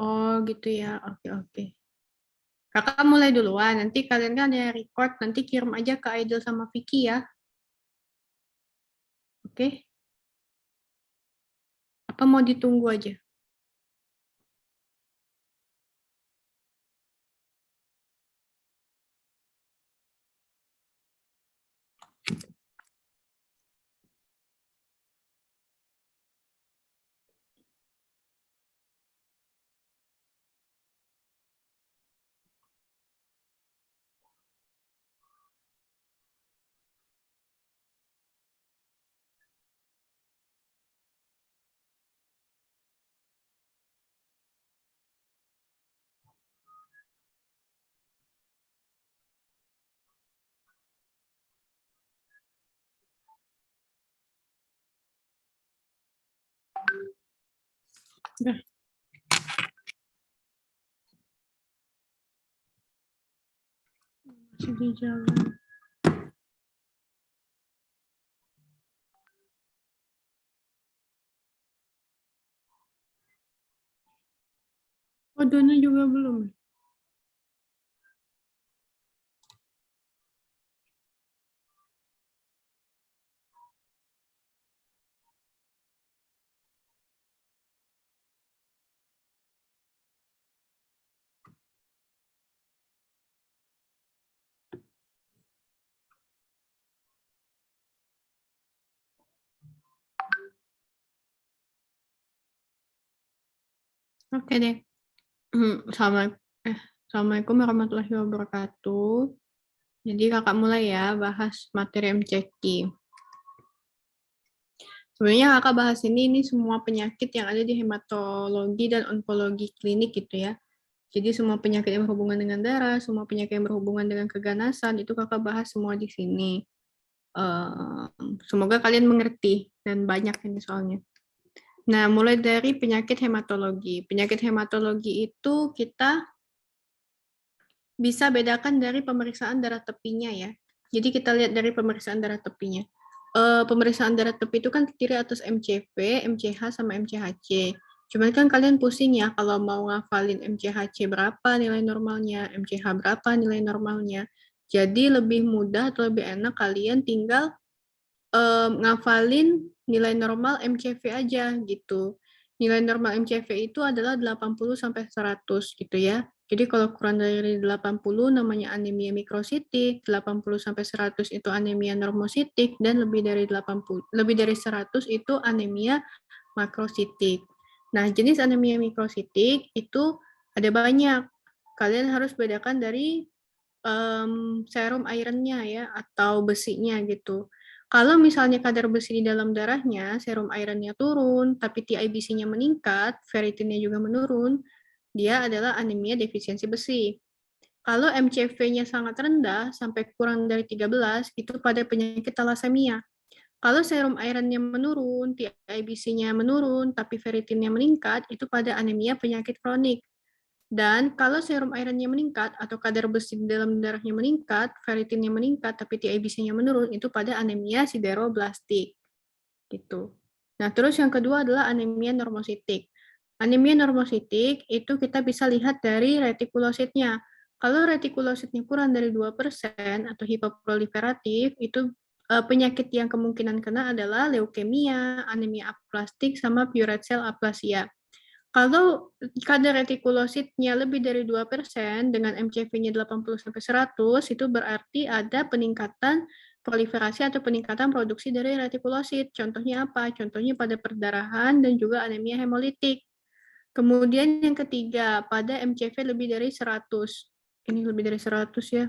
Oh, gitu ya. Oke, oke. Kakak mulai duluan. Nanti kalian kan ada record. Nanti kirim aja ke Aidil sama Vicky ya. Oke? Apa mau ditunggu aja? Udah. Masih di jalan. Oh, Dona juga belum. Oke deh. Assalamualaikum warahmatullahi wabarakatuh. Jadi kakak mulai ya bahas materi MCQ. Sebenarnya kakak bahas ini semua penyakit yang ada di hematologi dan onkologi klinik gitu ya. Jadi semua penyakit yang berhubungan dengan darah, semua penyakit yang berhubungan dengan keganasan, itu kakak bahas semua di sini. Semoga kalian mengerti, dan banyak ini soalnya. Nah, mulai dari penyakit hematologi. Penyakit hematologi itu kita bisa bedakan dari pemeriksaan darah tepinya ya. Jadi kita lihat dari pemeriksaan darah tepinya. Pemeriksaan darah tepi itu kan terdiri atas MCV, MCH, sama MCHC. Cuman kan kalian pusing ya kalau mau ngafalin MCHC berapa nilai normalnya, MCH berapa nilai normalnya. Jadi lebih mudah atau lebih enak kalian tinggal ngafalin nilai normal MCV aja gitu. Nilai normal MCV itu adalah 80 sampai 100 gitu ya. Jadi kalau kurang dari 80 namanya anemia mikrositik, 80 sampai 100 itu anemia normositik, dan lebih dari 100 itu anemia makrositik. Nah, jenis anemia mikrositik itu ada banyak. Kalian harus bedakan dari serum ironnya ya, atau besinya gitu. Kalau misalnya kadar besi di dalam darahnya, serum ironnya turun, tapi TIBC-nya meningkat, ferritinnya juga menurun, dia adalah anemia defisiensi besi. Kalau MCV-nya sangat rendah, sampai kurang dari 13, itu pada penyakit thalassemia. Kalau serum ironnya menurun, TIBC-nya menurun, tapi ferritinnya meningkat, itu pada anemia penyakit kronik. Dan kalau serum ironnya meningkat atau kadar besi di dalam darahnya meningkat, ferritinnya meningkat, tapi TIBC-nya menurun, itu pada anemia sideroblastik. Gitu. Nah, terus yang kedua adalah anemia normositik. Anemia normositik itu kita bisa lihat dari retikulositnya. Kalau retikulositnya kurang dari 2% atau hipoproliferatif, itu penyakit yang kemungkinan kena adalah leukemia, anemia aplastik, sama puret cell aplasia. Kalau kadar retikulositnya lebih dari 2% dengan MCV-nya 80-100, itu berarti ada peningkatan proliferasi atau peningkatan produksi dari retikulosit. Contohnya apa? Contohnya pada perdarahan dan juga anemia hemolitik. Kemudian yang ketiga, pada MCV lebih dari 100. Ini lebih dari 100 ya.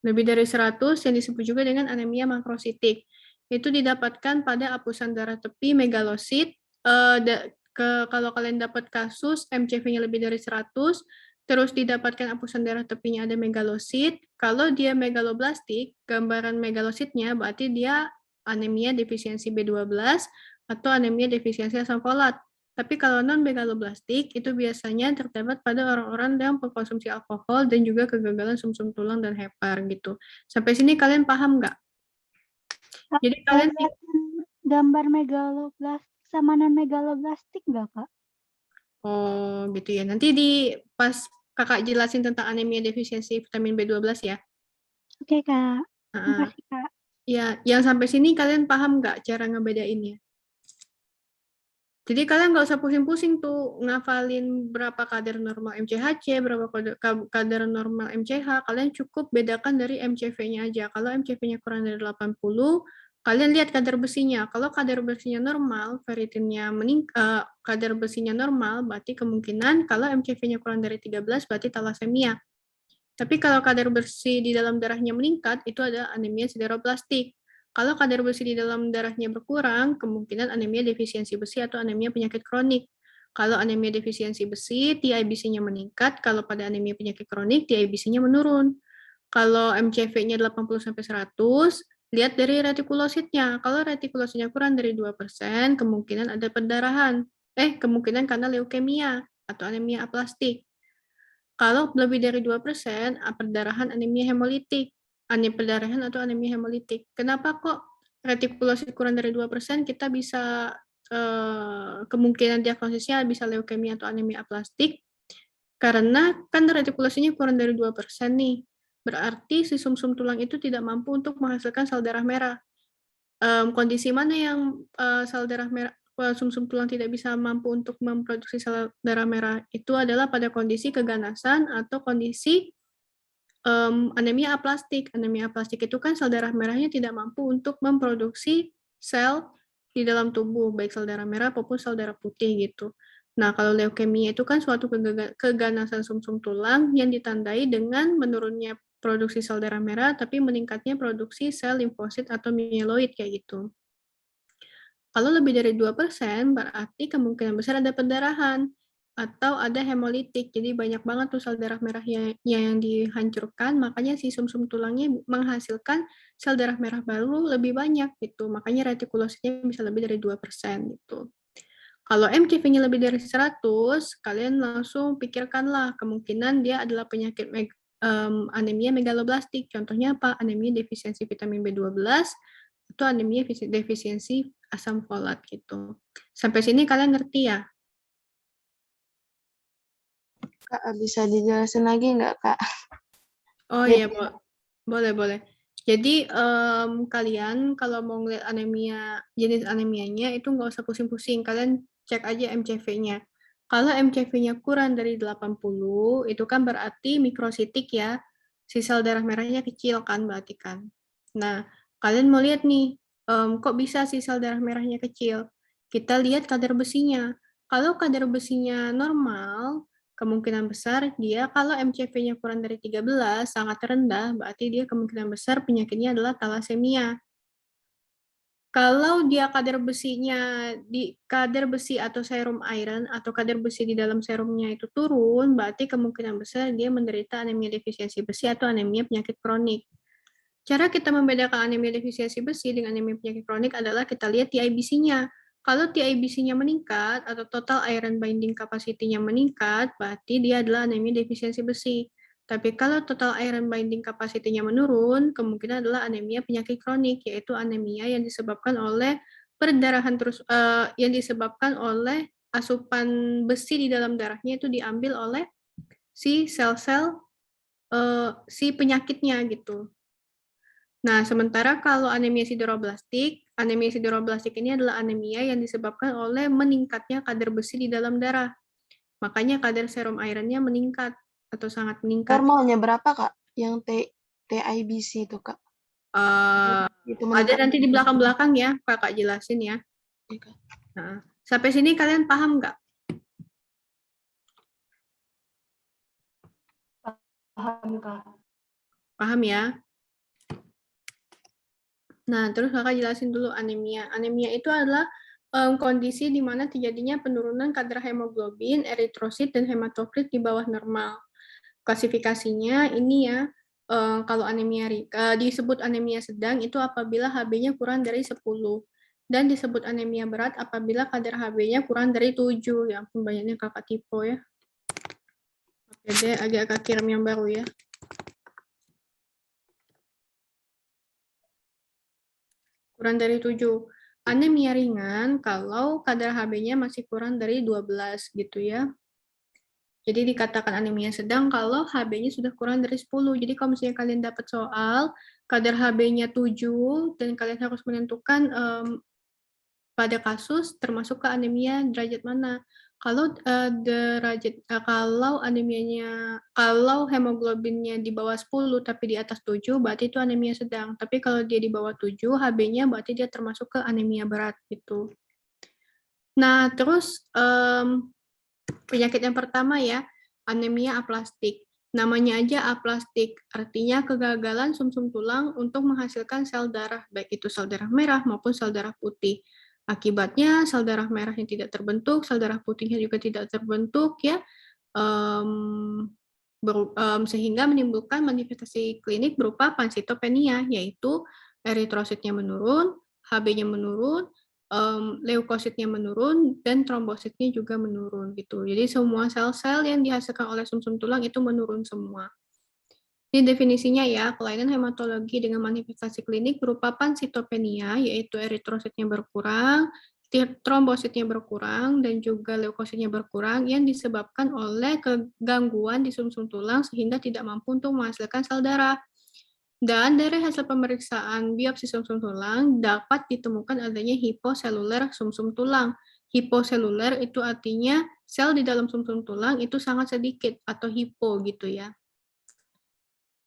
Lebih dari 100 yang disebut juga dengan anemia makrositik. Itu didapatkan pada apusan darah tepi megalosit. Kalau kalian dapat kasus MCV-nya lebih dari 100, terus didapatkan apusan darah tepinya ada megalosit, kalau dia megaloblastik, gambaran megalositnya berarti dia anemia defisiensi B12 atau anemia defisiensi asam folat. Tapi kalau non-megaloblastik, itu biasanya terdapat pada orang-orang yang mengkonsumsi alkohol dan juga kegagalan sumsum tulang dan hepar gitu. Sampai sini kalian paham nggak? Jadi kalian gambar megaloblastik sama non megaloblastik nggak, Kak? Oh, gitu ya. Nanti pas Kakak jelasin tentang anemia defisiensi vitamin B12 ya. Oke, Kak. Heeh. Makasih, Kak. Ya, yang sampai sini kalian paham nggak cara ngebedainnya? Jadi kalian nggak usah pusing-pusing tuh ngafalin berapa kadar normal MCHC, berapa kadar normal MCH. Kalian cukup bedakan dari MCV-nya aja. Kalau MCV-nya kurang dari 80, kalian lihat kadar besinya. Kalau kadar besinya normal, ferritinnya kadar besinya normal, berarti kemungkinan kalau MCV-nya kurang dari 13, berarti talasemia. Tapi kalau kadar besi di dalam darahnya meningkat, itu ada anemia sideroblastik. Kalau kadar besi di dalam darahnya berkurang, kemungkinan anemia defisiensi besi atau anemia penyakit kronik. Kalau anemia defisiensi besi, TIBC-nya meningkat. Kalau pada anemia penyakit kronik, TIBC-nya menurun. Kalau MCV-nya 80-100, lihat dari retikulositnya. Kalau retikulositnya kurang dari 2%, kemungkinan ada perdarahan. Kemungkinan karena leukemia atau anemia aplastik. Kalau lebih dari 2%, perdarahan anemia hemolitik. Perdarahan atau anemia hemolitik. Kenapa kok retikulosit kurang dari 2% kita bisa kemungkinan diagnosisnya bisa leukemia atau anemia aplastik? Karena kan retikulosinya kurang dari 2% nih. Berarti si sumsum tulang itu tidak mampu untuk menghasilkan sel darah merah. Kondisi mana yang sel darah merah sumsum tulang tidak bisa mampu untuk memproduksi sel darah merah itu adalah pada kondisi keganasan atau kondisi anemia aplastik. Anemia aplastik itu kan sel darah merahnya tidak mampu untuk memproduksi sel di dalam tubuh, baik sel darah merah maupun sel darah putih gitu. Nah, kalau leukemia itu kan suatu keganasan sumsum tulang yang ditandai dengan menurunnya produksi sel darah merah, tapi meningkatnya produksi sel limfosit atau mieloid kayak gitu. Kalau lebih dari 2%, berarti kemungkinan besar ada pendarahan atau ada hemolitik. Jadi banyak banget tuh sel darah merahnya yang dihancurkan, makanya si sumsum tulangnya menghasilkan sel darah merah baru lebih banyak gitu. Makanya retikulositnya bisa lebih dari 2% gitu. Kalau MCV-nya lebih dari 100, kalian langsung pikirkanlah kemungkinan dia adalah penyakit anemia megaloblastik. Contohnya apa? Anemia defisiensi vitamin B12 atau anemia defisiensi asam folat gitu. Sampai sini kalian ngerti ya? Kak, bisa dijelasin lagi nggak, Kak? Oh iya, boleh. Jadi kalian kalau mau ngeliat anemia, jenis anemianya itu nggak usah pusing-pusing. Kalian cek aja MCV-nya. Kalau MCV-nya kurang dari 80, itu kan berarti mikrositik ya. Si sel darah merahnya kecil kan berarti kan. Nah, kalian mau lihat nih, kok bisa si sel darah merahnya kecil? Kita lihat kadar besinya. Kalau kadar besinya normal, kemungkinan besar dia kalau MCV-nya kurang dari 13, sangat rendah, berarti dia kemungkinan besar penyakitnya adalah talasemia. Kalau dia kadar besi atau serum iron atau kadar besi di dalam serumnya itu turun, berarti kemungkinan besar dia menderita anemia defisiensi besi atau anemia penyakit kronik. Cara kita membedakan anemia defisiensi besi dengan anemia penyakit kronik adalah kita lihat TIBC-nya. Kalau TIBC-nya meningkat atau total iron binding capacity-nya meningkat, berarti dia adalah anemia defisiensi besi. Tapi kalau total iron binding capacity-nya menurun, kemungkinan adalah anemia penyakit kronik, yaitu anemia yang disebabkan oleh perdarahan yang disebabkan oleh asupan besi di dalam darahnya itu diambil oleh si sel-sel si penyakitnya gitu. Nah, sementara kalau anemia sideroblastik ini adalah anemia yang disebabkan oleh meningkatnya kadar besi di dalam darah. Makanya kadar serum iron-nya meningkat atau sangat meningkat. Normalnya berapa, Kak? Yang TIBC itu, Kak? Itu Ada meningkat. nanti di belakang-belakang ya, Kakak jelasin ya. Iya, Kak. Nah, sampai sini kalian paham nggak? Paham, Kak. Paham ya? Nah, terus Kakak jelasin dulu anemia. Anemia itu adalah kondisi di mana terjadinya penurunan kadar hemoglobin, eritrosit, dan hematokrit di bawah normal. Klasifikasinya ini ya, kalau anemia disebut anemia sedang itu apabila HB-nya kurang dari 10. Dan disebut anemia berat apabila kadar HB-nya kurang dari 7. Ya ampun, banyaknya kakak tipe ya. Oke deh, agak-agak kirim yang baru ya. Kurang dari 7. anemia ringan kalau kadar Hb-nya masih kurang dari 12 gitu ya. Jadi dikatakan anemia sedang kalau Hb-nya sudah kurang dari 10. Jadi kalau misalnya kalian dapat soal kadar Hb-nya 7 dan kalian harus menentukan pada kasus termasuk ke anemia derajat mana. Kalau kalau anemianya kalau hemoglobinnya di bawah 10 tapi di atas 7 berarti itu anemia sedang. Tapi kalau dia di bawah 7 Hb-nya berarti dia termasuk ke anemia berat gitu. Nah, terus penyakit yang pertama ya, anemia aplastik. Namanya aja aplastik, artinya kegagalan sumsum tulang untuk menghasilkan sel darah, baik itu sel darah merah maupun sel darah putih. Akibatnya sel darah merahnya tidak terbentuk, sel darah putihnya juga tidak terbentuk ya, sehingga menimbulkan manifestasi klinik berupa pansitopenia, yaitu eritrositnya menurun, Hb-nya menurun, leukositnya menurun, dan trombositnya juga menurun gitu. Jadi semua sel-sel yang dihasilkan oleh sumsum tulang itu menurun semua. Ini definisinya ya, kelainan hematologi dengan manifestasi klinik berupa pansitopenia, yaitu eritrositnya berkurang, trombositnya berkurang, dan juga leukositnya berkurang yang disebabkan oleh kegangguan di sumsum tulang sehingga tidak mampu untuk menghasilkan sel darah. Dan dari hasil pemeriksaan biopsi sumsum tulang dapat ditemukan adanya hiposeluler sumsum tulang. Hiposeluler itu artinya sel di dalam sumsum tulang itu sangat sedikit atau hipo gitu ya.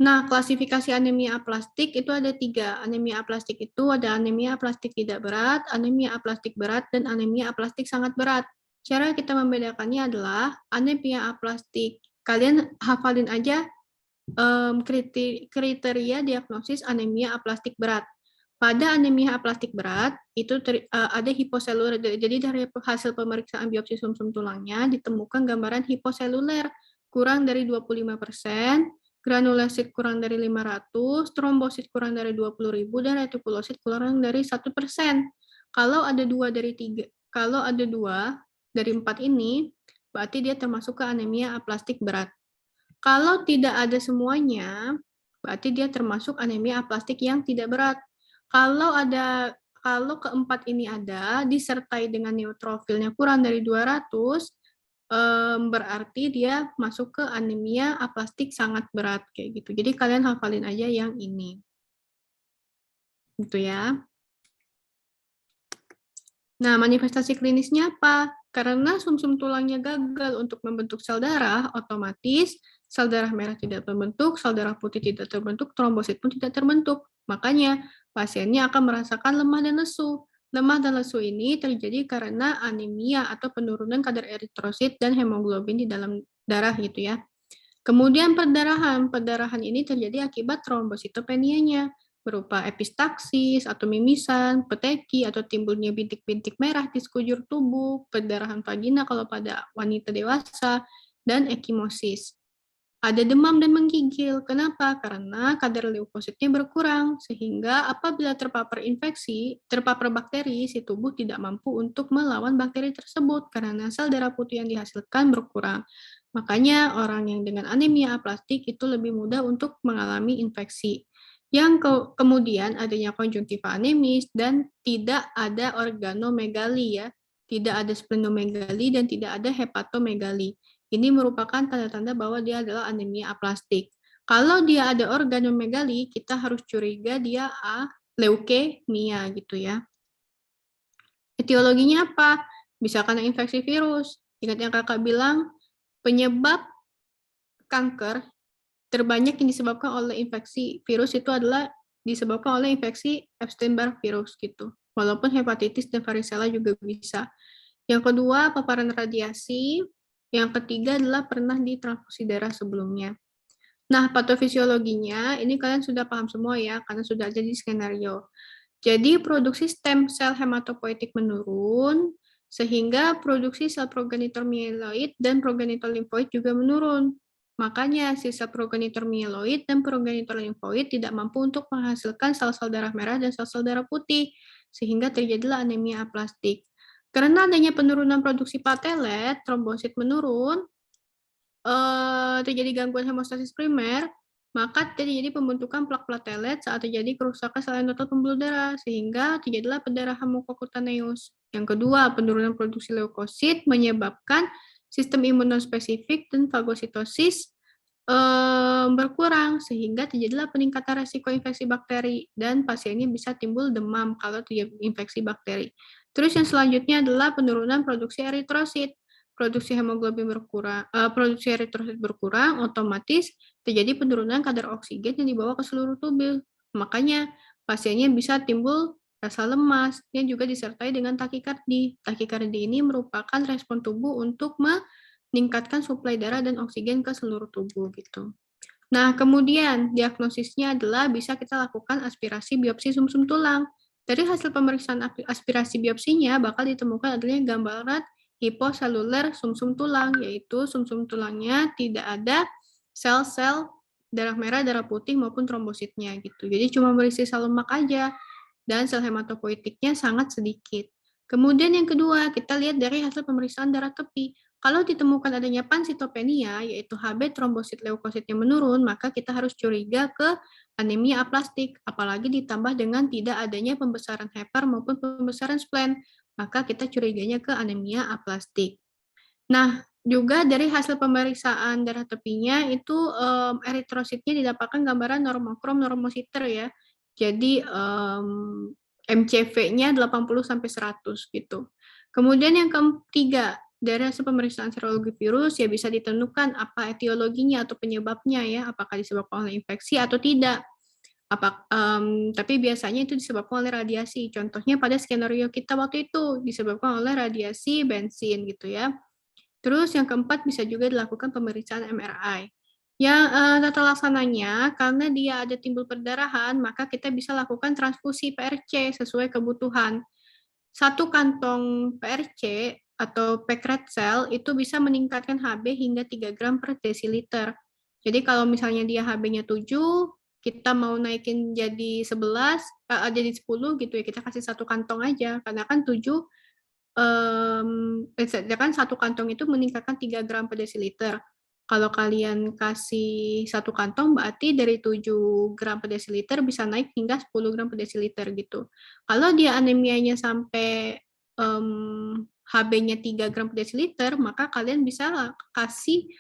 Nah, klasifikasi anemia aplastik itu ada 3. Anemia aplastik itu ada anemia aplastik tidak berat, anemia aplastik berat, dan anemia aplastik sangat berat. Cara kita membedakannya adalah anemia aplastik. Kalian hafalin aja kriteria diagnosis anemia aplastik berat. Pada anemia aplastik berat, itu ada hiposeluler. Jadi dari hasil pemeriksaan biopsi sumsum tulangnya ditemukan gambaran hiposeluler kurang dari 25%, granulosit kurang dari 500, trombosit kurang dari 20.000, dan retikulosit kurang dari 1%. Kalau ada 2 dari 4 ini, berarti dia termasuk ke anemia aplastik berat. Kalau tidak ada semuanya, berarti dia termasuk anemia aplastik yang tidak berat. Kalau keempat ini ada, disertai dengan neutrofilnya kurang dari 200, berarti dia masuk ke anemia aplastik sangat berat kayak gitu. Jadi kalian hafalin aja yang ini. Gitu ya. Nah, manifestasi klinisnya apa? Karena sumsum tulangnya gagal untuk membentuk sel darah, otomatis sel darah merah tidak terbentuk, sel darah putih tidak terbentuk, trombosit pun tidak terbentuk. Makanya pasiennya akan merasakan lemah dan lesu. Lemah dan lesu ini terjadi karena anemia atau penurunan kadar eritrosit dan hemoglobin di dalam darah gitu ya. Kemudian perdarahan. Perdarahan ini terjadi akibat trombositopenianya berupa epistaksis atau mimisan, peteki atau timbulnya bintik-bintik merah di sekujur tubuh, perdarahan vagina kalau pada wanita dewasa, dan ekimosis. Ada demam dan menggigil. Kenapa? Karena kadar leukositnya berkurang, sehingga apabila terpapar bakteri, si tubuh tidak mampu untuk melawan bakteri tersebut karena sel darah putih yang dihasilkan berkurang. Makanya orang yang dengan anemia aplastik itu lebih mudah untuk mengalami infeksi. Yang kemudian adanya konjungtiva anemis dan tidak ada organomegali ya, tidak ada splenomegali dan tidak ada hepatomegali. Ini merupakan tanda-tanda bahwa dia adalah anemia aplastik. Kalau dia ada organomegali, kita harus curiga dia leukemia gitu ya. Etiologinya apa? Bisa karena infeksi virus. Ingat yang kakak bilang, penyebab kanker terbanyak yang disebabkan oleh infeksi virus itu adalah disebabkan oleh infeksi Epstein-Barr virus gitu. Walaupun hepatitis dan varicella juga bisa. Yang kedua, paparan radiasi. Yang ketiga adalah pernah ditransfusi darah sebelumnya. Nah, patofisiologinya ini kalian sudah paham semua ya, karena sudah ada di skenario. Jadi produksi stem sel hematopoietik menurun, sehingga produksi sel progenitor mieloid dan progenitor limfoid juga menurun. Makanya sel progenitor mieloid dan progenitor limfoid tidak mampu untuk menghasilkan sel-sel darah merah dan sel-sel darah putih, sehingga terjadilah anemia aplastik. Karena adanya penurunan produksi platelet, trombosit menurun, terjadi gangguan hemostasis primer, maka terjadi pembentukan plak platelet saat terjadi kerusakan sel endotel pembuluh darah, sehingga terjadilah pendarahan mukokutaneius. Yang kedua, penurunan produksi leukosit menyebabkan sistem imunospesifik dan fagositosis berkurang, sehingga terjadilah peningkatan resiko infeksi bakteri, dan pasiennya bisa timbul demam kalau terjadi infeksi bakteri. Terus yang selanjutnya adalah penurunan produksi eritrosit. Produksi hemoglobin berkurang, produksi eritrosit berkurang, otomatis terjadi penurunan kadar oksigen yang dibawa ke seluruh tubuh. Makanya pasiennya bisa timbul rasa lemas yang juga disertai dengan takikardi. Takikardi ini merupakan respon tubuh untuk meningkatkan suplai darah dan oksigen ke seluruh tubuh gitu. Nah, kemudian diagnosisnya adalah bisa kita lakukan aspirasi biopsi sumsum tulang. Dari hasil pemeriksaan aspirasi biopsinya bakal ditemukan adanya gambaran hiposeluler sumsum tulang, yaitu sumsum tulangnya tidak ada sel-sel darah merah, darah putih maupun trombositnya gitu. Jadi cuma berisi sel lemak aja dan sel hematopoietiknya sangat sedikit. Kemudian yang kedua, kita lihat dari hasil pemeriksaan darah tepi. Kalau ditemukan adanya pansitopenia, yaitu Hb trombosit leukositnya menurun, maka kita harus curiga ke anemia aplastik, apalagi ditambah dengan tidak adanya pembesaran hepar maupun pembesaran spleen, maka kita curiganya ke anemia aplastik. Nah, juga dari hasil pemeriksaan darah tepinya itu eritrositnya didapatkan gambaran normokrom normositer ya. Jadi MCV-nya 80-100 gitu. Kemudian yang ketiga, dari hasil pemeriksaan serologi virus ya bisa ditentukan apa etiologinya atau penyebabnya ya, apakah disebabkan oleh infeksi atau tidak. Tapi biasanya itu disebabkan oleh radiasi. Contohnya pada skenario kita waktu itu disebabkan oleh radiasi bensin gitu ya. Terus yang keempat bisa juga dilakukan pemeriksaan MRI. Yang tata laksananya, karena dia ada timbul perdarahan, maka kita bisa lakukan transfusi PRC sesuai kebutuhan. Satu kantong PRC atau packed red cell itu bisa meningkatkan Hb hingga 3 gram per desiliter. Jadi kalau misalnya dia Hb-nya 7, kita mau naikin jadi 11, jadi 10 gitu ya, kita kasih satu kantong aja. Karena kan 7, kan satu kantong itu meningkatkan 3 gram per desiliter. Kalau kalian kasih satu kantong, berarti dari 7 gram per desiliter bisa naik hingga 10 gram per desiliter gitu. Kalau dia anemianya sampai Hb-nya 3 gram per desiliter, maka kalian bisa kasih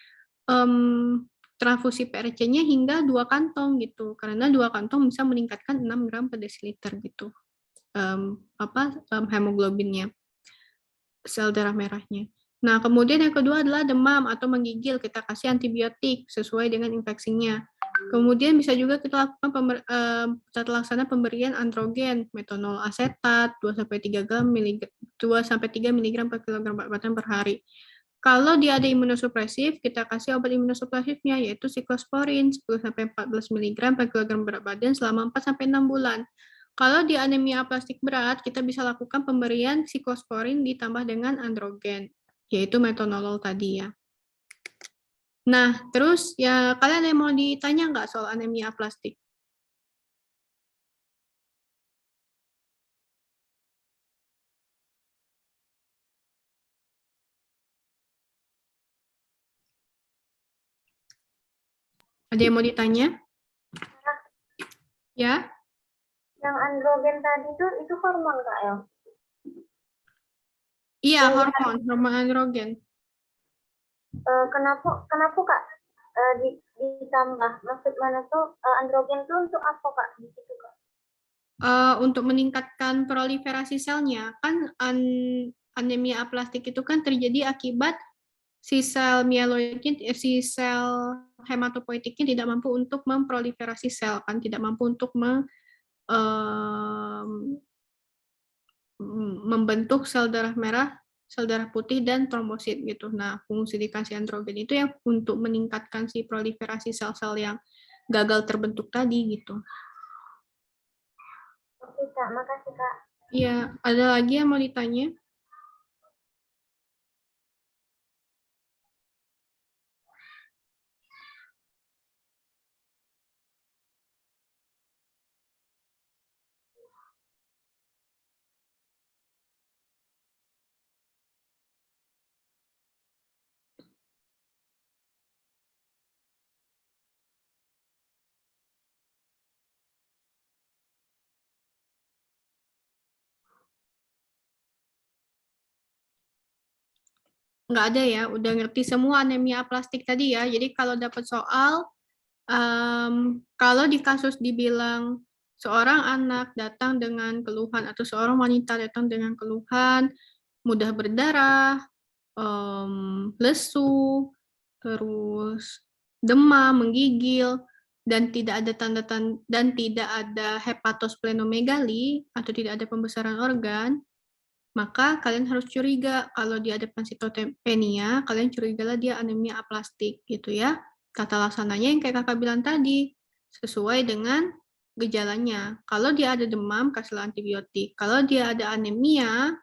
transfusi PRC-nya hingga 2 kantong gitu. Karena 2 kantong bisa meningkatkan 6 gram per desiliter gitu. Hemoglobinnya, sel darah merahnya. Nah, kemudian yang kedua adalah demam atau menggigil, kita kasih antibiotik sesuai dengan infeksinya. Kemudian bisa juga kita lakukan tata laksana pemberian androgen, metanol asetat 2-3 mg per kilogram berat badan per hari. Kalau dia ada imunosupresif, kita kasih obat imunosupresifnya yaitu siklosporin 10-14 mg per kilogram berat badan selama 4-6 bulan. Kalau di anemia aplastik berat, kita bisa lakukan pemberian siklosporin ditambah dengan androgen, yaitu metonolol tadi ya. Nah, terus ya kalian ada yang mau ditanya nggak soal anemia aplastik? Ada yang mau ditanya? Ya? Yang androgen tadi itu hormon Kak ya? Iya, hormon androgen. Kenapa Kak ditambah? Maksud mana tuh androgen tuh untuk apa Kak di situ Kak? Untuk meningkatkan proliferasi selnya, kan anemia aplastik itu kan terjadi akibat si sel mieloidnya, si sel hematopoietiknya tidak mampu untuk memproliferasi sel, kan tidak mampu untuk membentuk sel darah merah, sel darah putih, dan trombosit gitu. Nah, fungsi dikasih androgen itu yang untuk meningkatkan si proliferasi sel-sel yang gagal terbentuk tadi gitu. Oke Kak, makasih Kak. Iya, ada lagi yang mau ditanya? nggak ada ya, udah ngerti semua anemia aplastik tadi ya. Jadi kalau dapat soal, kalau di kasus dibilang seorang anak datang dengan keluhan atau seorang wanita datang dengan keluhan mudah berdarah, lesu, terus demam, menggigil, dan tidak ada tanda-tanda dan tidak ada hepatosplenomegali atau tidak ada pembesaran organ, maka kalian harus curiga kalau dia ada pansitopenia, kalian curigalah dia anemia aplastik gitu ya. Tata laksananya yang kayak kakak bilang tadi, sesuai dengan gejalanya. Kalau dia ada demam, kasihlah antibiotik. Kalau dia ada anemia,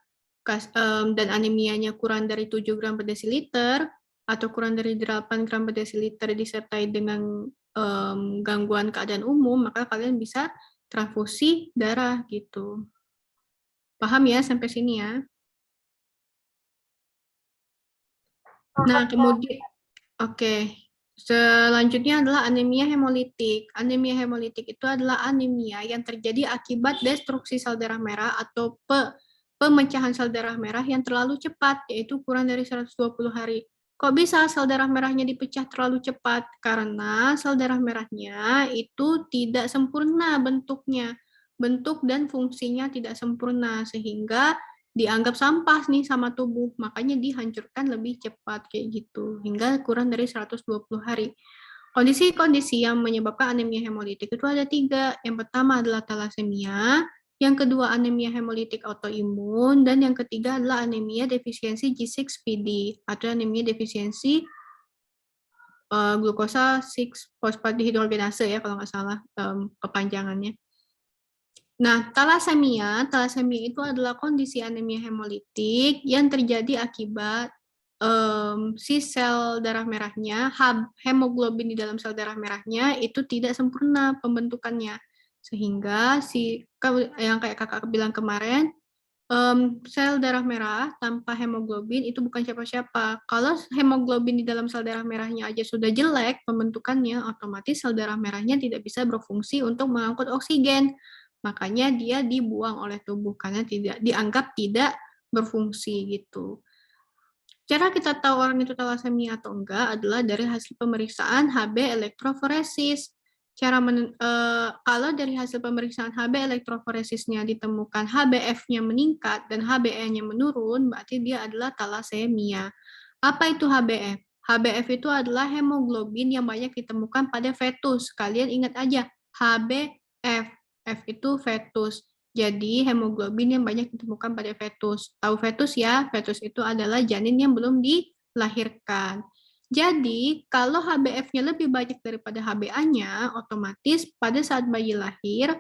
dan anemianya kurang dari 7 gram per desiliter, atau kurang dari 8 gram per desiliter disertai dengan gangguan keadaan umum, maka kalian bisa transfusi darah gitu. Paham ya sampai sini ya? Nah, kemudian, oke. Selanjutnya adalah anemia hemolitik. Anemia hemolitik itu adalah anemia yang terjadi akibat destruksi sel darah merah atau pemecahan sel darah merah yang terlalu cepat, yaitu kurang dari 120 hari. Kok bisa sel darah merahnya dipecah terlalu cepat? Karena sel darah merahnya itu tidak sempurna bentuknya. Bentuk dan fungsinya tidak sempurna, sehingga dianggap sampah nih sama tubuh, makanya dihancurkan lebih cepat kayak gitu, hingga kurang dari 120 hari. Kondisi-kondisi yang menyebabkan anemia hemolitik itu ada 3. Yang pertama adalah talasemia, yang kedua anemia hemolitik autoimun, dan yang ketiga adalah anemia defisiensi G6PD, atau anemia defisiensi glukosa 6-fosfat dihidrogenase ya, kalau nggak salah kepanjangannya. Nah, talasemia itu adalah kondisi anemia hemolitik yang terjadi akibat si sel darah merahnya, hemoglobin di dalam sel darah merahnya itu tidak sempurna pembentukannya. Sehingga yang kayak kakak bilang kemarin, sel darah merah tanpa hemoglobin itu bukan siapa-siapa. Kalau hemoglobin di dalam sel darah merahnya aja sudah jelek pembentukannya, otomatis sel darah merahnya tidak bisa berfungsi untuk mengangkut oksigen. Makanya dia dibuang oleh tubuh karena dianggap tidak berfungsi gitu. Cara kita tahu orang itu talasemia atau enggak adalah dari hasil pemeriksaan HB elektroforesis. Kalau dari hasil pemeriksaan HB elektroforesisnya ditemukan HbF-nya meningkat dan HbE-nya menurun, berarti dia adalah talasemia. Apa itu HbF? HbF itu adalah hemoglobin yang banyak ditemukan pada fetus. Kalian ingat aja, HbF. F itu fetus. Jadi hemoglobin yang banyak ditemukan pada fetus. Tahu fetus ya? Fetus itu adalah janin yang belum dilahirkan. Jadi kalau HbF-nya lebih banyak daripada HbA-nya, otomatis pada saat bayi lahir,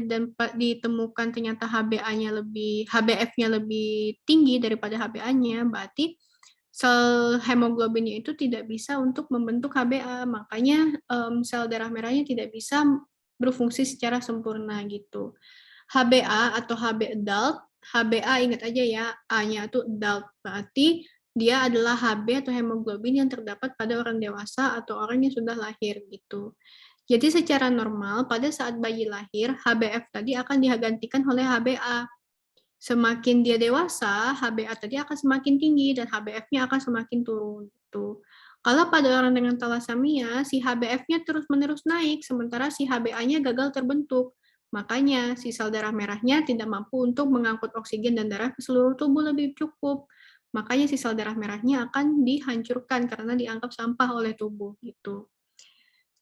dan ditemukan ternyata HbF-nya lebih tinggi daripada HbA-nya, berarti sel hemoglobinnya itu tidak bisa untuk membentuk HbA, makanya sel darah merahnya tidak bisa berfungsi secara sempurna gitu. HbA atau Hb adult, HbA ingat aja ya, A-nya itu adult, berarti dia adalah Hb atau hemoglobin yang terdapat pada orang dewasa atau orang yang sudah lahir gitu. Jadi secara normal pada saat bayi lahir, HbF tadi akan digantikan oleh HbA. Semakin dia dewasa, HbA tadi akan semakin tinggi dan HbF-nya akan semakin turun gitu. Kalau pada orang dengan talasemia, si HbF-nya terus-menerus naik, sementara si HbA-nya gagal terbentuk. Makanya, si sel darah merahnya tidak mampu untuk mengangkut oksigen dan darah ke seluruh tubuh lebih cukup. Makanya si sel darah merahnya akan dihancurkan karena dianggap sampah oleh tubuh gitu.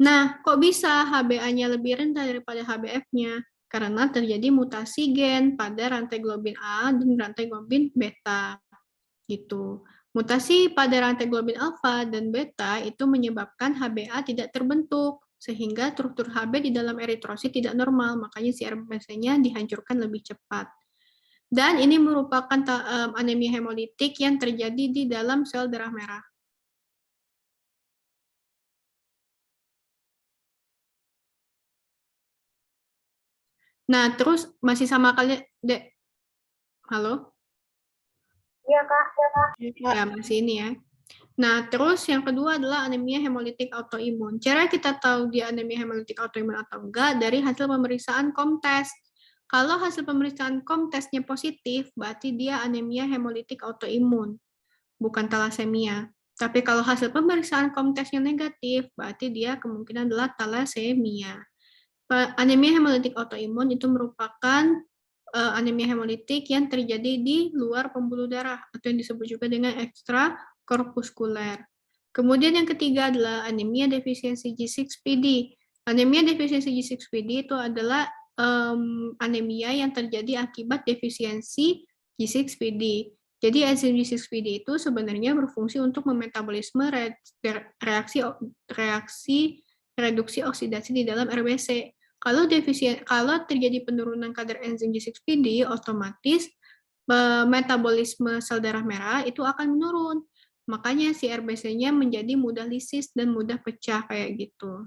Nah, kok bisa HbA-nya lebih rendah daripada HbF-nya? Karena terjadi mutasi gen pada rantai globin A dan rantai globin beta. Gitu. Mutasi pada rantai globin alfa dan beta itu menyebabkan HbA tidak terbentuk, sehingga struktur Hb di dalam eritrosit tidak normal, makanya si RBC-nya dihancurkan lebih cepat. Dan ini merupakan anemia hemolitik yang terjadi di dalam sel darah merah. Nah, terus masih sama kalian, Dek? Halo? Iya, Kak. Ya, masih ini ya. Nah, terus yang kedua adalah anemia hemolitik autoimun. Cara kita tahu dia anemia hemolitik autoimun atau enggak dari hasil pemeriksaan COMTEST. Kalau hasil pemeriksaan komtesnya positif, berarti dia anemia hemolitik autoimun, bukan talasemia. Tapi kalau hasil pemeriksaan komtesnya negatif, berarti dia kemungkinan adalah talasemia. Anemia hemolitik autoimun itu merupakan anemia hemolitik yang terjadi di luar pembuluh darah atau yang disebut juga dengan ekstrakorpuskuler. Kemudian yang ketiga adalah anemia defisiensi G6PD. Anemia defisiensi G6PD itu adalah anemia yang terjadi akibat defisiensi G6PD. Jadi enzim G6PD itu sebenarnya berfungsi untuk memetabolisme reaksi reduksi oksidasi di dalam RBC. Kalau terjadi penurunan kadar enzim G6PD, otomatis metabolisme sel darah merah itu akan menurun. Makanya si RBC-nya menjadi mudah lisis dan mudah pecah kayak gitu.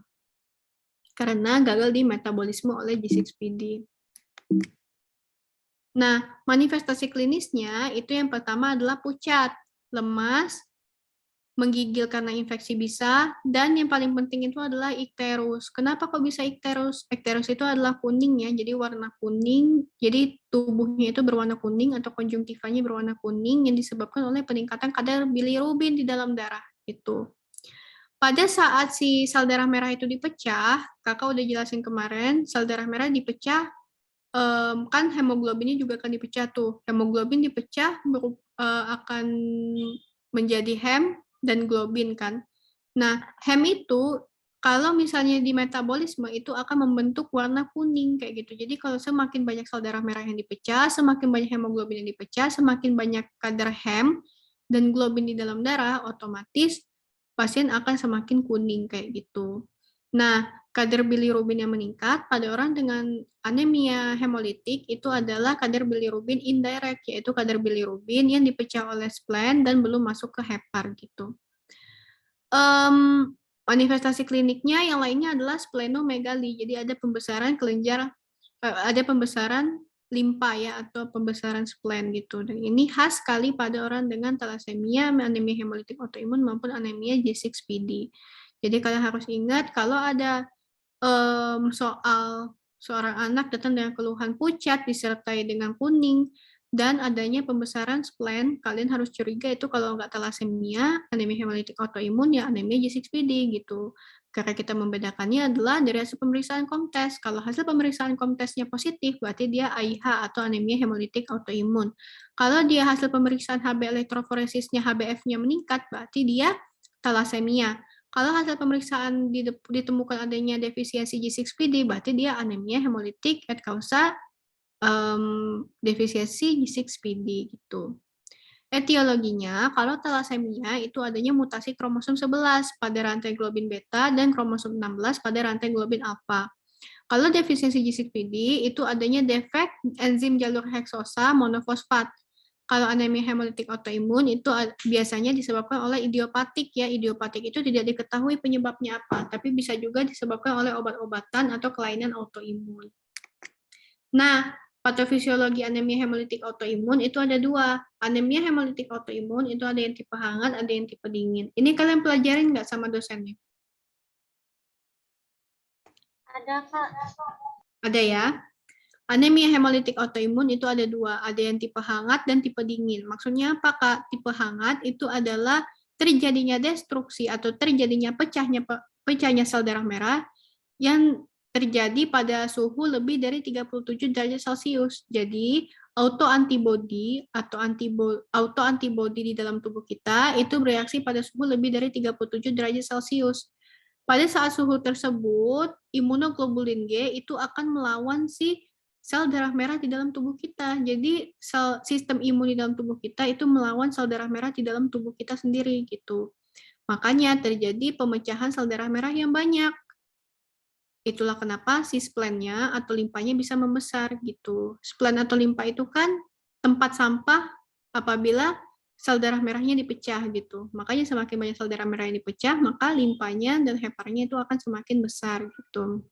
Karena gagal di metabolisme oleh G6PD. Nah, manifestasi klinisnya itu yang pertama adalah pucat, lemas, menggigil karena infeksi bisa, dan yang paling penting itu adalah ikterus. Kenapa kok bisa ikterus? Ikterus itu adalah kuning ya, jadi warna kuning, jadi tubuhnya itu berwarna kuning atau konjungtivanya berwarna kuning yang disebabkan oleh peningkatan kadar bilirubin di dalam darah itu. Pada saat si sel darah merah itu dipecah, kakak udah jelasin kemarin, sel darah merah dipecah, kan hemoglobinnya juga akan dipecah tuh. Hemoglobin dipecah akan menjadi hem dan globin kan. Nah, hem itu kalau misalnya di metabolisme itu akan membentuk warna kuning kayak gitu. Jadi kalau semakin banyak sel darah merah yang dipecah, semakin banyak hemoglobin yang dipecah, semakin banyak kadar hem dan globin di dalam darah, otomatis pasien akan semakin kuning kayak gitu. Nah, kadar bilirubin yang meningkat pada orang dengan anemia hemolitik itu adalah kadar bilirubin indirect, yaitu kadar bilirubin yang dipecah oleh spleen dan belum masuk ke hepar gitu. Manifestasi kliniknya yang lainnya adalah splenomegali, jadi ada pembesaran kelenjar, ada pembesaran limpa ya atau pembesaran spleen gitu. Dan ini khas sekali pada orang dengan talasemia, anemia hemolitik autoimun maupun anemia G6PD. Jadi kalian harus ingat kalau ada soal seorang anak datang dengan keluhan pucat disertai dengan kuning dan adanya pembesaran spleen, kalian harus curiga itu kalau nggak talasemia, anemia hemolitik autoimun, ya anemia G6PD gitu. Karena kita membedakannya adalah dari hasil pemeriksaan komtes. Kalau hasil pemeriksaan komtesnya positif, berarti dia AIH atau anemia hemolitik autoimun. Kalau dia hasil pemeriksaan HB elektroforesisnya, HBF-nya meningkat, berarti dia talasemia. Kalau hasil pemeriksaan ditemukan adanya defisiensi G6PD, berarti dia anemia hemolitik et causa defisiensi G6PD gitu. Etiologinya, kalau talasemia itu adanya mutasi kromosom 11 pada rantai globin beta dan kromosom 16 pada rantai globin alfa. Kalau defisiensi G6PD itu adanya defek enzim jalur heksosa monofosfat. Kalau anemia hemolitik autoimun itu biasanya disebabkan oleh idiopatik ya. Idiopatik itu tidak diketahui penyebabnya apa, tapi bisa juga disebabkan oleh obat-obatan atau kelainan autoimun. Nah, patofisiologi anemia hemolitik autoimun itu ada dua. Anemia hemolitik autoimun itu ada yang tipe hangat, ada yang tipe dingin. Ini kalian pelajarin nggak sama dosennya? Ada, Kak. Ada ya. Anemia hemolitik autoimun itu ada dua, ada yang tipe hangat dan tipe dingin. Maksudnya apa, Kak? Tipe hangat itu adalah terjadinya destruksi atau terjadinya pecahnya sel darah merah yang terjadi pada suhu lebih dari 37 derajat Celcius. Jadi, autoantibody di dalam tubuh kita itu bereaksi pada suhu lebih dari 37 derajat Celcius. Pada saat suhu tersebut, imunoglobulin G itu akan melawan si sel darah merah di dalam tubuh kita. Jadi, sistem imun di dalam tubuh kita itu melawan sel darah merah di dalam tubuh kita sendiri gitu. Makanya terjadi pemecahan sel darah merah yang banyak. Itulah kenapa si splennya atau limpanya bisa membesar gitu. Splen atau limpa itu kan tempat sampah apabila sel darah merahnya dipecah gitu. Makanya semakin banyak sel darah merah yang dipecah, maka limpanya dan heparnya itu akan semakin besar gitu.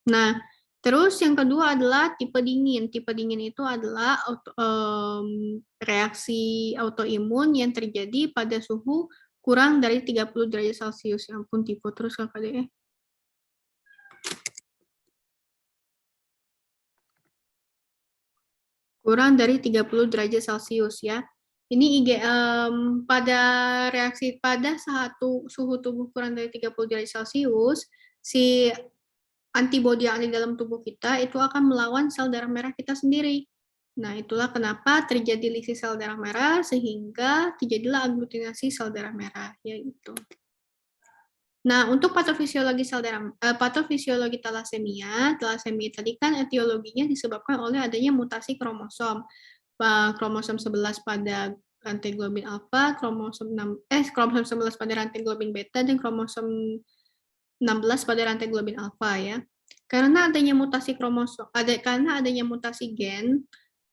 Nah, terus yang kedua adalah tipe dingin. Tipe dingin itu adalah reaksi autoimun yang terjadi pada suhu kurang dari 30 derajat Celcius. Ya ampun, tipe terus kakak deh. kurang dari 30 derajat Celcius ya. Ini pada reaksi pada suhu tubuh kurang dari 30 derajat Celcius, si antibodi yang ada di dalam tubuh kita itu akan melawan sel darah merah kita sendiri. Nah, itulah kenapa terjadi lisis sel darah merah sehingga terjadilah aglutinasi sel darah merah, yaitu. Nah, untuk patofisiologi patofisiologi talasemia tadi kan etiologinya disebabkan oleh adanya mutasi kromosom. Kromosom 11 pada rantai globin alfa, kromosom 11 pada rantai globin beta, dan kromosom 16 pada rantai globin alfa ya. Karena adanya mutasi gen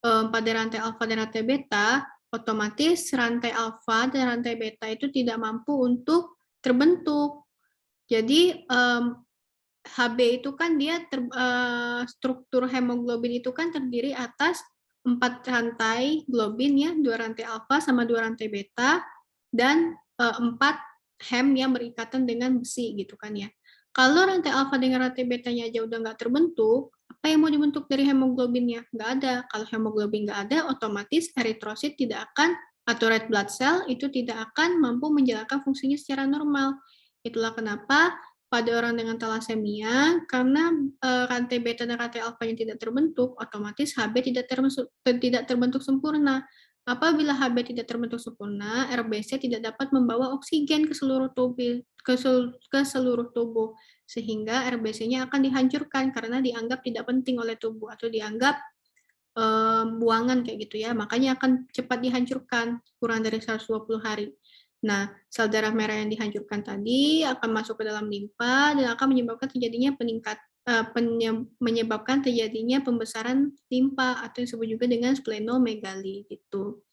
pada rantai alfa dan rantai beta, otomatis rantai alfa dan rantai beta itu tidak mampu untuk terbentuk. Jadi HB itu kan dia struktur hemoglobin itu kan terdiri atas 4 rantai globin ya, 2 rantai alfa sama 2 rantai beta, dan 4 hem yang berikatan dengan besi gitu kan ya. Kalau rantai alfa dengan rantai betanya aja udah nggak terbentuk, apa yang mau dibentuk dari hemoglobinnya? Nggak ada. Kalau hemoglobin nggak ada, otomatis eritrosit tidak akan, atau red blood cell itu tidak akan mampu menjalankan fungsinya secara normal. Itulah kenapa pada orang dengan talasemia, karena rantai beta dan rantai alfa yang tidak terbentuk, otomatis HB tidak terbentuk sempurna. Apabila HB tidak terbentuk sempurna, RBC tidak dapat membawa oksigen ke seluruh tubuh, sehingga RBC-nya akan dihancurkan karena dianggap tidak penting oleh tubuh atau dianggap buangan kayak gitu ya. Makanya akan cepat dihancurkan kurang dari 120 hari. Nah, sel darah merah yang dihancurkan tadi akan masuk ke dalam limfa dan akan menyebabkan terjadinya pembesaran limfa atau yang disebut juga dengan splenomegali gitu.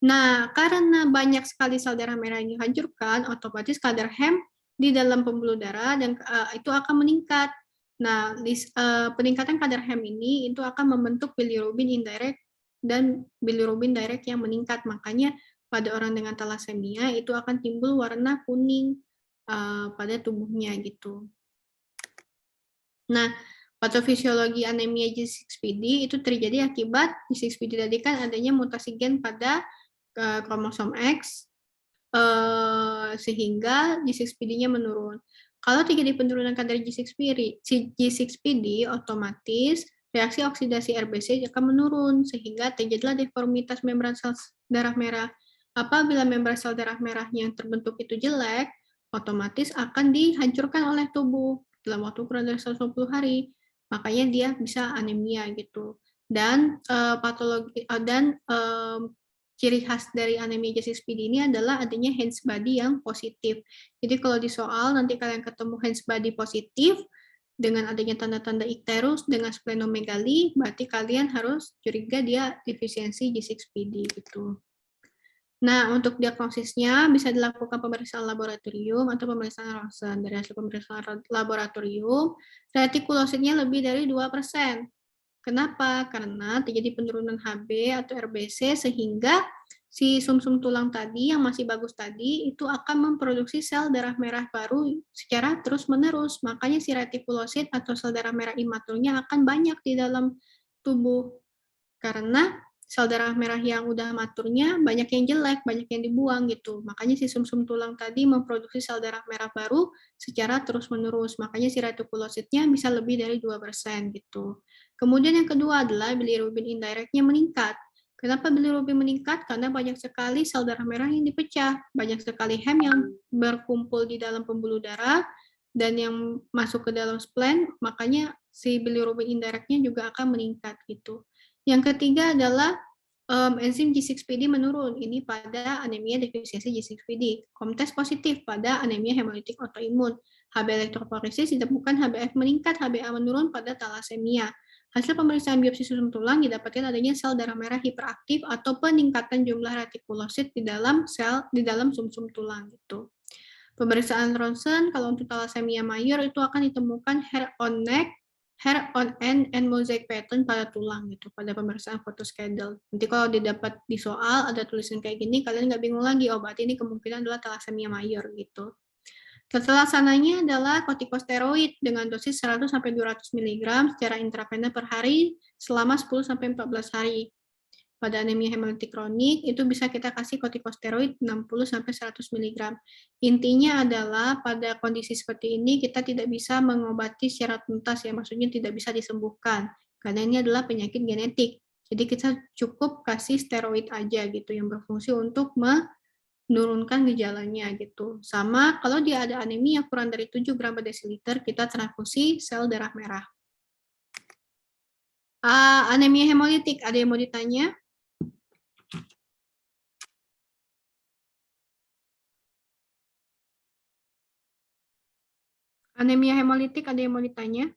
Nah, karena banyak sekali sel darah merah yang dihancurkan, otomatis kadar hem di dalam pembuluh darah dan itu akan meningkat. Nah, peningkatan kadar hem ini itu akan membentuk bilirubin indirect dan bilirubin direct yang meningkat. Makanya pada orang dengan talasemia itu akan timbul warna kuning pada tubuhnya gitu. Nah, patofisiologi anemia G6PD itu terjadi akibat G6PD tadi kan adanya mutasi gen pada kromosom X sehingga G6PD-nya menurun. Kalau terjadi penurunan kadar G6PD, otomatis reaksi oksidasi RBC akan menurun sehingga terjadilah deformitas membran sel darah merah. Apabila membran sel darah merah yang terbentuk itu jelek, otomatis akan dihancurkan oleh tubuh dalam waktu kurang dari 120 hari. Makanya dia bisa anemia gitu. Dan ciri khas dari anemia G6PD ini adalah adanya Heinz body yang positif. Jadi kalau di soal nanti kalian ketemu Heinz body positif dengan adanya tanda-tanda ikterus dengan splenomegali, berarti kalian harus curiga dia defisiensi G6PD gitu. Nah, untuk diagnosisnya bisa dilakukan pemeriksaan laboratorium atau pemeriksaan ronsen. Dari hasil pemeriksaan laboratorium, retikulositnya lebih dari 2%. Kenapa? Karena terjadi penurunan HB atau RBC sehingga si sumsum tulang tadi yang masih bagus tadi itu akan memproduksi sel darah merah baru secara terus-menerus. Makanya si retikulosit atau sel darah merah imaturnya akan banyak di dalam tubuh. Karena sel darah merah yang udah maturnya banyak yang jelek, banyak yang dibuang gitu. Makanya si sumsum tulang tadi memproduksi sel darah merah baru secara terus-menerus. Makanya si retikulositnya bisa lebih dari 2% gitu. Kemudian yang kedua adalah bilirubin indirect-nya meningkat. Kenapa bilirubin meningkat? Karena banyak sekali sel darah merah yang dipecah, banyak sekali hem yang berkumpul di dalam pembuluh darah dan yang masuk ke dalam spleen, makanya si bilirubin indirect-nya juga akan meningkat gitu. Yang ketiga adalah enzim G6PD menurun. Ini pada anemia defisiensi G6PD. Komtes positif pada anemia hemolitik autoimun. HB elektroforesis ditemukan HbF meningkat, HbA menurun pada talasemia. Hasil pemeriksaan biopsi sumsum tulang didapatkan adanya sel darah merah hiperaktif atau peningkatan jumlah retikulosit di dalam sumsum tulang gitu. Pemeriksaan ronsen kalau untuk talasemia mayor itu akan ditemukan hair on neck, hair on end, and mosaic pattern pada tulang gitu, pada pemeriksaan fotoschedule. Nanti kalau didapat di soal ada tulisan kayak gini, kalian nggak bingung lagi, oh berarti ini kemungkinan adalah talasemia mayor gitu. Setelah sananya adalah kortikosteroid dengan dosis 100-200 mg secara intravena per hari selama 10-14 hari. pada anemia hemolitik kronik itu bisa kita kasih kortikosteroid 60-100 mg. Intinya adalah pada kondisi seperti ini kita tidak bisa mengobati secara tuntas ya, maksudnya tidak bisa disembuhkan karena ini adalah penyakit genetik. Jadi kita cukup kasih steroid aja gitu yang berfungsi untuk menurunkan gejalanya gitu. Sama kalau dia ada anemia kurang dari 7 gram per desiliter, kita transfusi sel darah merah. Anemia hemolitik, ada yang mau ditanya? Anemia hemolitik, ada yang mau ditanya?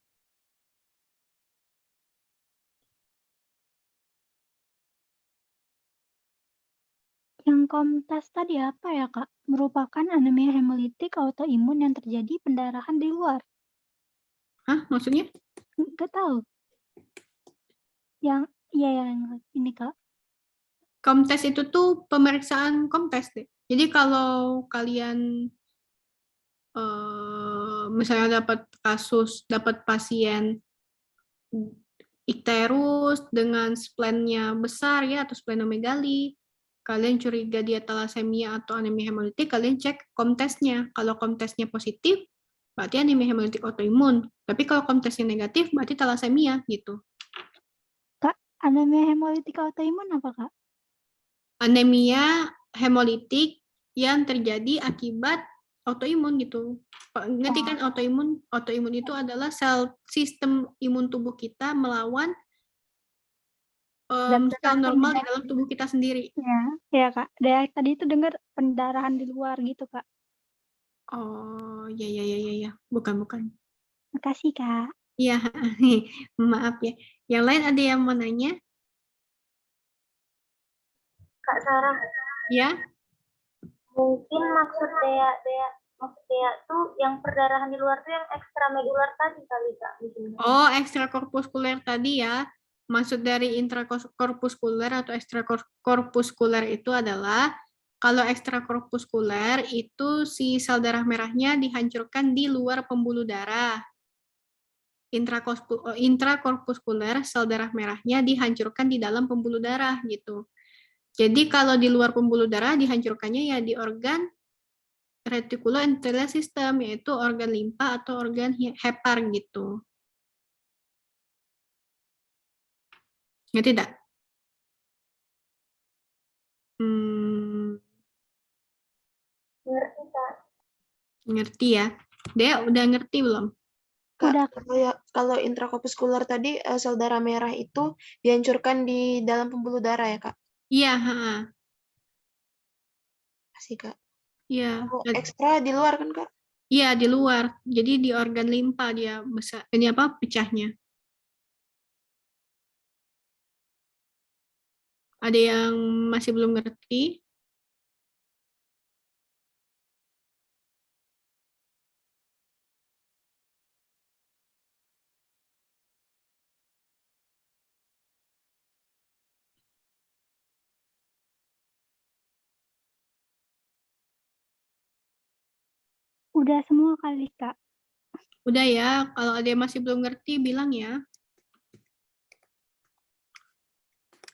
Yang COMTAS tadi apa ya, Kak? Merupakan anemia hemolitik autoimun yang terjadi pendarahan di luar. Hah, maksudnya? Nggak tahu. Yang ini, Kak. COMTES itu tuh pemeriksaan COMTES deh. Jadi kalau kalian misalnya dapat pasien ikterus dengan splennya besar ya atau splenomegali, kalian curiga dia thalassemia atau anemia hemolitik, kalian cek COMTES-nya. Kalau COMTES-nya positif, berarti anemia hemolitik autoimun. Tapi kalau COMTES-nya negatif, berarti thalassemia gitu. Kak, anemia hemolitik autoimun apa, Kak? Anemia hemolitik yang terjadi akibat autoimun gitu. Ngerti kan autoimun? Autoimun itu adalah sel sistem imun tubuh kita melawan sel normal di dalam tubuh kita sendiri. Ya Kak. Dari tadi itu dengar pendarahan di luar gitu, Kak. Oh, ya. Bukan. Makasih, Kak. Iya, maaf ya. Yang lain ada yang mau nanya? Kak Sarah. Ya. Mungkin maksud Dea tuh yang perdarahan di luar tuh yang ekstramedular tadi kali, Kak. Oh, ekstrakorpuskuler tadi ya. Maksud dari intrakorpuskuler atau ekstrakorpuskuler itu adalah kalau ekstrakorpuskuler itu si sel darah merahnya dihancurkan di luar pembuluh darah. Intrakorpuskuler sel darah merahnya dihancurkan di dalam pembuluh darah gitu. Jadi kalau di luar pembuluh darah dihancurkannya ya di organ reticuloendothelial system, yaitu organ limpa atau organ hepar gitu. Ngerti tidak? Ngerti, Kak. Ngerti ya. Dea udah ngerti belum? Kak, kalau intrakorpuskuler tadi sel darah merah itu dihancurkan di dalam pembuluh darah ya, Kak? Iya, Kasih, Kak. Iya. Ekstra di luar kan, Kak? Iya, di luar. Jadi di organ limpa dia besar. Ini apa? Pecahnya. Ada yang masih belum ngerti? Udah semua kali, Kak. Udah ya. Kalau ada yang masih belum ngerti, bilang ya.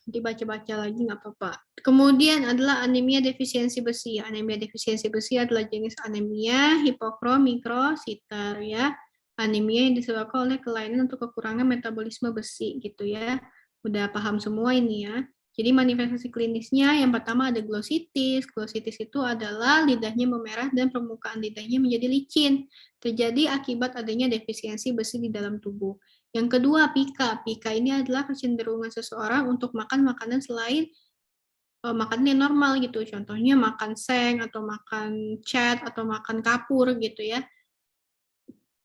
Nanti baca-baca lagi nggak apa-apa. Kemudian adalah anemia defisiensi besi. Anemia defisiensi besi adalah jenis anemia hipokromikrositer ya. Anemia yang disebabkan oleh kelainan atau kekurangan metabolisme besi gitu ya. Udah paham semua ini ya. Jadi manifestasi klinisnya yang pertama ada glositis. Glositis itu adalah lidahnya memerah dan permukaan lidahnya menjadi licin. Terjadi akibat adanya defisiensi besi di dalam tubuh. Yang kedua, pika. Pika ini adalah kecenderungan seseorang untuk makan makanan selain makanan yang normal gitu. Contohnya makan seng, atau makan cat, atau makan kapur gitu ya.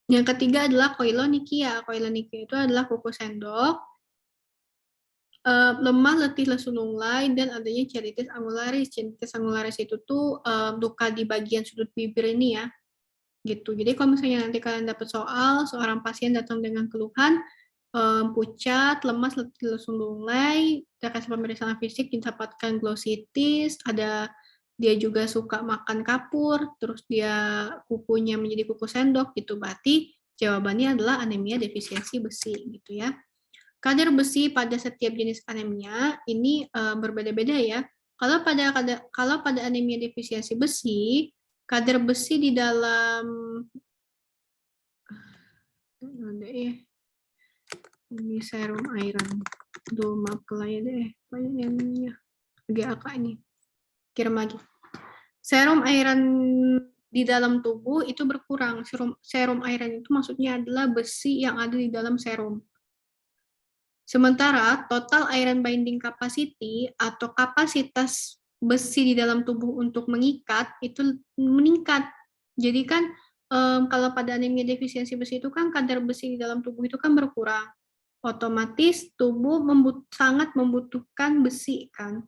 Yang ketiga adalah koilonikia. Koilonikia itu adalah kuku sendok, lemah, letih, lesu lunglai, dan adanya cheilitis angularis. Cheilitis angularis itu tuh luka di bagian sudut bibir ini ya. Gitu. Jadi kalau misalnya nanti kalian dapat soal, seorang pasien datang dengan keluhan, pucat, lemas, letih, lesu lunglai, kita kasih pemeriksaan fisik, didapatkan glositis, dia juga suka makan kapur, terus dia kukunya menjadi kuku sendok gitu, berarti jawabannya adalah anemia defisiensi besi gitu ya. Kadar besi pada setiap jenis anemia ini berbeda-beda ya. Kalau pada anemia defisiensi besi, kadar besi di dalam ada ya. Ini serum iron. Duh, maaf ya deh. Banyak yang GAK ini. Kirim lagi. Serum iron di dalam tubuh itu berkurang. Serum iron itu maksudnya adalah besi yang ada di dalam serum. Sementara total iron binding capacity atau kapasitas besi di dalam tubuh untuk mengikat itu meningkat. Jadi kan kalau pada anemia defisiensi besi itu kan kadar besi di dalam tubuh itu kan berkurang. Otomatis tubuh sangat membutuhkan besi kan.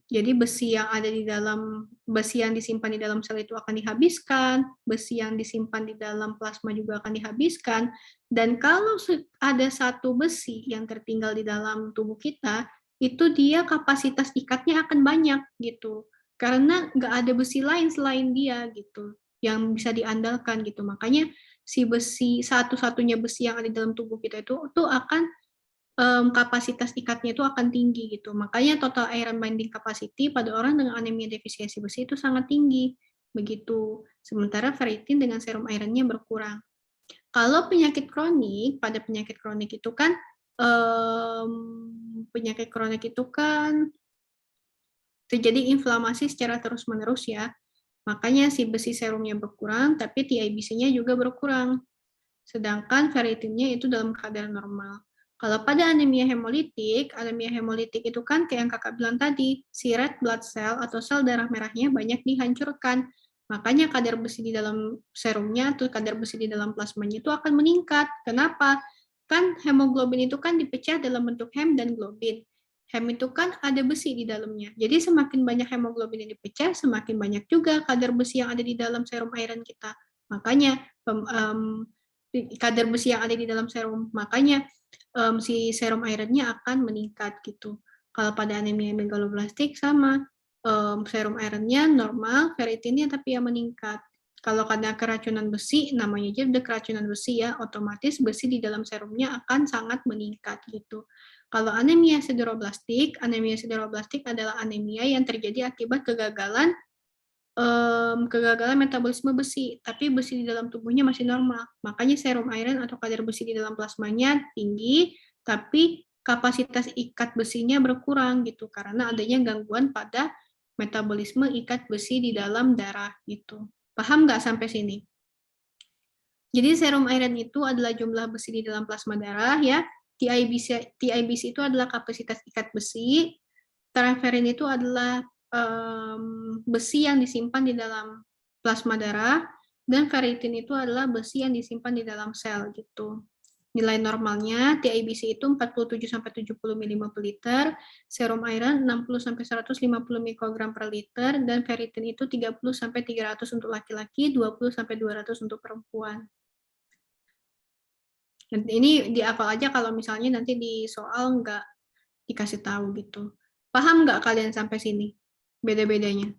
Jadi besi yang disimpan di dalam sel itu akan dihabiskan, besi yang disimpan di dalam plasma juga akan dihabiskan, dan kalau ada satu besi yang tertinggal di dalam tubuh kita, itu dia kapasitas ikatnya akan banyak gitu, karena nggak ada besi lain selain dia gitu, yang bisa diandalkan gitu. Makanya si besi satu-satunya besi yang ada di dalam tubuh kita itu akan kapasitas ikatnya itu akan tinggi gitu. Makanya total iron binding capacity pada orang dengan anemia defisiensi besi itu sangat tinggi. Begitu. Sementara ferritin dengan serum ironnya berkurang. Kalau penyakit kronik, pada penyakit kronik itu kan terjadi inflamasi secara terus-menerus ya. Makanya si besi serumnya berkurang, tapi TIBC-nya juga berkurang. Sedangkan ferritinnya itu dalam kadar normal. Kalau pada anemia hemolitik itu kan kayak yang kakak bilang tadi, si red blood cell atau sel darah merahnya banyak dihancurkan. Makanya kadar besi di dalam serumnya atau kadar besi di dalam plasmanya itu akan meningkat. Kenapa? Kan hemoglobin itu kan dipecah dalam bentuk hem dan globin. Hem itu kan ada besi di dalamnya. Jadi semakin banyak hemoglobin yang dipecah, semakin banyak juga kadar besi yang ada di dalam serum iron kita. Makanya kadar besi yang ada di dalam serum. Makanya si serum ironnya akan meningkat gitu. Kalau pada anemia megaloblastik sama, serum ironnya normal, ferritinnya tapi yang meningkat. Kalau karena keracunan besi, namanya aja udah keracunan besi ya, otomatis besi di dalam serumnya akan sangat meningkat gitu. Kalau anemia sideroblastik adalah anemia yang terjadi akibat kegagalan metabolisme besi, tapi besi di dalam tubuhnya masih normal. Makanya serum iron atau kadar besi di dalam plasmanya tinggi, tapi kapasitas ikat besinya berkurang gitu karena adanya gangguan pada metabolisme ikat besi di dalam darah gitu. Paham nggak sampai sini? Jadi serum iron itu adalah jumlah besi di dalam plasma darah ya. TIBC itu adalah kapasitas ikat besi. Transferin itu adalah besi yang disimpan di dalam plasma darah, dan ferritin itu adalah besi yang disimpan di dalam sel gitu. Nilai normalnya TIBC itu 47-70 mmol per liter, serum iron 60-150 mikrogram per liter, dan ferritin itu 30-300 untuk laki-laki, 20-200 untuk perempuan. Dan ini dihafal aja kalau misalnya nanti di soal nggak dikasih tahu gitu. Paham nggak kalian sampai sini? Beda-bedanya.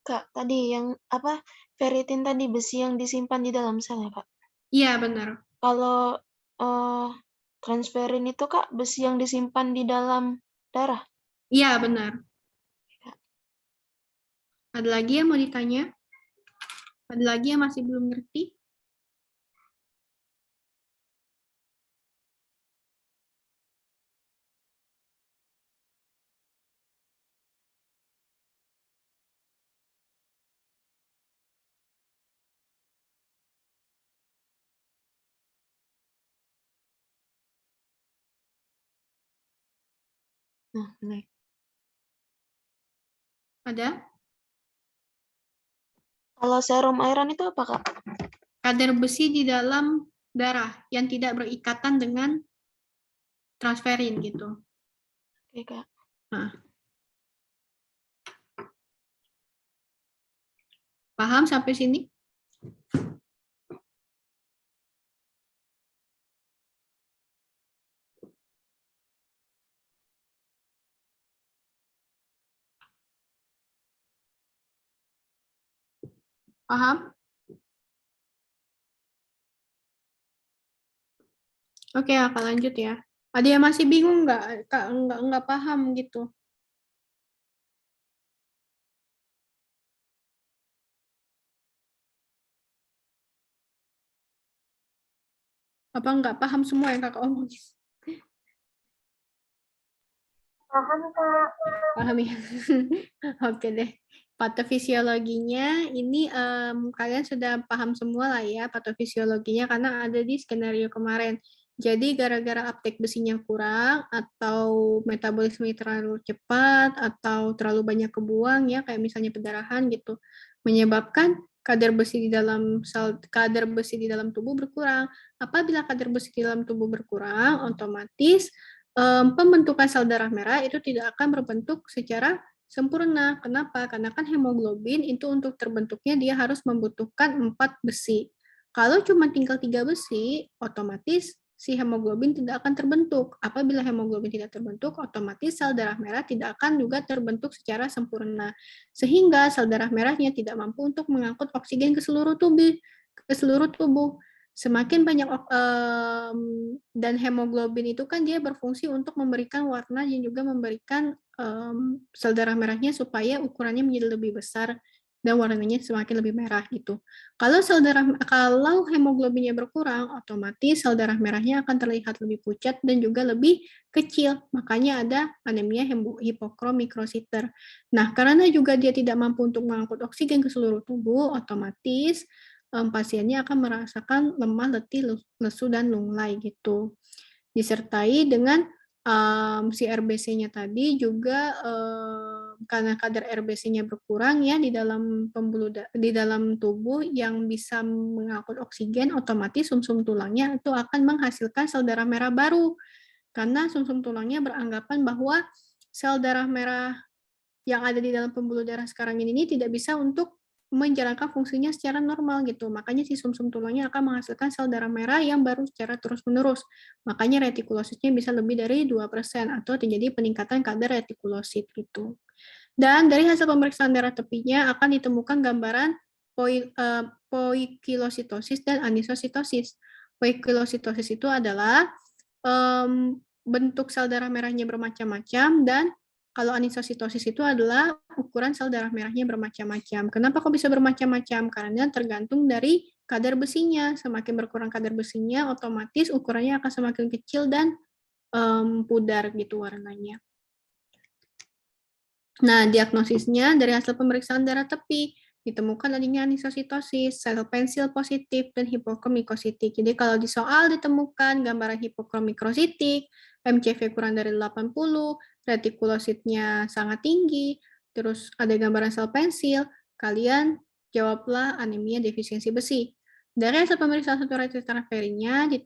Kak, tadi yang apa? Ferritin tadi besi yang disimpan di dalam sel ya, Kak? Iya, benar. Kalau transferin itu Kak, besi yang disimpan di dalam darah. Iya, benar. Ada lagi yang mau ditanya? Ada lagi yang masih belum ngerti? Nah, benar. Ada? Kalau serum iron itu apa, Kak? Kadar besi di dalam darah yang tidak berikatan dengan transferin gitu. Oke, Kak. Nah. Paham sampai sini? Paham? Oke, Kak, lanjut ya. Ada yang masih bingung nggak? Kak, nggak paham gitu. Apa nggak paham semua yang Kakak omongin? Paham, Kak. Paham ya? Oke deh. Patofisiologinya ini kalian sudah paham semua lah ya patofisiologinya karena ada di skenario kemarin. Jadi gara-gara uptake besinya kurang atau metabolisme terlalu cepat atau terlalu banyak kebuang ya kayak misalnya pendarahan gitu menyebabkan kadar besi di dalam tubuh berkurang. Apabila kadar besi di dalam tubuh berkurang, otomatis pembentukan sel darah merah itu tidak akan berbentuk secara sempurna. Kenapa? Karena kan hemoglobin itu untuk terbentuknya dia harus membutuhkan 4 besi. Kalau cuma tinggal 3 besi, otomatis si hemoglobin tidak akan terbentuk. Apabila hemoglobin tidak terbentuk, otomatis sel darah merah tidak akan juga terbentuk secara sempurna. Sehingga sel darah merahnya tidak mampu untuk mengangkut oksigen ke seluruh tubuh. Semakin banyak dan hemoglobin itu kan dia berfungsi untuk memberikan warna dan juga memberikan sel darah merahnya supaya ukurannya menjadi lebih besar dan warnanya semakin lebih merah gitu. Kalau hemoglobinnya berkurang, otomatis sel darah merahnya akan terlihat lebih pucat dan juga lebih kecil. Makanya ada anemia hipokromikrosit. Nah, karena juga dia tidak mampu untuk mengangkut oksigen ke seluruh tubuh, otomatis pasiennya akan merasakan lemah, letih, lesu, dan lunglai gitu. Disertai dengan si RBC-nya tadi juga karena kadar RBC-nya berkurang ya di dalam di dalam tubuh yang bisa mengangkut oksigen, otomatis sumsum tulangnya itu akan menghasilkan sel darah merah baru. Karena sumsum tulangnya beranggapan bahwa sel darah merah yang ada di dalam pembuluh darah sekarang ini tidak bisa untuk menjalankan fungsinya secara normal gitu. Makanya si sumsum tulangnya akan menghasilkan sel darah merah yang baru secara terus-menerus. Makanya retikulositnya bisa lebih dari 2% atau terjadi peningkatan kadar retikulosit gitu. Dan dari hasil pemeriksaan darah tepinya akan ditemukan gambaran poikilositosis dan anisositosis. Poikilositosis itu adalah bentuk sel darah merahnya bermacam-macam dan kalau anisositosis itu adalah ukuran sel darah merahnya bermacam-macam. Kenapa kok bisa bermacam-macam? Karena tergantung dari kadar besinya. Semakin berkurang kadar besinya, otomatis ukurannya akan semakin kecil dan pudar gitu warnanya. Nah, diagnosisnya dari hasil pemeriksaan darah tepi ditemukan adanya anisositosis, sel pensil positif, dan hipokromikositik. Jadi kalau di soal ditemukan gambaran hipokromikositik, MCV kurang dari 80, retikulositnya sangat tinggi, terus ada gambaran sel pensil, kalian jawablah anemia defisiensi besi. Dari hasil pemeriksaan saturasi transferinya, di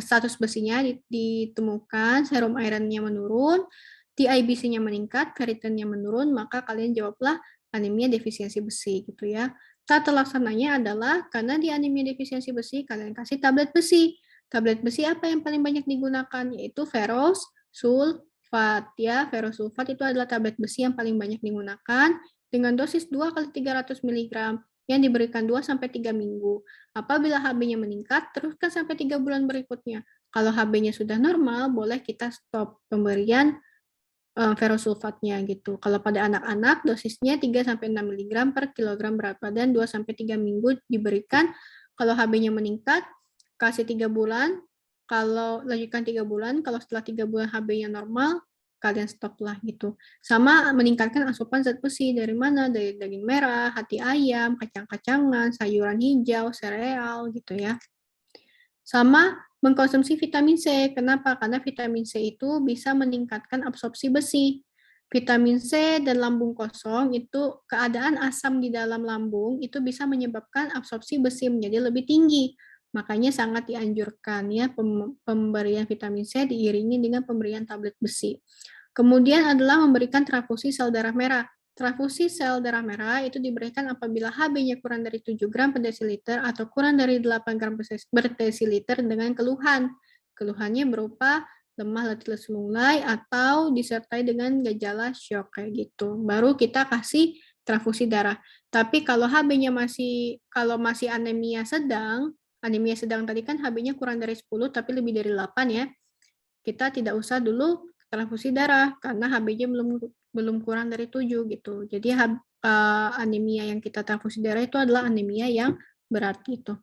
status besinya ditemukan serum ironnya menurun, TIBC-nya meningkat, ferritinnya menurun, maka kalian jawablah anemia defisiensi besi gitu ya. Tata laksananya adalah karena di anemia defisiensi besi kalian kasih tablet besi. Tablet besi apa yang paling banyak digunakan? Yaitu ferros sulfat ya. Ferros sulfat itu adalah tablet besi yang paling banyak digunakan dengan dosis 2 kali 300 mg yang diberikan 2 sampai 3 minggu. Apabila HB-nya meningkat, teruskan sampai 3 bulan berikutnya. Kalau HB-nya sudah normal, boleh kita stop pemberian ferrosulfatnya gitu. Kalau pada anak-anak dosisnya 3-6 mg per kilogram berat badan 2-3 minggu diberikan. Kalau HB-nya meningkat, kasih 3 bulan. Kalau lanjutkan 3 bulan, kalau setelah 3 bulan HB-nya normal, kalian stop lah gitu. Sama meningkatkan asupan zat besi dari mana? Dari daging merah, hati ayam, kacang-kacangan, sayuran hijau, sereal gitu ya. Sama mengkonsumsi vitamin C. Kenapa? Karena vitamin C itu bisa meningkatkan absorpsi besi. Vitamin C dan lambung kosong itu keadaan asam di dalam lambung itu bisa menyebabkan absorpsi besi menjadi lebih tinggi. Makanya sangat dianjurkan ya pemberian vitamin C diiringi dengan pemberian tablet besi. Kemudian adalah memberikan transfusi sel darah merah. Transfusi sel darah merah itu diberikan apabila HB-nya kurang dari 7 gram per desiliter atau kurang dari 8 gram per desiliter dengan keluhan. Keluhannya berupa lemah, letih, lesu, lunglai atau disertai dengan gejala shock kayak gitu. Baru kita kasih transfusi darah. Tapi kalau HB-nya masih anemia sedang anemia sedang tadi kan HB-nya kurang dari 10 tapi lebih dari 8 ya. Kita tidak usah dulu transfusi darah karena HB-nya belum kurang dari 7 gitu. Jadi anemia yang kita transfusi darah itu adalah anemia yang berat gitu.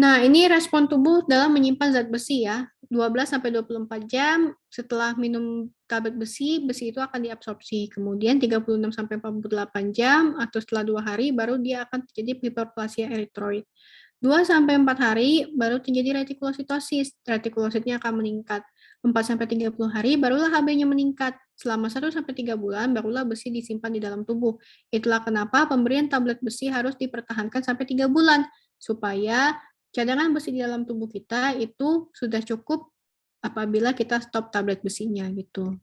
Nah, ini respon tubuh dalam menyimpan zat besi ya. 12-24 jam setelah minum tablet besi, besi itu akan diabsorpsi. Kemudian 36-48 jam atau setelah 2 hari baru dia akan terjadi hiperplasia eritroid. 2-4 hari baru terjadi retikulositosis. Retikulositnya akan meningkat. 4-30 hari barulah HB-nya meningkat. Selama 1-3 bulan barulah besi disimpan di dalam tubuh. Itulah kenapa pemberian tablet besi harus dipertahankan sampai 3 bulan supaya cadangan besi di dalam tubuh kita itu sudah cukup apabila kita stop tablet besinya gitu.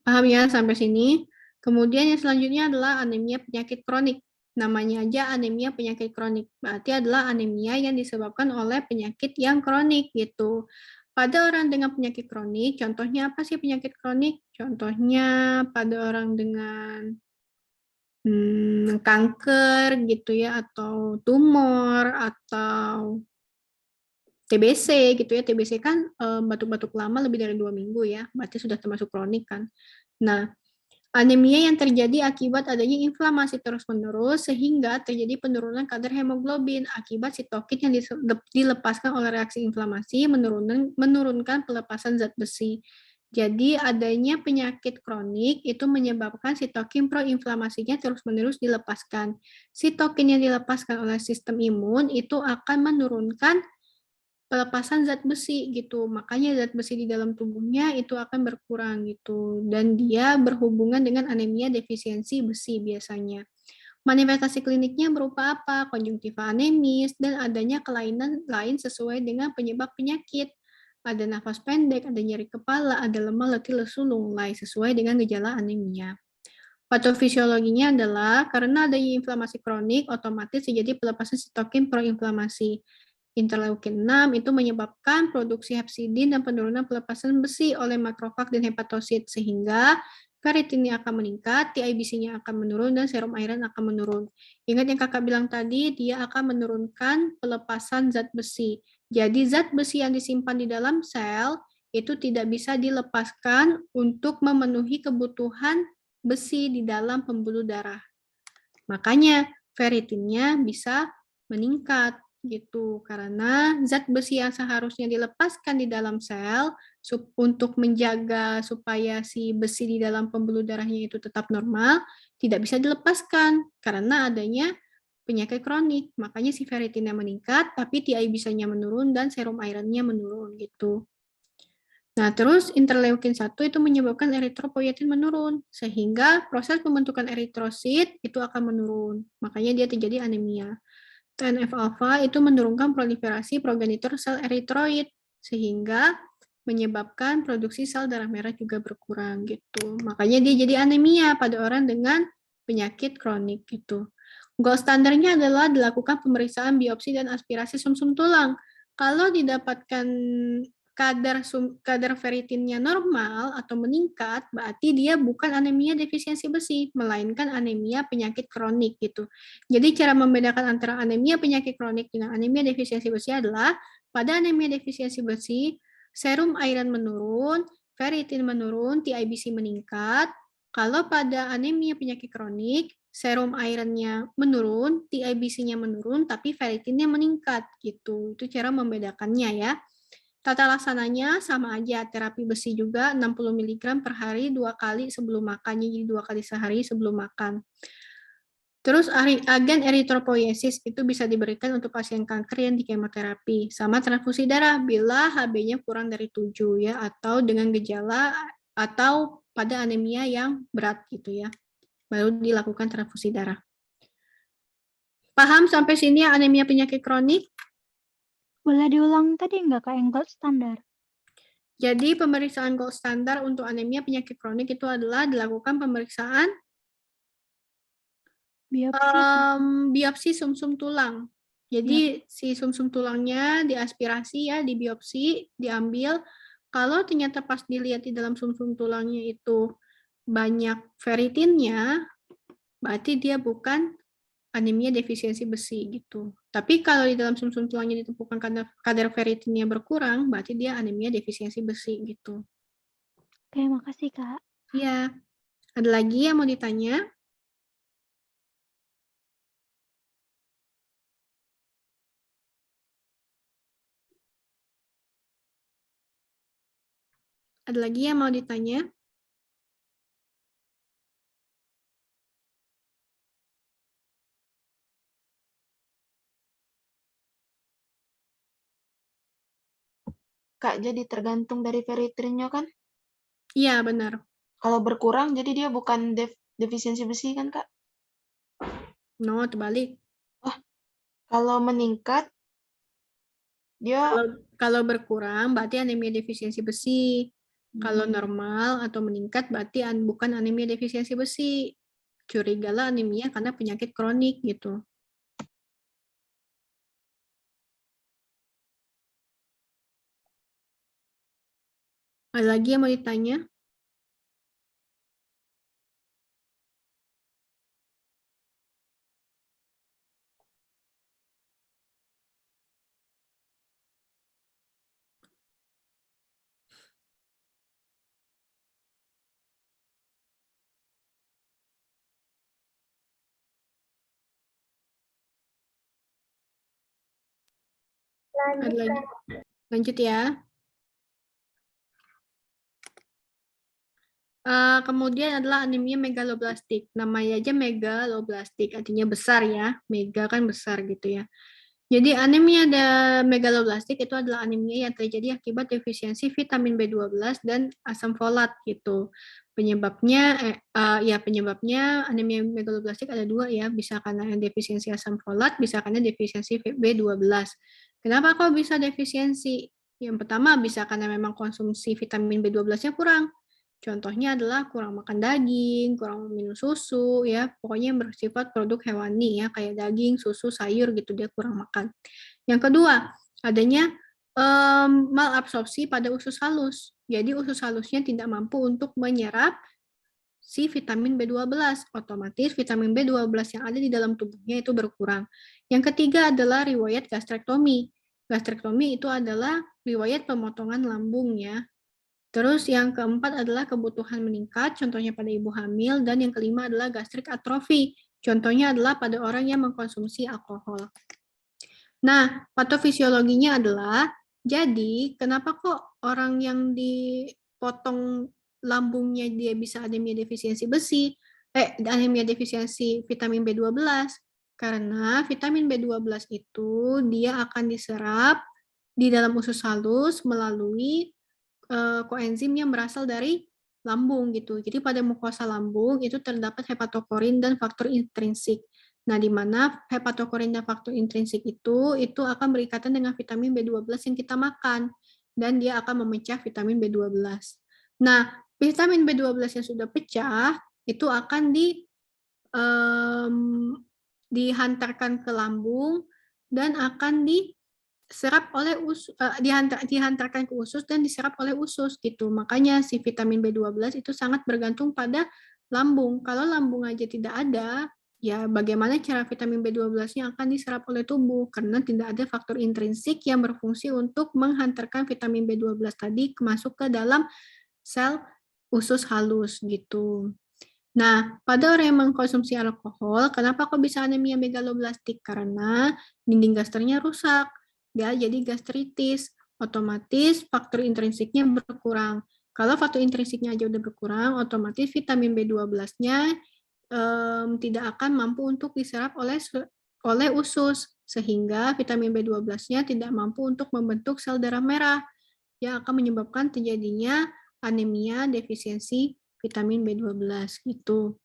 Paham ya sampai sini? Kemudian yang selanjutnya adalah anemia penyakit kronik. Namanya aja anemia penyakit kronik. Berarti adalah anemia yang disebabkan oleh penyakit yang kronik gitu. Pada orang dengan penyakit kronik, contohnya apa sih penyakit kronik? Contohnya pada orang dengan kanker gitu ya, atau tumor, atau TBC gitu ya. TBC kan batuk-batuk lama lebih dari 2 minggu ya, berarti sudah termasuk kronik kan. Nah, anemia yang terjadi akibat adanya inflamasi terus-menerus sehingga terjadi penurunan kadar hemoglobin akibat sitokin yang dilepaskan oleh reaksi inflamasi menurunkan pelepasan zat besi. Jadi adanya penyakit kronik itu menyebabkan sitokin proinflamasinya terus-menerus dilepaskan. Sitokin yang dilepaskan oleh sistem imun itu akan menurunkan pelepasan zat besi gitu. Makanya zat besi di dalam tubuhnya itu akan berkurang gitu. Dan dia berhubungan dengan anemia defisiensi besi biasanya. Manifestasi kliniknya berupa apa? Konjungtiva anemis dan adanya kelainan lain sesuai dengan penyebab penyakit. Ada nafas pendek, ada nyeri kepala, ada lemah, letih, lesu, lunglai sesuai dengan gejala anemia. Patofisiologinya adalah karena adanya inflamasi kronik, otomatis terjadi pelepasan sitokin proinflamasi. Interleukin 6 itu menyebabkan produksi hepsidin dan penurunan pelepasan besi oleh makrofag dan hepatosit sehingga ferritinnya akan meningkat, TIBC-nya akan menurun, dan serum iron akan menurun. Ingat yang kakak bilang tadi, dia akan menurunkan pelepasan zat besi. Jadi zat besi yang disimpan di dalam sel itu tidak bisa dilepaskan untuk memenuhi kebutuhan besi di dalam pembuluh darah. Makanya ferritinnya bisa meningkat gitu karena zat besi yang seharusnya dilepaskan di dalam sel untuk menjaga supaya si besi di dalam pembuluh darahnya itu tetap normal tidak bisa dilepaskan karena adanya penyakit kronik. Makanya si ferritinnya meningkat tapi TIBC-nya menurun dan serum iron-nya menurun gitu. Nah, terus interleukin 1 itu menyebabkan eritropoietin menurun, sehingga proses pembentukan eritrosit itu akan menurun. Makanya dia terjadi anemia. TNF-alpha itu menurunkan proliferasi progenitor sel eritroid, sehingga menyebabkan produksi sel darah merah juga berkurang gitu. Makanya dia jadi anemia pada orang dengan penyakit kronik gitu. Gold standarnya adalah dilakukan pemeriksaan biopsi dan aspirasi sumsum tulang. Kalau didapatkan kadar ferritinnya normal atau meningkat, berarti dia bukan anemia defisiensi besi, melainkan anemia penyakit kronik gitu. Jadi cara membedakan antara anemia penyakit kronik dengan anemia defisiensi besi adalah pada anemia defisiensi besi, serum iron menurun, ferritin menurun, TIBC meningkat. Kalau pada anemia penyakit kronik, serum iron-nya menurun, TIBC-nya menurun, tapi ferritinnya meningkat gitu. Itu cara membedakannya ya. Tata laksananya sama aja, terapi besi juga 60 mg per hari 2 kali sebelum makan, jadi 2 kali sehari sebelum makan. Terus agen eritropoiesis itu bisa diberikan untuk pasien kanker yang di kemoterapi, sama transfusi darah bila HB-nya kurang dari 7 ya, atau dengan gejala atau pada anemia yang berat gitu ya, baru dilakukan transfusi darah. Paham sampai sini ya anemia penyakit kronik? Boleh diulang tadi nggak Kak yang gold standar? Jadi pemeriksaan gold standar untuk anemia penyakit kronik itu adalah dilakukan pemeriksaan biopsi sumsum tulang. Jadi si sumsum tulangnya diaspirasi ya, dibiopsi, diambil. Kalau ternyata pas dilihat di dalam sumsum tulangnya itu banyak ferritinnya, berarti dia bukan anemia defisiensi besi gitu. Tapi kalau di dalam sumsum tulangnya ditemukan kadar ferritinnya berkurang, berarti dia anemia defisiensi besi gitu. Oke, makasih, Kak. Iya. Ada lagi yang mau ditanya? Ada lagi yang mau ditanya? Kak, jadi tergantung dari ferritinnya kan? Iya, benar. Kalau berkurang, jadi dia bukan defisiensi besi kan, Kak? No, terbalik. Kalau meningkat, dia Kalau berkurang, berarti anemia defisiensi besi. Kalau normal atau meningkat, berarti bukan anemia defisiensi besi. Curigalah anemia karena penyakit kronik gitu. Ada lagi yang mau ditanya? Ada Lanjut, lagi? Kak. Lanjut ya. Kemudian adalah anemia megaloblastik. Namanya aja megaloblastik, artinya besar ya. Mega kan besar gitu ya. Jadi anemia megaloblastik itu adalah anemia yang terjadi akibat defisiensi vitamin B12 dan asam folat gitu. Penyebabnya anemia megaloblastik ada dua ya, bisa karena defisiensi asam folat, bisa karena defisiensi B12. Kenapa kok bisa defisiensi? Yang pertama bisa karena memang konsumsi vitamin B12-nya kurang. Contohnya adalah kurang makan daging, kurang minum susu, ya pokoknya yang bersifat produk hewani ya, kayak daging, susu, sayur gitu dia kurang makan. Yang kedua, adanya malabsorpsi pada usus halus. Jadi usus halusnya tidak mampu untuk menyerap si vitamin B12. Otomatis vitamin B12 yang ada di dalam tubuhnya itu berkurang. Yang ketiga adalah riwayat gastrektomi. Gastrektomi itu adalah riwayat pemotongan lambung ya. Terus yang keempat adalah kebutuhan meningkat, contohnya pada ibu hamil, dan yang kelima adalah gastrik atrofi, contohnya adalah pada orang yang mengkonsumsi alkohol. Nah, patofisiologinya adalah, jadi kenapa kok orang yang dipotong lambungnya dia bisa anemia defisiensi besi, anemia defisiensi vitamin B12? Karena vitamin B12 itu dia akan diserap di dalam usus halus melalui koenzim yang berasal dari lambung gitu. Jadi pada mukosa lambung itu terdapat hepatokorin dan faktor intrinsik. Nah, di mana hepatokorin dan faktor intrinsik itu akan berikatan dengan vitamin B12 yang kita makan dan dia akan memecah vitamin B12. Nah, vitamin B12 yang sudah pecah itu akan dihantarkan ke lambung dan akan diserap oleh dihantarkan ke usus dan diserap oleh usus gitu. Makanya si vitamin B12 itu sangat bergantung pada lambung. Kalau lambung aja tidak ada, ya bagaimana cara vitamin B12-nya akan diserap oleh tubuh karena tidak ada faktor intrinsik yang berfungsi untuk menghantarkan vitamin B12 tadi masuk ke dalam sel usus halus gitu. Nah, pada orang yang mengkonsumsi alkohol, kenapa kok bisa anemia megaloblastik? Karena dinding gasternya rusak. Dia jadi gastritis. Otomatis faktor intrinsiknya berkurang. Kalau faktor intrinsiknya aja udah berkurang, otomatis vitamin B12-nya tidak akan mampu untuk diserap oleh usus. Sehingga vitamin B12-nya tidak mampu untuk membentuk sel darah merah yang akan menyebabkan terjadinya anemia defisiensi vitamin B12 gitu.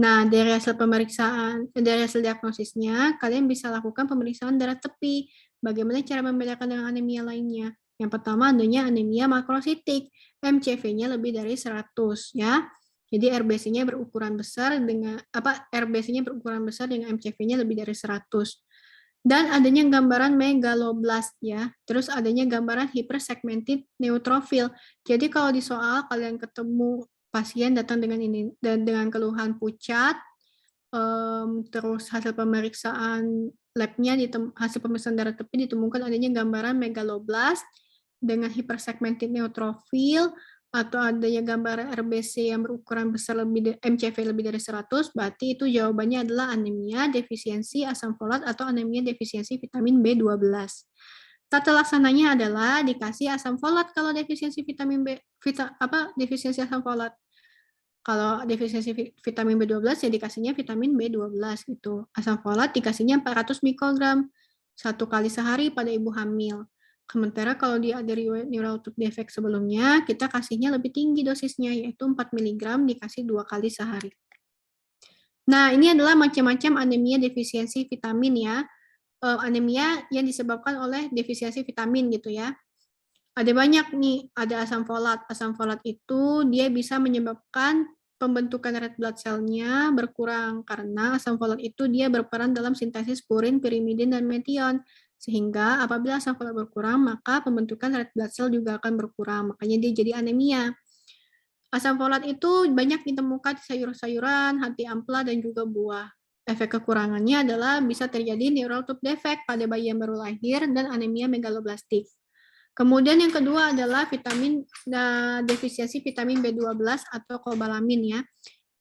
Nah, dari hasil diagnosisnya, kalian bisa lakukan pemeriksaan darah tepi. Bagaimana cara membedakan dengan anemia lainnya? Yang pertama adanya anemia makrositik, MCV-nya lebih dari 100 ya. Jadi RBC-nya berukuran besar dengan MCV-nya lebih dari 100. Dan adanya gambaran megaloblast ya. Terus adanya gambaran hypersegmented neutrophil. Jadi kalau di soal kalian ketemu pasien datang dengan keluhan pucat, terus hasil pemeriksaan labnya, hasil pemeriksaan darah tepi ditemukan adanya gambaran megaloblast dengan hypersegmented neutrophil, atau adanya gambaran RBC yang berukuran besar MCV lebih dari 100, berarti itu jawabannya adalah anemia defisiensi asam folat atau anemia defisiensi vitamin B12. Tata laksananya adalah dikasih asam folat kalau defisiensi vitamin defisiensi asam folat. Kalau defisiensi vitamin B12 ya dikasihnya vitamin B12 gitu. Asam folat dikasihnya 400 mikrogram 1 kali sehari pada ibu hamil. Sementara kalau dia ada riwayat neural tube defect sebelumnya, kita kasihnya lebih tinggi dosisnya, yaitu 4 mg dikasih 2 kali sehari. Nah, ini adalah macam-macam anemia defisiensi vitamin ya. Anemia yang disebabkan oleh defisiensi vitamin gitu ya. Ada banyak nih, ada asam folat. Asam folat itu dia bisa menyebabkan pembentukan red blood cell-nya berkurang karena asam folat itu dia berperan dalam sintesis purin, pirimidin, dan metion. Sehingga apabila asam folat berkurang, maka pembentukan red blood cell juga akan berkurang. Makanya dia jadi anemia. Asam folat itu banyak ditemukan di sayur-sayuran, hati ampela, dan juga buah. Efek kekurangannya adalah bisa terjadi neural tube defect pada bayi yang baru lahir dan anemia megaloblastik. Kemudian yang kedua adalah defisiensi vitamin B12 atau kobalamin ya.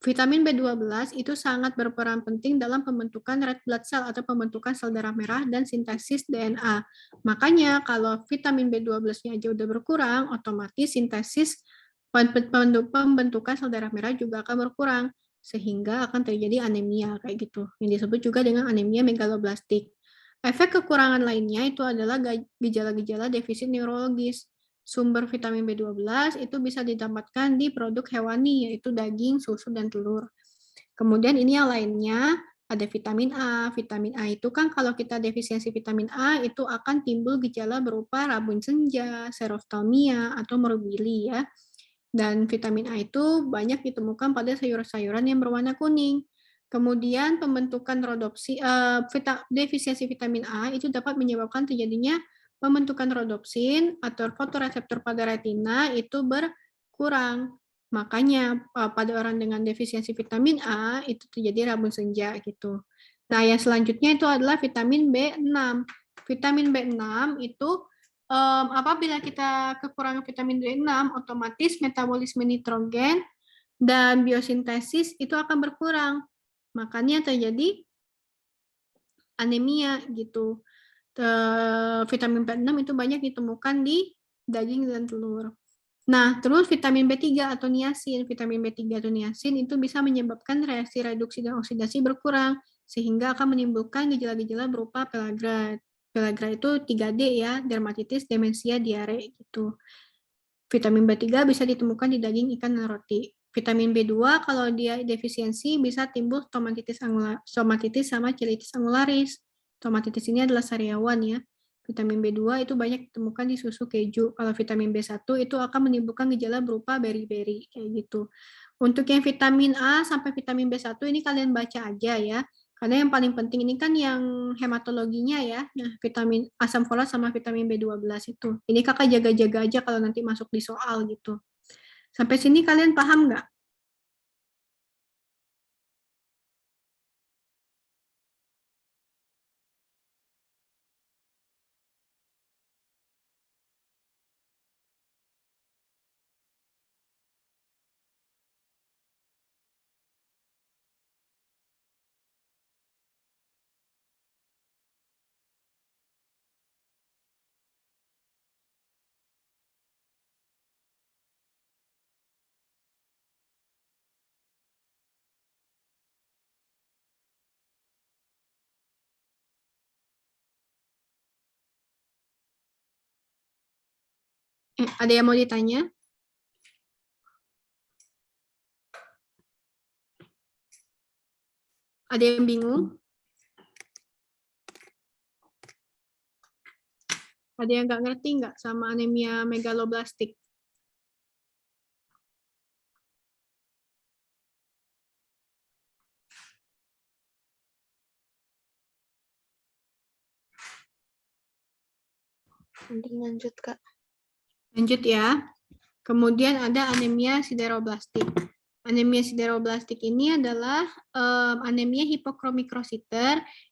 Vitamin B12 itu sangat berperan penting dalam pembentukan red blood cell atau pembentukan sel darah merah dan sintesis DNA. Makanya kalau vitamin B12-nya aja udah berkurang, otomatis sintesis pembentukan sel darah merah juga akan berkurang, sehingga akan terjadi anemia kayak gitu. Yang disebut juga dengan anemia megaloblastik. Efek kekurangan lainnya itu adalah gejala-gejala defisit neurologis. Sumber vitamin B12 itu bisa didapatkan di produk hewani, yaitu daging, susu, dan telur. Kemudian ini yang lainnya, ada vitamin A. Vitamin A itu kan kalau kita defisiensi vitamin A, itu akan timbul gejala berupa rabun senja, serostomia, atau morbilli ya. Dan vitamin A itu banyak ditemukan pada sayur-sayuran yang berwarna kuning. Kemudian pembentukan defisiensi vitamin A itu dapat menyebabkan terjadinya pembentukan rodopsin atau fotoreseptor pada retina itu berkurang. Makanya pada orang dengan defisiensi vitamin A itu terjadi rabun senja gitu. Nah, yang selanjutnya itu adalah vitamin B6. Vitamin B6 itu apabila kita kekurangan vitamin B6, otomatis metabolisme nitrogen dan biosintesis itu akan berkurang. Makanya terjadi anemia gitu. Vitamin B6 itu banyak ditemukan di daging dan telur. Nah, terus vitamin B3 atau niacin. Vitamin B3 atau niacin itu bisa menyebabkan reaksi reduksi dan oksidasi berkurang, sehingga akan menimbulkan gejala-gejala berupa pellagra. Pellagra itu 3D ya, dermatitis, demensia, diare gitu. Vitamin B3 bisa ditemukan di daging, ikan, dan roti. Vitamin B2 kalau dia defisiensi bisa timbul stomatitis sama cheilitis angularis. Stomatitis ini adalah sariawan ya. Vitamin B2 itu banyak ditemukan di susu keju. Kalau vitamin B1 itu akan menimbulkan gejala berupa beri-beri kayak gitu. Untuk yang vitamin A sampai vitamin B1 ini kalian baca aja ya. Karena yang paling penting ini kan yang hematologinya ya. Nah, vitamin asam folat sama vitamin B12 itu. Ini kakak jaga-jaga aja kalau nanti masuk di soal gitu. Sampai sini kalian paham nggak? Ada yang mau ditanya? Ada yang bingung? Ada yang nggak ngerti nggak sama anemia megaloblastik? Lanjut, Kak. Lanjut ya. Kemudian ada anemia sideroblastik. Anemia sideroblastik ini adalah anemia hipokromikrosit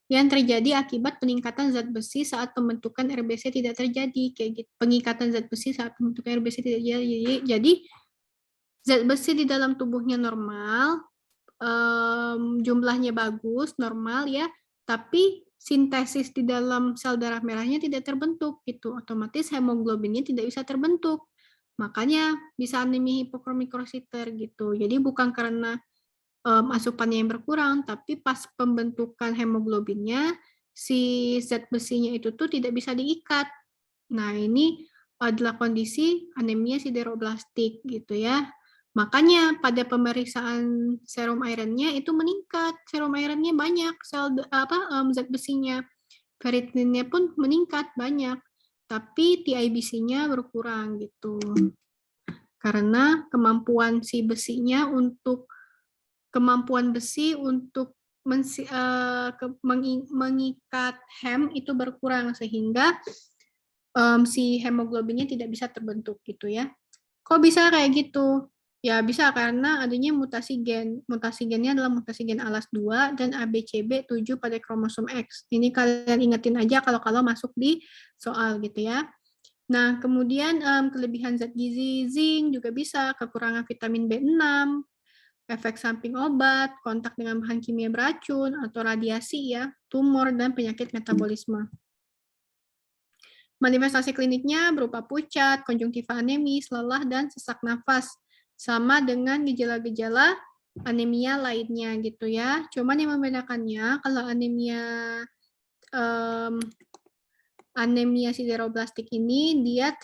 yang terjadi akibat peningkatan zat besi saat pembentukan RBC tidak terjadi. Kayak gitu. Pengikatan zat besi saat pembentukan RBC tidak terjadi. Jadi zat besi di dalam tubuhnya normal, jumlahnya bagus, normal ya, tapi sintesis di dalam sel darah merahnya tidak terbentuk gitu, otomatis hemoglobinnya tidak bisa terbentuk. Makanya bisa anemia hipokromikrosit gitu. Jadi bukan karena asupannya yang berkurang, tapi pas pembentukan hemoglobinnya si zat besinya itu tuh tidak bisa diikat. Nah, ini adalah kondisi anemia sideroblastik gitu ya. Makanya pada pemeriksaan serum ironnya itu meningkat, serum ironnya banyak, zat besinya, ferritinnya pun meningkat banyak, tapi TIBC-nya berkurang gitu. Karena kemampuan besi untuk mengikat hem itu berkurang sehingga si hemoglobinnya tidak bisa terbentuk gitu ya. Kok bisa kayak gitu? Ya bisa karena adanya mutasi gen. Mutasi gennya adalah mutasi gen ALAS2 dan ABCB7 pada kromosom X. Ini kalian ingetin aja kalau masuk di soal gitu ya. Nah, kemudian kelebihan zat gizi zinc juga bisa, kekurangan vitamin B6, efek samping obat, kontak dengan bahan kimia beracun, atau radiasi ya, tumor, dan penyakit metabolisme. Manifestasi kliniknya berupa pucat, konjungtiva anemis, lelah, dan sesak nafas. Sama dengan gejala-gejala anemia lainnya gitu ya. Cuman yang membedakannya kalau anemia sideroblastik ini dia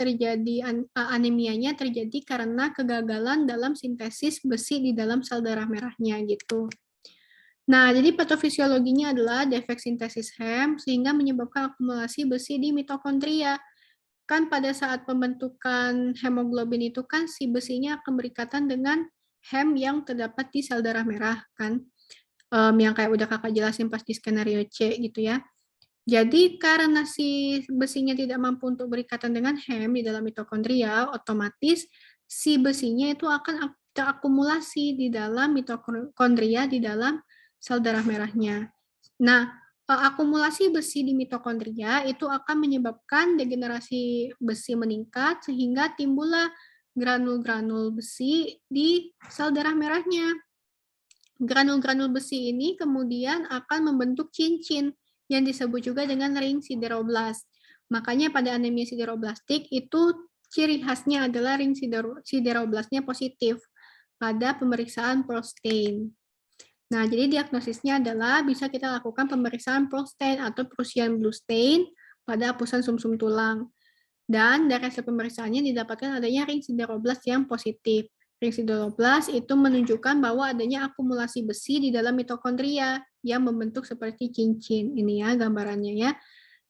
anemianya terjadi karena kegagalan dalam sintesis besi di dalam sel darah merahnya gitu. Nah, jadi patofisiologinya adalah defek sintesis hem sehingga menyebabkan akumulasi besi di mitokondria. Kan pada saat pembentukan hemoglobin itu kan si besinya akan berikatan dengan hem yang terdapat di sel darah merah kan. Yang kayak udah kakak jelasin pas di skenario C gitu ya. Jadi karena si besinya tidak mampu untuk berikatan dengan hem di dalam mitokondria, otomatis si besinya itu akan terakumulasi di dalam mitokondria di dalam sel darah merahnya. Nah, akumulasi besi di mitokondria itu akan menyebabkan degenerasi besi meningkat sehingga timbullah granul-granul besi di sel darah merahnya. Granul-granul besi ini kemudian akan membentuk cincin yang disebut juga dengan ring sideroblast. Makanya pada anemia sideroblastik itu ciri khasnya adalah ring sideroblastnya positif pada pemeriksaan prostain. Nah, jadi diagnosisnya adalah bisa kita lakukan pemeriksaan prostain atau Prussian blue stain pada hapusan sumsum tulang. Dan dari hasil pemeriksaannya didapatkan adanya ring sideroblast yang positif. Ring sideroblast itu menunjukkan bahwa adanya akumulasi besi di dalam mitokondria yang membentuk seperti cincin. Ini ya gambarannya ya.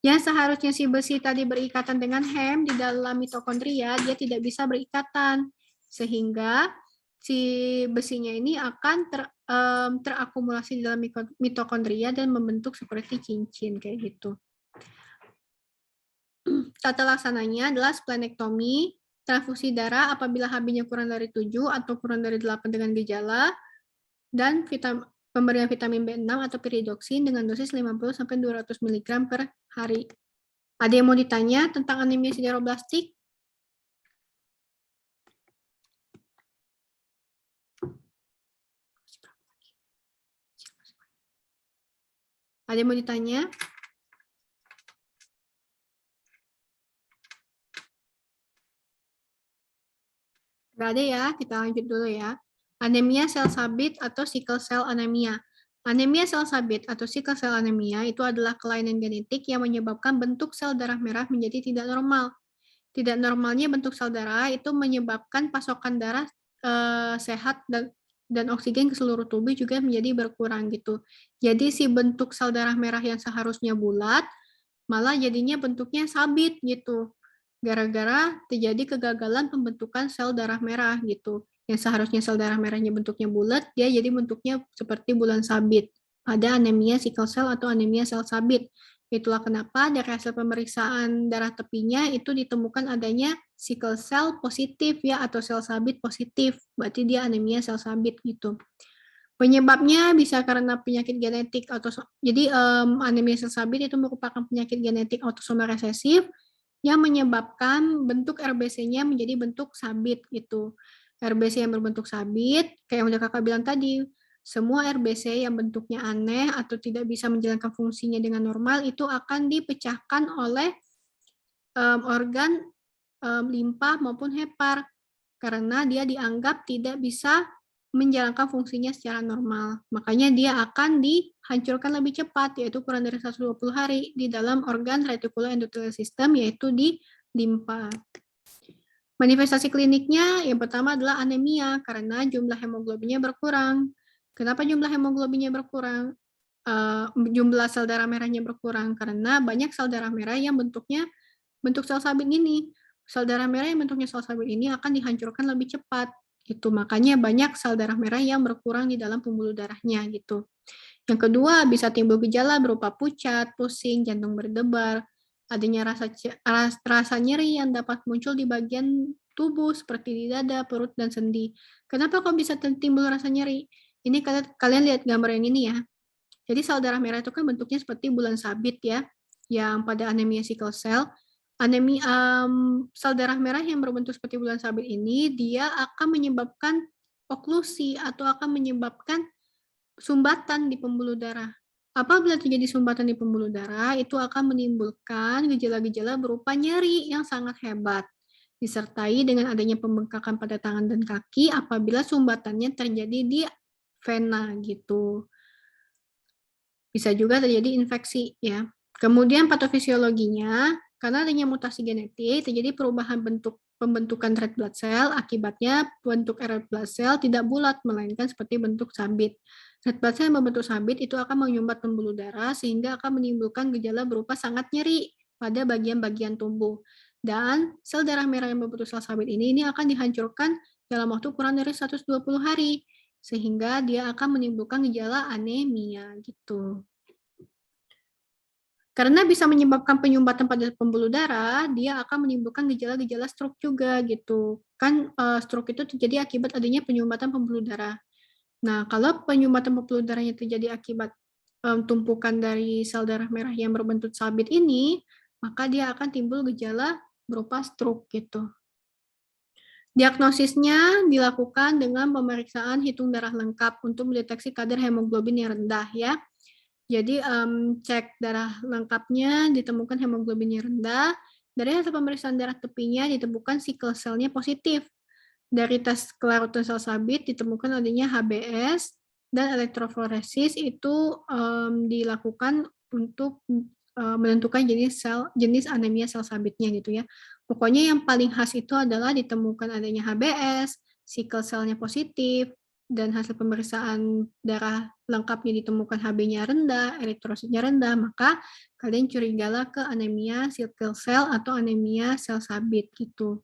Yang seharusnya si besi tadi berikatan dengan hem di dalam mitokondria, dia tidak bisa berikatan. Sehingga si besinya ini akan terakumulasi di dalam mitokondria dan membentuk seperti cincin kayak gitu. Tata laksananya adalah splenektomi, transfusi darah apabila HB-nya kurang dari 7 atau kurang dari 8 dengan gejala, dan pemberian vitamin B6 atau piridoksin dengan dosis 50-200 mg per hari. Ada yang mau ditanya tentang anemia sideroblastik? Ada yang mau ditanya? Nggak ada ya, kita lanjut dulu ya. Anemia sel sabit atau sickle cell anemia. Anemia sel sabit atau sickle cell anemia itu adalah kelainan genetik yang menyebabkan bentuk sel darah merah menjadi tidak normal. Tidak normalnya bentuk sel darah itu menyebabkan pasokan darah sehat dan oksigen ke seluruh tubuh juga menjadi berkurang gitu. Jadi si bentuk sel darah merah yang seharusnya bulat malah jadinya bentuknya sabit gitu. Gara-gara terjadi kegagalan pembentukan sel darah merah gitu. Yang seharusnya sel darah merahnya bentuknya bulat, dia jadi bentuknya seperti bulan sabit. Ada anemia sickle cell atau anemia sel sabit. Itulah kenapa dari hasil pemeriksaan darah tepinya itu ditemukan adanya sickle cell positif ya, atau sel sabit positif. Berarti dia anemia sel sabit gitu. Penyebabnya bisa karena penyakit genetik jadi anemia sel sabit itu merupakan penyakit genetik autosomal resesif yang menyebabkan bentuk RBC-nya menjadi bentuk sabit gitu. RBC yang berbentuk sabit, kayak yang udah kakak bilang tadi, semua RBC yang bentuknya aneh atau tidak bisa menjalankan fungsinya dengan normal itu akan dipecahkan oleh organ limpa maupun hepar karena dia dianggap tidak bisa menjalankan fungsinya secara normal. Makanya dia akan dihancurkan lebih cepat, yaitu kurang dari 120 hari di dalam organ reticular endothelial system, yaitu di limpa. Manifestasi kliniknya yang pertama adalah anemia karena jumlah hemoglobinnya berkurang. Kenapa jumlah hemoglobinnya berkurang? Jumlah sel darah merahnya berkurang karena banyak sel darah merah yang bentuknya bentuk sel sabit ini. Sel darah merah yang bentuknya sel sabit ini akan dihancurkan lebih cepat. Gitu. Makanya banyak sel darah merah yang berkurang di dalam pembuluh darahnya gitu. Yang kedua, bisa timbul gejala berupa pucat, pusing, jantung berdebar, adanya rasa nyeri yang dapat muncul di bagian tubuh seperti di dada, perut, dan sendi. Kenapa kok bisa timbul rasa nyeri? Ini kalian lihat gambar yang ini ya. Jadi sel darah merah itu kan bentuknya seperti bulan sabit ya, yang pada anemia sickle cell. Sel darah merah yang berbentuk seperti bulan sabit ini, dia akan menyebabkan oklusi atau akan menyebabkan sumbatan di pembuluh darah. Apabila terjadi sumbatan di pembuluh darah, itu akan menimbulkan gejala-gejala berupa nyeri yang sangat hebat, disertai dengan adanya pembengkakan pada tangan dan kaki apabila sumbatannya terjadi di vena gitu. Bisa juga terjadi infeksi ya. Kemudian patofisiologinya, karena adanya mutasi genetik, terjadi perubahan pembentukan red blood cell, akibatnya bentuk red blood cell tidak bulat, melainkan seperti bentuk sabit. Red blood cell yang membentuk sabit itu akan menyumbat pembuluh darah, sehingga akan menimbulkan gejala berupa sangat nyeri pada bagian-bagian tubuh. Dan sel darah merah yang membentuk sel sabit ini akan dihancurkan dalam waktu kurang dari 120 hari, sehingga dia akan menimbulkan gejala anemia gitu. Karena bisa menyebabkan penyumbatan pada pembuluh darah, dia akan menimbulkan gejala-gejala stroke juga gitu. Kan stroke itu terjadi akibat adanya penyumbatan pembuluh darah. Nah, kalau penyumbatan pembuluh darahnya terjadi akibat tumpukan dari sel darah merah yang berbentuk sabit ini, maka dia akan timbul gejala berupa stroke gitu. Diagnosisnya dilakukan dengan pemeriksaan hitung darah lengkap untuk mendeteksi kadar hemoglobin yang rendah ya. Jadi cek darah lengkapnya ditemukan hemoglobinnya rendah. Dari hasil pemeriksaan darah tepinya ditemukan sickle cell-nya positif. Dari tes kelarutan sel sabit ditemukan adanya HBS dan elektroforesis itu dilakukan untuk menentukan jenis anemia sel sabitnya gitu ya. Pokoknya yang paling khas itu adalah ditemukan adanya HBS, sickle cell-nya positif, dan hasil pemeriksaan darah lengkapnya ditemukan HB-nya rendah, eritrositnya rendah, maka kalian curigalah ke anemia sickle cell atau anemia sel sabit gitu.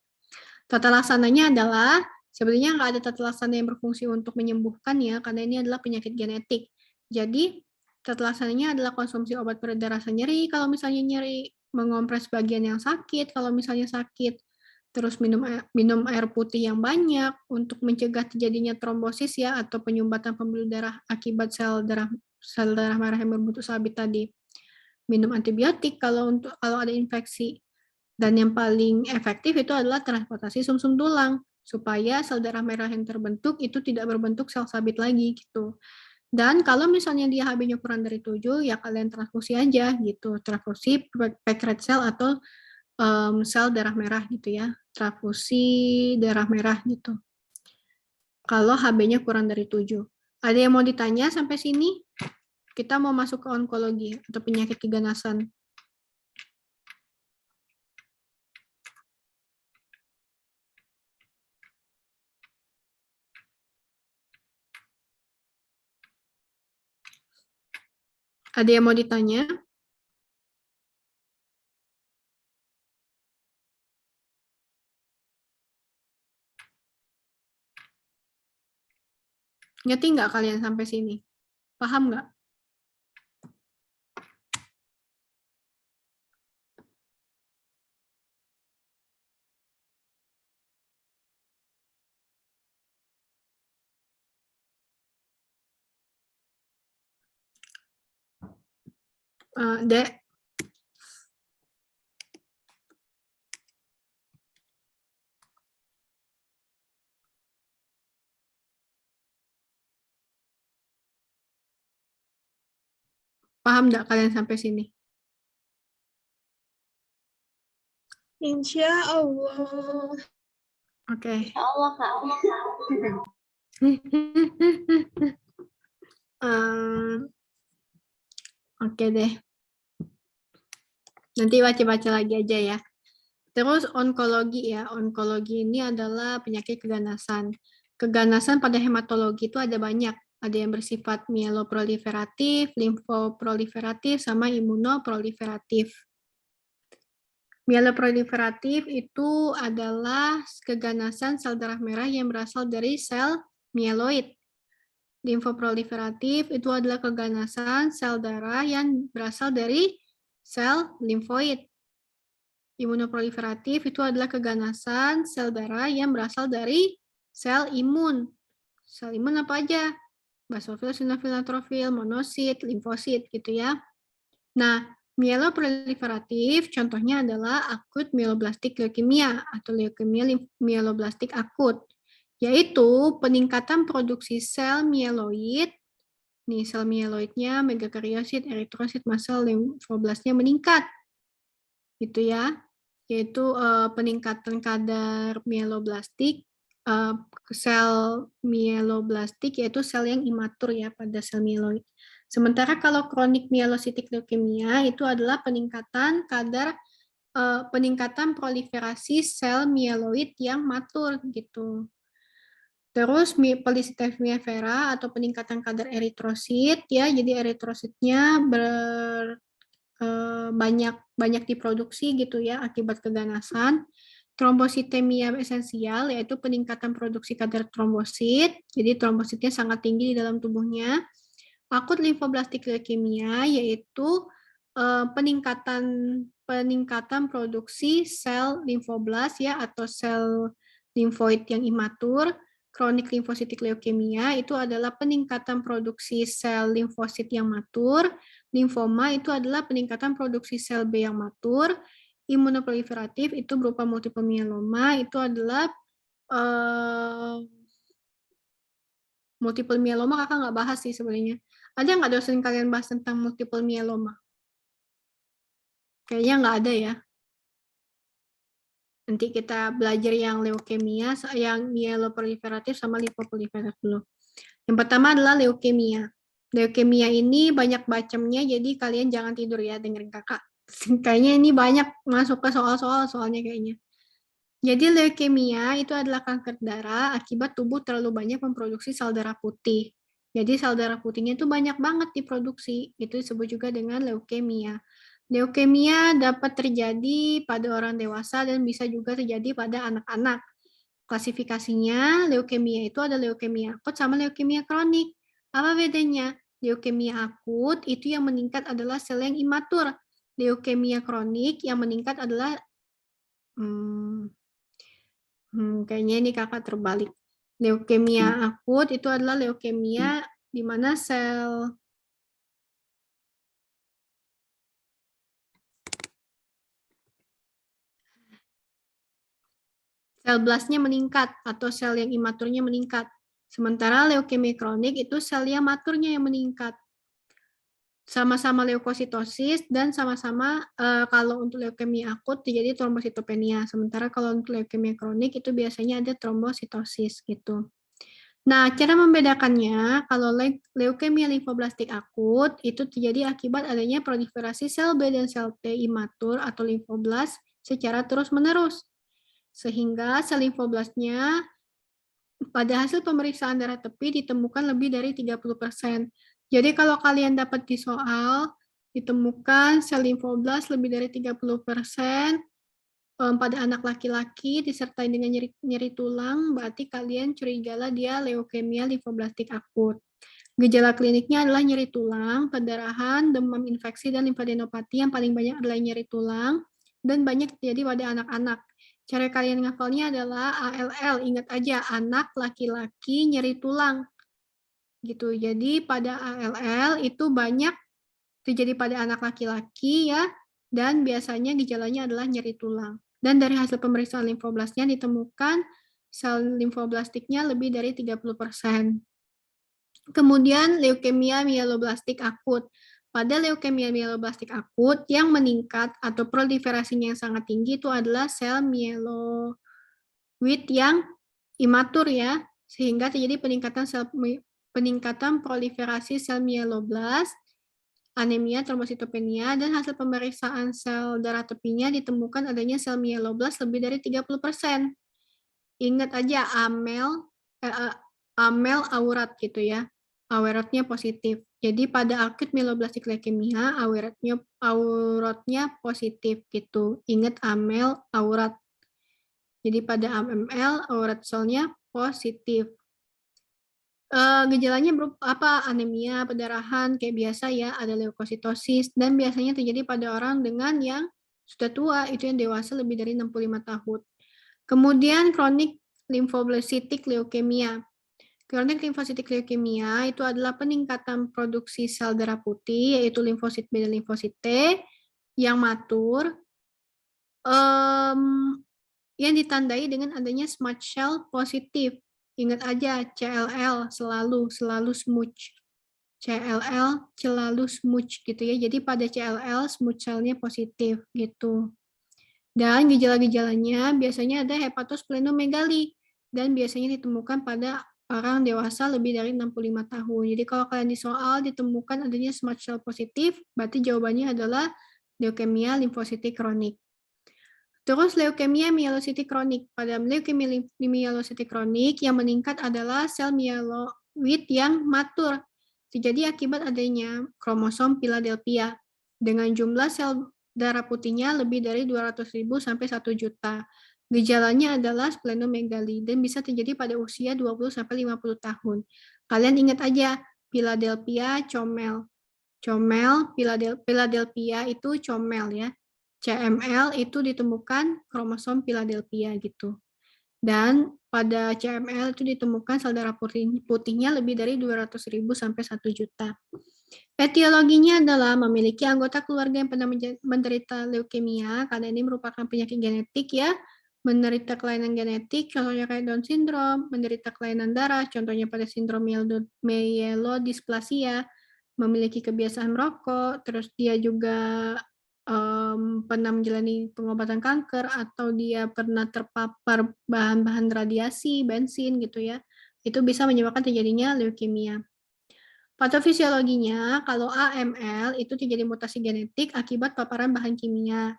Tata laksananya adalah sebenarnya nggak ada tata laksana yang berfungsi untuk menyembuhkan ya, karena ini adalah penyakit genetik. Jadi tata laksananya adalah konsumsi obat pereda rasa nyeri kalau misalnya nyeri, mengompres bagian yang sakit kalau misalnya sakit, terus minum air putih yang banyak untuk mencegah terjadinya trombosis ya atau penyumbatan pembuluh darah akibat sel darah merah yang berbentuk sabit tadi. Minum antibiotik kalau ada infeksi. Dan yang paling efektif itu adalah transportasi sumsum tulang supaya sel darah merah yang terbentuk itu tidak berbentuk sel sabit lagi gitu. Dan kalau misalnya dia HB-nya kurang dari 7 ya kalian transfusi aja gitu. Transfusi packed red cell atau sel darah merah gitu ya, transfusi darah merah gitu. Kalau HB-nya kurang dari 7. Ada yang mau ditanya sampai sini? Kita mau masuk ke onkologi atau penyakit keganasan. Ada yang mau ditanya? Ngerti nggak kalian sampai sini? Paham nggak? Dek. Paham nggak kalian sampai sini? Insya Allah. Oke. Allah, Kak. Oke deh. Nanti baca-baca lagi aja ya. Terus onkologi ya. Onkologi ini adalah penyakit keganasan. Keganasan pada hematologi itu ada banyak. Ada yang bersifat mieloproliferatif, limfoproliferatif, sama imunoproliferatif. Mieloproliferatif itu adalah keganasan sel darah merah yang berasal dari sel mieloid. Limfoproliferatif itu adalah keganasan sel darah yang berasal dari sel limfoid. Imunoproliferatif itu adalah keganasan sel darah yang berasal dari sel imun. Sel imun apa aja? Basofil, sinofil, neutrofil, monosit, limfosit gitu ya. Nah, mieloproliferatif contohnya adalah akut mieloblastik leukemia atau leukemia mieloblastik akut, yaitu peningkatan produksi sel mieloid. Nih, sel mieloidnya, megakariosit, eritrosit, mast cell, limfoblastnya meningkat. Gitu ya. Yaitu peningkatan kadar mieloblastik, sel mieloblastik yaitu sel yang imatur ya pada sel mieloid. Sementara kalau kronik mielositik leukemia itu adalah peningkatan kadar peningkatan proliferasi sel mieloid yang matur gitu. Terus polisitema vera atau peningkatan kadar eritrosit ya, jadi eritrositnya banyak diproduksi gitu ya akibat keganasan. Trombositemia esensial yaitu peningkatan produksi kadar trombosit, jadi trombositnya sangat tinggi di dalam tubuhnya. Akut limfoblastik leukemia yaitu peningkatan produksi sel limfoblas ya atau sel limfoid yang imatur. Kronik limfositik leukemia itu adalah peningkatan produksi sel limfosit yang matur. Limfoma itu adalah peningkatan produksi sel B yang matur. Imunoproliferatif itu berupa multiple myeloma, itu adalah multiple myeloma kakak nggak bahas sih sebenarnya. Ada nggak dosen kalian bahas tentang multiple myeloma? Kayaknya nggak ada ya. Nanti kita belajar yang leukemia, yang mieloproliferatif sama limfoproliferatif dulu. Yang pertama adalah leukemia. Leukemia ini banyak bacemnya, jadi kalian jangan tidur ya dengerin kakak. Kayaknya ini banyak masuk ke soal-soal soalnya kayaknya. Jadi leukemia itu adalah kanker darah akibat tubuh terlalu banyak memproduksi sel darah putih. Jadi sel darah putihnya itu banyak banget diproduksi. Itu disebut juga dengan leukemia. Leukemia dapat terjadi pada orang dewasa dan bisa juga terjadi pada anak-anak. Klasifikasinya leukemia itu ada leukemia akut sama leukemia kronik. Apa bedanya? Leukemia akut itu yang meningkat adalah sel yang imatur. Leukemia kronik yang meningkat adalah kayaknya ini kakak terbalik. Leukemia akut itu adalah leukemia di mana sel blastnya meningkat atau sel yang imaturnya meningkat. Sementara leukemia kronik itu sel yang maturnya yang meningkat. Sama-sama leukositosis dan sama-sama kalau untuk leukemia akut terjadi trombositopenia. Sementara kalau untuk leukemia kronik itu biasanya ada trombositosis gitu. Nah, cara membedakannya, kalau leukemia limfoblastik akut itu terjadi akibat adanya proliferasi sel B dan sel T imatur atau limfoblas secara terus-menerus. Sehingga sel limfoblastnya pada hasil pemeriksaan darah tepi ditemukan lebih dari 30%. Jadi kalau kalian dapat di soal, ditemukan sel limfoblas lebih dari 30%, pada anak laki-laki disertai dengan nyeri tulang, berarti kalian curigalah dia leukemia limfoblastik akut. Gejala kliniknya adalah nyeri tulang, perdarahan, demam infeksi, dan limfadenopati. Yang paling banyak adalah nyeri tulang, dan banyak terjadi pada anak-anak. Cara kalian ngafalnya adalah ALL, ingat aja, anak laki-laki nyeri tulang. Gitu. Jadi pada ALL itu banyak terjadi pada anak laki-laki ya, dan biasanya gejalanya adalah nyeri tulang. Dan dari hasil pemeriksaan limfoblasnya ditemukan sel limfoblastiknya lebih dari 30%. Kemudian leukemia mieloblastik akut. Pada leukemia mieloblastik akut yang meningkat atau proliferasinya yang sangat tinggi itu adalah sel mieloid yang imatur ya, sehingga terjadi peningkatan proliferasi sel mieloblast, anemia, trombositopenia, dan hasil pemeriksaan sel darah tepinya ditemukan adanya sel mieloblast lebih dari 30%. Ingat aja amel aurat gitu ya. Auratnya positif. Jadi pada akut mieloblastik leukemia, auratnya positif gitu. Ingat amel aurat. Jadi pada AML, aurat selnya positif. Gejalanya berupa apa? Anemia, pendarahan, kayak biasa ya, ada leukositosis, dan biasanya terjadi pada orang dengan yang sudah tua, itu yang dewasa lebih dari 65 tahun. Kemudian kronik limfoblastik leukemia. Kronik limfositik leukemia itu adalah peningkatan produksi sel darah putih, yaitu limfosit B dan limfosit T yang matur, yang ditandai dengan adanya smooth cell positif. Ingat aja, CLL selalu smooth. CLL selalu smooth gitu ya. Jadi pada CLL smooth cell-nya positif gitu. Dan gejala-gejalanya biasanya ada hepatosplenomegali dan biasanya ditemukan pada orang dewasa lebih dari 65 tahun. Jadi kalau kalian di soal ditemukan adanya smooth cell positif, berarti jawabannya adalah leukemia limfositik kronik. Terus leukemia mielositik kronik. Pada leukemia mielositik kronik yang meningkat adalah sel mieloid yang matur. Terjadi akibat adanya kromosom Philadelphia dengan jumlah sel darah putihnya lebih dari 200.000 sampai 1 juta. Gejalanya adalah splenomegali dan bisa terjadi pada usia 20 sampai 50 tahun. Kalian ingat aja Philadelphia comel. Comel Philadelphia itu comel ya. CML itu ditemukan kromosom Philadelphia gitu. Dan pada CML itu ditemukan sel darah putihnya lebih dari 200.000 sampai 1 juta. Etiologinya adalah memiliki anggota keluarga yang pernah menderita leukemia, karena ini merupakan penyakit genetik ya, menderita kelainan genetik, contohnya kayak Down syndrome, menderita kelainan darah, contohnya pada sindrom myelodysplasia, memiliki kebiasaan merokok, terus dia juga pernah menjalani pengobatan kanker, atau dia pernah terpapar bahan-bahan radiasi, bensin gitu ya, itu bisa menyebabkan terjadinya leukemia. Patofisiologinya, kalau AML itu terjadi mutasi genetik akibat paparan bahan kimia,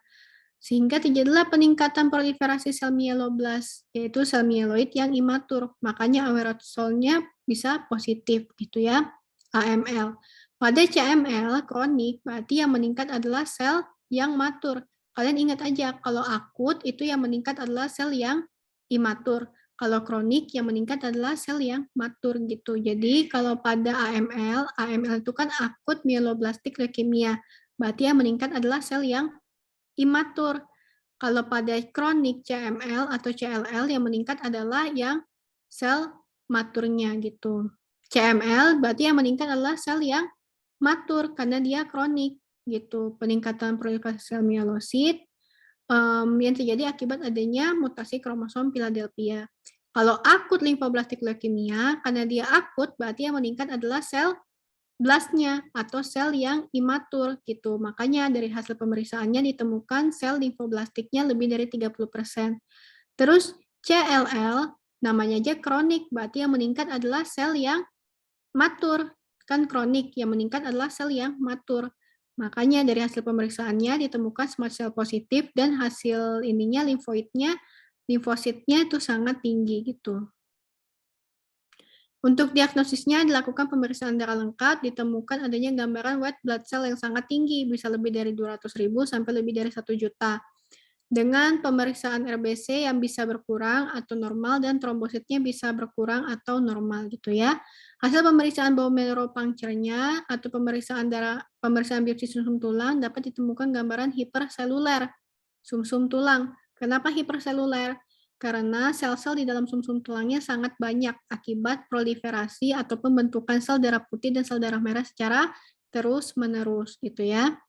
sehingga terjadilah peningkatan proliferasi sel mieloblast, yaitu sel mieloid yang imatur. Makanya aerosolnya bisa positif gitu ya, AML. Pada CML kronik, berarti yang meningkat adalah sel yang matur. Kalian ingat aja, kalau akut itu yang meningkat adalah sel yang imatur. Kalau kronik yang meningkat adalah sel yang matur gitu. Jadi kalau pada AML itu kan akut mieloblastik leukemia. Berarti yang meningkat adalah sel yang imatur. Kalau pada kronik CML atau CLL yang meningkat adalah yang sel maturnya gitu. CML berarti yang meningkat adalah sel yang matur karena dia kronik gitu. Peningkatan proliferasi sel mielosit yang terjadi akibat adanya mutasi kromosom Philadelphia. Kalau akut limfoblastik leukemia, karena dia akut, berarti yang meningkat adalah sel blastnya atau sel yang imatur gitu. Makanya dari hasil pemeriksaannya ditemukan sel limfoblastiknya lebih dari 30%. Terus CLL namanya aja kronik, berarti yang meningkat adalah sel yang matur. Kan kronik, yang meningkat adalah sel yang matur. Makanya dari hasil pemeriksaannya ditemukan smooth cell positif dan hasil ininya limfositnya itu sangat tinggi gitu. Untuk diagnosisnya dilakukan pemeriksaan darah lengkap, ditemukan adanya gambaran white blood cell yang sangat tinggi, bisa lebih dari 200.000 sampai lebih dari 1 juta. Dengan pemeriksaan RBC yang bisa berkurang atau normal dan trombositnya bisa berkurang atau normal gitu ya. Hasil pemeriksaan bone marrow puncture-nya atau pemeriksaan biopsi sumsum tulang dapat ditemukan gambaran hiperseluler sumsum tulang. Kenapa hiperseluler? Karena sel-sel di dalam sumsum tulangnya sangat banyak akibat proliferasi atau pembentukan sel darah putih dan sel darah merah secara terus-menerus gitu ya.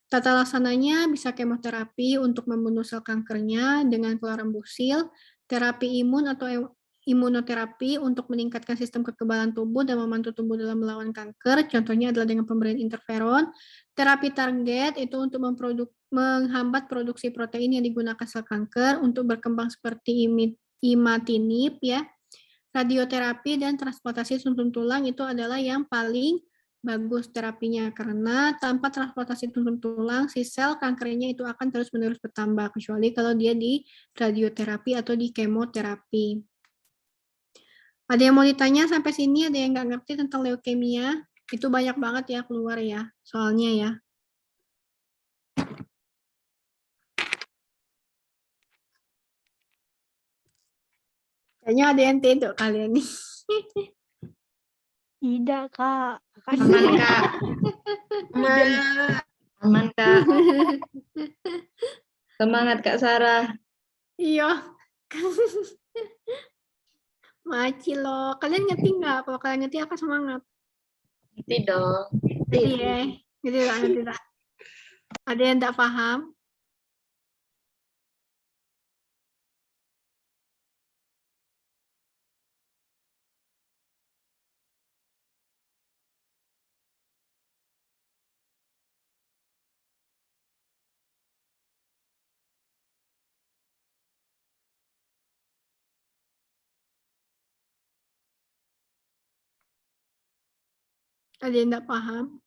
Tata laksananya bisa kemoterapi untuk membunuh sel kankernya dengan klorambusil, terapi imun atau imunoterapi untuk meningkatkan sistem kekebalan tubuh dan membantu tubuh dalam melawan kanker, contohnya adalah dengan pemberian interferon. Terapi target itu untuk menghambat produksi protein yang digunakan sel kanker untuk berkembang seperti imatinib ya. Radioterapi dan transplantasi sumsum tulang itu adalah yang paling bagus terapinya karena tanpa transplantasi sumsum tulang si sel kankernya itu akan terus-menerus bertambah kecuali kalau dia di radioterapi atau di kemoterapi. Ada yang mau ditanya sampai sini? Ada yang nggak ngerti tentang leukemia? Itu banyak banget ya keluar ya soalnya ya. Kayaknya ada yang tidur kalian nih. Tidak, Kak. Aman, Kak. Aman, Kak. Semangat, Kak Sarah. Iya. Maci loh. Kalian ngerti nggak? Kalau kalian ngerti aku semangat. Ngerti dong. Ngerti ya? Ngerti nggak? Ngerti nggak? Ada yang nggak paham? Ada yang nggak paham?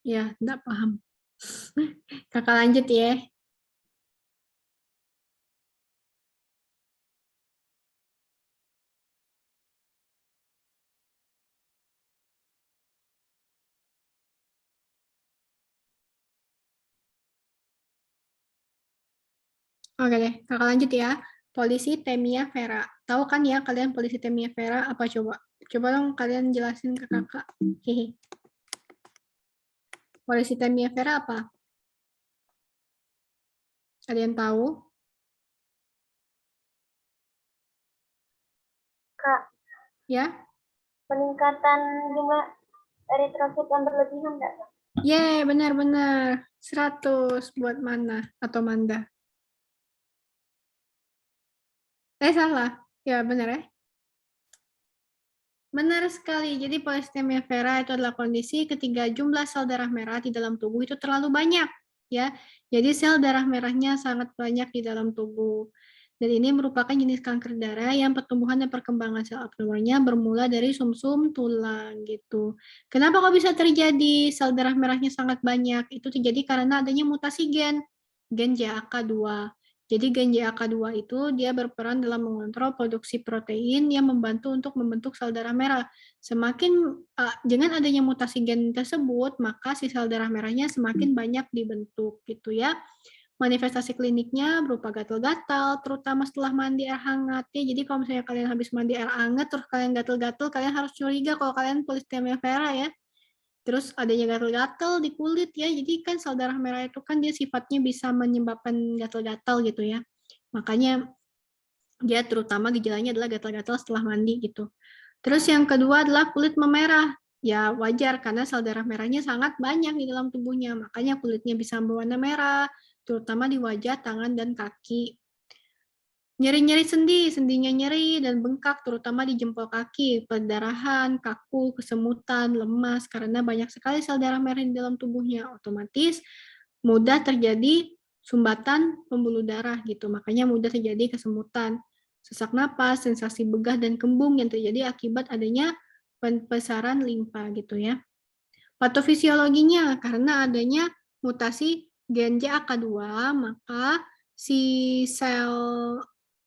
Ya, nggak paham. Kakak lanjut ya. Oke deh, kakak lanjut ya. Polycythemia vera. Tahu kan ya kalian polycythemia vera apa coba? Coba dong kalian jelasin ke kakak. Hehe. Polycythemia vera apa? Ada yang tahu? Kak, Ya? peningkatan jumlah eritrosit yang berlebihan nggak? Yeay, benar-benar. 100 buat mana atau Manda? Salah. Ya, benar ya. Benar sekali. Jadi polycythemia vera itu adalah kondisi ketika jumlah sel darah merah di dalam tubuh itu terlalu banyak, ya. Jadi sel darah merahnya sangat banyak di dalam tubuh. Dan ini merupakan jenis kanker darah yang pertumbuhan dan perkembangan sel abnormalnya bermula dari sumsum tulang gitu. Kenapa kok bisa terjadi sel darah merahnya sangat banyak? Itu terjadi karena adanya mutasi gen JAK2. Jadi gen JAK2 itu dia berperan dalam mengontrol produksi protein yang membantu untuk membentuk sel darah merah. Semakin dengan adanya mutasi gen tersebut, maka si sel darah merahnya semakin banyak dibentuk gitu ya. Manifestasi kliniknya berupa gatal-gatal, terutama setelah mandi air hangat ya. Jadi kalau misalnya kalian habis mandi air hangat terus kalian gatal-gatal, kalian harus curiga kalau kalian polycythemia vera ya. Terus adanya gatal-gatal di kulit ya, jadi kan sel darah merah itu kan dia sifatnya bisa menyebabkan gatal-gatal gitu ya. Makanya dia terutama gejalanya adalah gatal-gatal setelah mandi gitu. Terus yang kedua adalah kulit memerah. Ya wajar karena sel darah merahnya sangat banyak di dalam tubuhnya, makanya kulitnya bisa berwarna merah, terutama di wajah, tangan, dan kaki. Nyeri-nyeri sendi, sendinya nyeri dan bengkak, terutama di jempol kaki, perdarahan, kaku, kesemutan, lemas, karena banyak sekali sel darah merah di dalam tubuhnya. Otomatis mudah terjadi sumbatan pembuluh darah gitu, makanya mudah terjadi kesemutan, sesak napas, sensasi begah dan kembung yang terjadi akibat adanya pembesaran limpa gitu ya. Patofisiologinya, karena adanya mutasi gen JAK2, maka si sel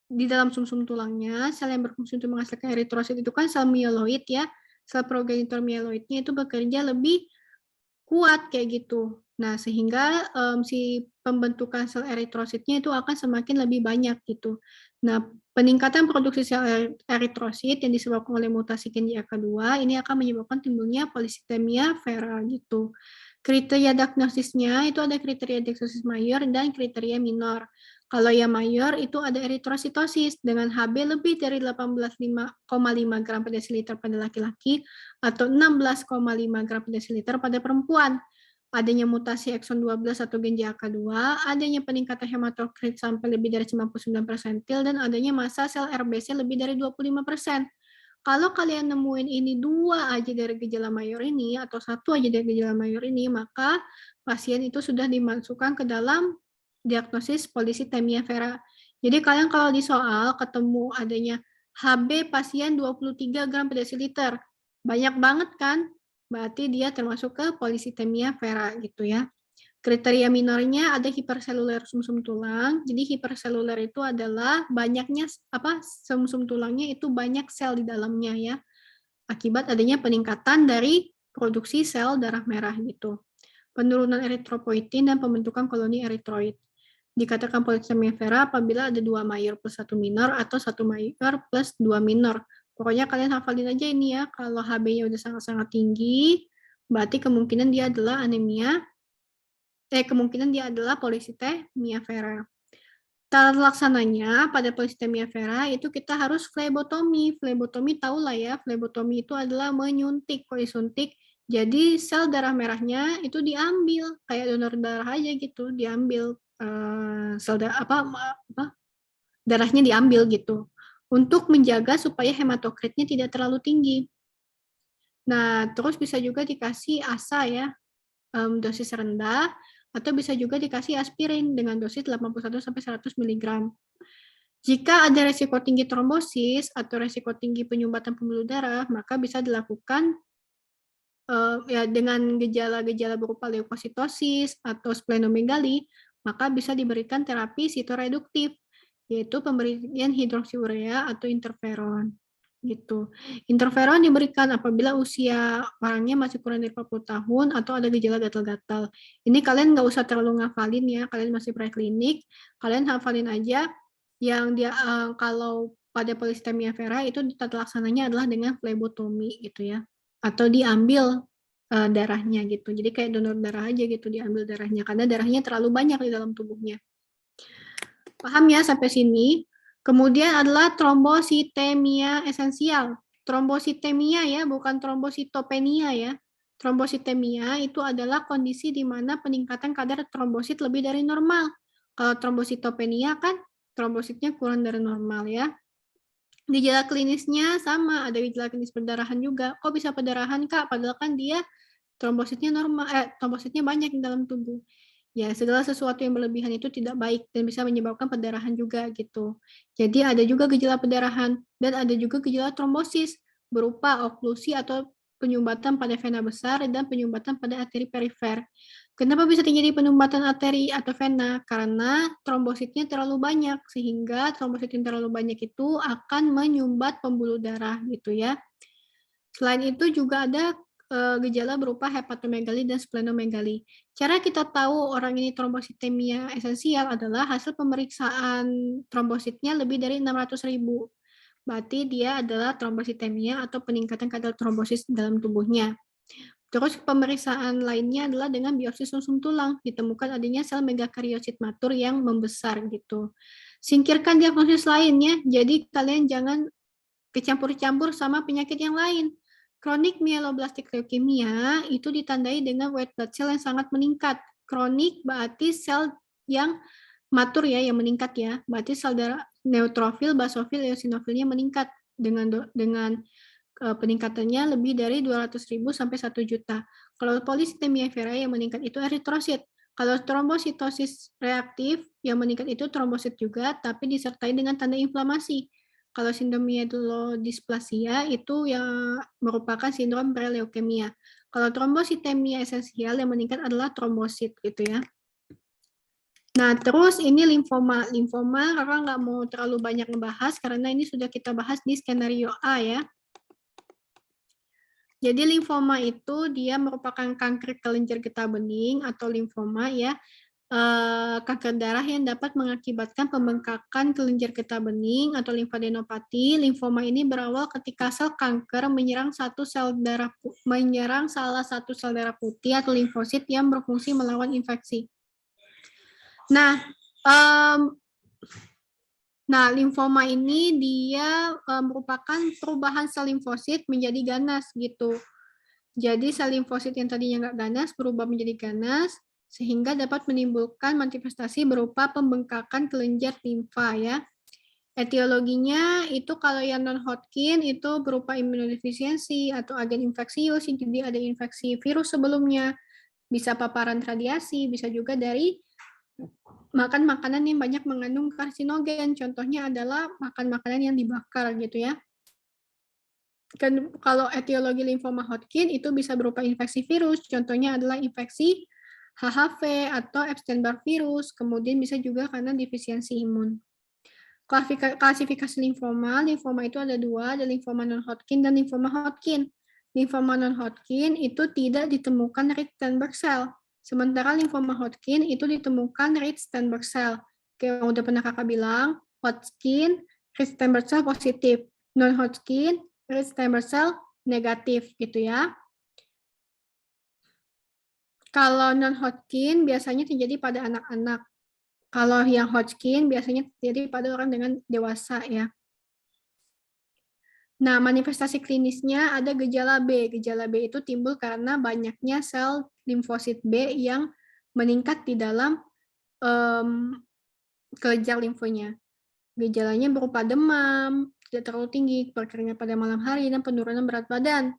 di dalam sumsum tulangnya, sel yang berfungsi untuk menghasilkan eritrosit itu kan sel mieloid ya, sel progenitor mieloidnya itu bekerja lebih kuat kayak gitu. Nah, sehingga si pembentukan sel eritrositnya itu akan semakin lebih banyak gitu. Nah, peningkatan produksi sel eritrosit yang disebabkan oleh mutasi gen JAK2 ini akan menyebabkan timbulnya polycythemia vera gitu. Kriteria diagnosisnya itu ada kriteria diagnosis mayor dan kriteria minor. Kalau yang mayor itu ada eritrositosis dengan HB lebih dari 18,5 gram per desiliter pada laki-laki atau 16,5 gram per desiliter pada perempuan. Adanya mutasi ekson 12 atau gen JAK2, adanya peningkatan hematokrit sampai lebih dari 99%, dan adanya massa sel RBC lebih dari 25%. Kalau kalian nemuin ini 2 aja dari gejala mayor ini atau 1 aja dari gejala mayor ini, maka pasien itu sudah dimasukkan ke dalam diagnosis polisitemia vera. Jadi kalian kalau di soal ketemu adanya HB pasien 23 gram per desiliter, banyak banget kan? Berarti dia termasuk ke polisitemia vera gitu ya. Kriteria minornya ada hiperseluler sumsum tulang. Jadi hiperseluler itu adalah banyaknya sumsum tulangnya itu banyak sel di dalamnya ya. Akibat adanya peningkatan dari produksi sel darah merah gitu. Penurunan eritropoietin dan pembentukan koloni eritroid. Dikatakan polisitemia vera apabila ada 2 mayor plus 1 minor atau 1 mayor plus 2 minor. Pokoknya kalian hafalin aja ini ya. Kalau HB-nya udah sangat-sangat tinggi, berarti kemungkinan dia adalah anemia kemungkinan dia adalah polisitemia vera. Tata laksananya pada polisitemia vera itu kita harus flebotomi. Flebotomi tahu lah ya, flebotomi itu adalah menyuntik. Kalau disuntik, jadi sel darah merahnya itu diambil kayak donor darah aja gitu, diambil sel darah darahnya diambil gitu untuk menjaga supaya hematokritnya tidak terlalu tinggi. Nah, terus bisa juga dikasih ASA ya, dosis rendah, atau bisa juga dikasih aspirin dengan dosis 81-100 mg. Jika ada resiko tinggi trombosis atau resiko tinggi penyumbatan pembuluh darah, maka bisa dilakukan dengan gejala-gejala berupa leukositosis atau splenomegali, maka bisa diberikan terapi sitoreduktif, yaitu pemberian hidroksiurea atau interferon. Gitu. Interferon diberikan apabila usia orangnya masih kurang dari 40 tahun atau ada gejala gatal-gatal. Ini kalian nggak usah terlalu ngafalin ya, kalian masih preklinik, kalian hafalin aja yang dia kalau pada polisitemia vera itu tata laksananya adalah dengan flebotomi gitu ya, atau diambil darahnya gitu. Jadi kayak donor darah aja gitu, diambil darahnya karena darahnya terlalu banyak di dalam tubuhnya. Paham ya sampai sini? Kemudian adalah trombositemia esensial. Trombositemia ya, bukan trombositopenia ya. Trombositemia itu adalah kondisi di mana peningkatan kadar trombosit lebih dari normal. Kalau trombositopenia kan trombositnya kurang dari normal ya. Gejala klinisnya sama, ada gejala klinis perdarahan juga. Kok bisa perdarahan Kak? Padahal kan dia trombositnya normal, trombositnya banyak di dalam tubuh. Ya, segala sesuatu yang berlebihan itu tidak baik dan bisa menyebabkan perdarahan juga gitu. Jadi ada juga gejala perdarahan dan ada juga gejala trombosis berupa oklusi atau penyumbatan pada vena besar dan penyumbatan pada arteri perifer. Kenapa bisa terjadi penyumbatan arteri atau vena? Karena trombositnya terlalu banyak sehingga trombosit yang terlalu banyak itu akan menyumbat pembuluh darah gitu ya. Selain itu juga ada gejala berupa hepatomegali dan splenomegali. Cara kita tahu orang ini trombositemia esensial adalah hasil pemeriksaan trombositnya lebih dari 600.000. Berarti dia adalah trombositemia atau peningkatan kadar trombosit dalam tubuhnya. Terus pemeriksaan lainnya adalah dengan biopsi sumsum tulang, ditemukan adanya sel megakariosit matur yang membesar gitu. Singkirkan diagnosis lainnya, jadi kalian jangan kecampur-campur sama penyakit yang lain. Kronik mieloblastik leukemia itu ditandai dengan white blood cell yang sangat meningkat. Kronik berarti sel yang matur ya, yang meningkat ya. Berarti sel darah neutrofil, basofil, eosinofilnya meningkat dengan peningkatannya lebih dari 200.000 sampai 1 juta. Kalau polisitemia vera yang meningkat itu eritrosit. Kalau trombositosis reaktif yang meningkat itu trombosit juga, tapi disertai dengan tanda inflamasi. Kalau sindrom myelodysplasia itu yang merupakan sindrom preleukemia. Kalau trombositemia esensial yang meningkat adalah trombosit gitu ya. Nah, terus ini limfoma. Limfoma kakak nggak mau terlalu banyak ngebahas karena ini sudah kita bahas di skenario A ya. Jadi limfoma itu dia merupakan kanker kelenjar getah bening atau limfoma ya. kanker darah yang dapat mengakibatkan pembengkakan kelenjar getah bening atau limfadenopati. Limfoma ini berawal ketika sel kanker menyerang salah satu sel darah putih atau limfosit yang berfungsi melawan infeksi. Nah, limfoma ini dia merupakan perubahan sel limfosit menjadi ganas gitu. Jadi sel limfosit yang tadinya nggak ganas berubah menjadi ganas, sehingga dapat menimbulkan manifestasi berupa pembengkakan kelenjar limfa ya. Etiologinya itu kalau yang non-Hodgkin itu berupa imunodefisiensi atau agen infeksius, jadi ada infeksi virus sebelumnya, bisa paparan radiasi, bisa juga dari makan makanan yang banyak mengandung karsinogen. Contohnya adalah makan makanan yang dibakar gitu ya. Kalau etiologi limfoma Hodgkin itu bisa berupa infeksi virus, contohnya adalah infeksi HHV atau Epstein-Barr virus, kemudian bisa juga karena defisiensi imun. Klasifikasi limfoma itu ada dua, ada limfoma non-Hodgkin dan limfoma Hodgkin. Limfoma non-Hodgkin itu tidak ditemukan Rett-Steinberg cell, sementara limfoma Hodgkin itu ditemukan Rett-Steinberg cell. Kayak yang udah pernah kakak bilang, Hodgkin, Rett-Steinberg cell positif, non-Hodgkin, Rett-Steinberg cell negatif gitu ya. Kalau non-Hodgkin biasanya terjadi pada anak-anak. Kalau yang Hodgkin biasanya terjadi pada orang dengan dewasa ya. Nah, manifestasi klinisnya ada gejala B. Gejala B itu timbul karena banyaknya sel limfosit B yang meningkat di dalam kelenjar limfonya. Gejalanya berupa demam, tidak terlalu tinggi, berkeringat pada malam hari, dan penurunan berat badan.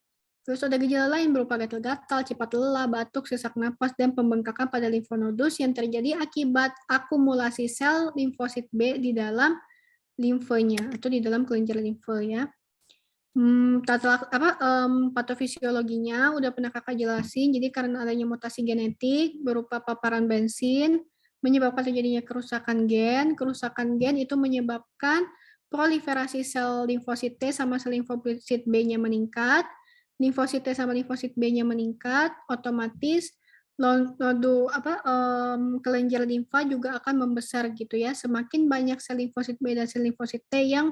Terus ada gejala lain berupa gatal-gatal, cepat lelah, batuk, sesak napas, dan pembengkakan pada limfonodus yang terjadi akibat akumulasi sel limfosit B di dalam limfenya atau di dalam kelenjar limfe ya. Patofisiologinya udah pernah kakak jelasin, jadi karena adanya mutasi genetik berupa paparan bensin, menyebabkan terjadinya kerusakan gen itu menyebabkan proliferasi sel limfosit T sama sel limfosit B-nya meningkat, limfosit T sama limfosit B-nya meningkat, otomatis kelenjar limfa juga akan membesar gitu ya, semakin banyak sel limfosit B dan sel limfosit T yang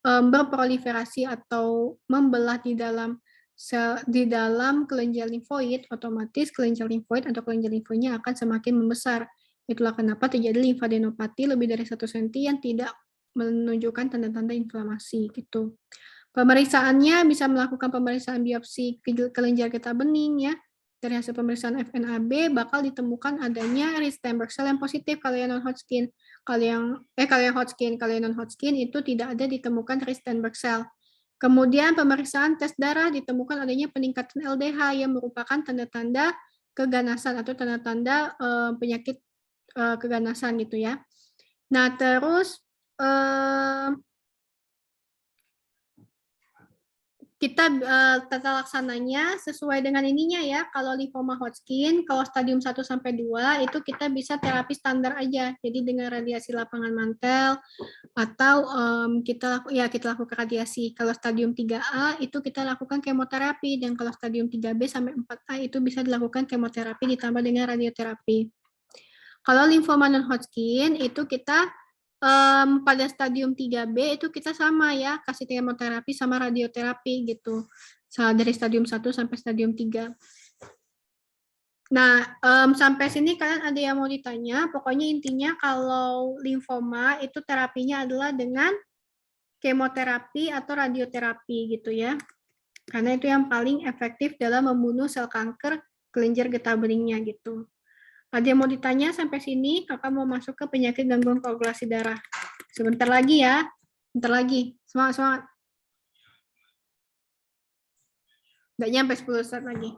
berproliferasi atau membelah di dalam kelenjar limfoid, otomatis kelenjar limfoid atau kelenjar limfoidnya akan semakin membesar. Itulah kenapa terjadi limfadenopati lebih dari 1 cm yang tidak menunjukkan tanda-tanda inflamasi gitu. Pemeriksaannya bisa melakukan pemeriksaan biopsi kelenjar getah bening ya. Dari hasil pemeriksaan FNAB bakal ditemukan adanya Rett-Steinberg cell yang positif kalau yang non-Hodgkin. Kalau yang non-Hodgkin itu tidak ada ditemukan Rett-Steinberg cell. Kemudian pemeriksaan tes darah ditemukan adanya peningkatan LDH yang merupakan tanda-tanda keganasan atau tanda-tanda penyakit keganasan gitu ya. Nah, terus kita tata laksananya sesuai dengan ininya ya. Kalau limfoma Hodgkin, kalau stadium 1 sampai 2 itu kita bisa terapi standar aja. Jadi dengan radiasi lapangan mantel atau kita lakukan radiasi. Kalau stadium 3A itu kita lakukan kemoterapi, dan kalau stadium 3B sampai 4A itu bisa dilakukan kemoterapi ditambah dengan radioterapi. Kalau limfoma non-Hodgkin itu kita pada stadium 3B itu kita sama ya, kasih kemoterapi sama radioterapi gitu. Dari stadium 1 sampai stadium 3. Nah, sampai sini kalian ada yang mau ditanya? Pokoknya intinya kalau limfoma itu terapinya adalah dengan kemoterapi atau radioterapi gitu ya. Karena itu yang paling efektif dalam membunuh sel kanker kelenjar getah beningnya gitu. Ada yang mau ditanya sampai sini? Kakak mau masuk ke penyakit gangguan koagulasi darah. Sebentar lagi ya. Sebentar lagi. Semangat, semangat. Nggak nyampe 10 saat lagi.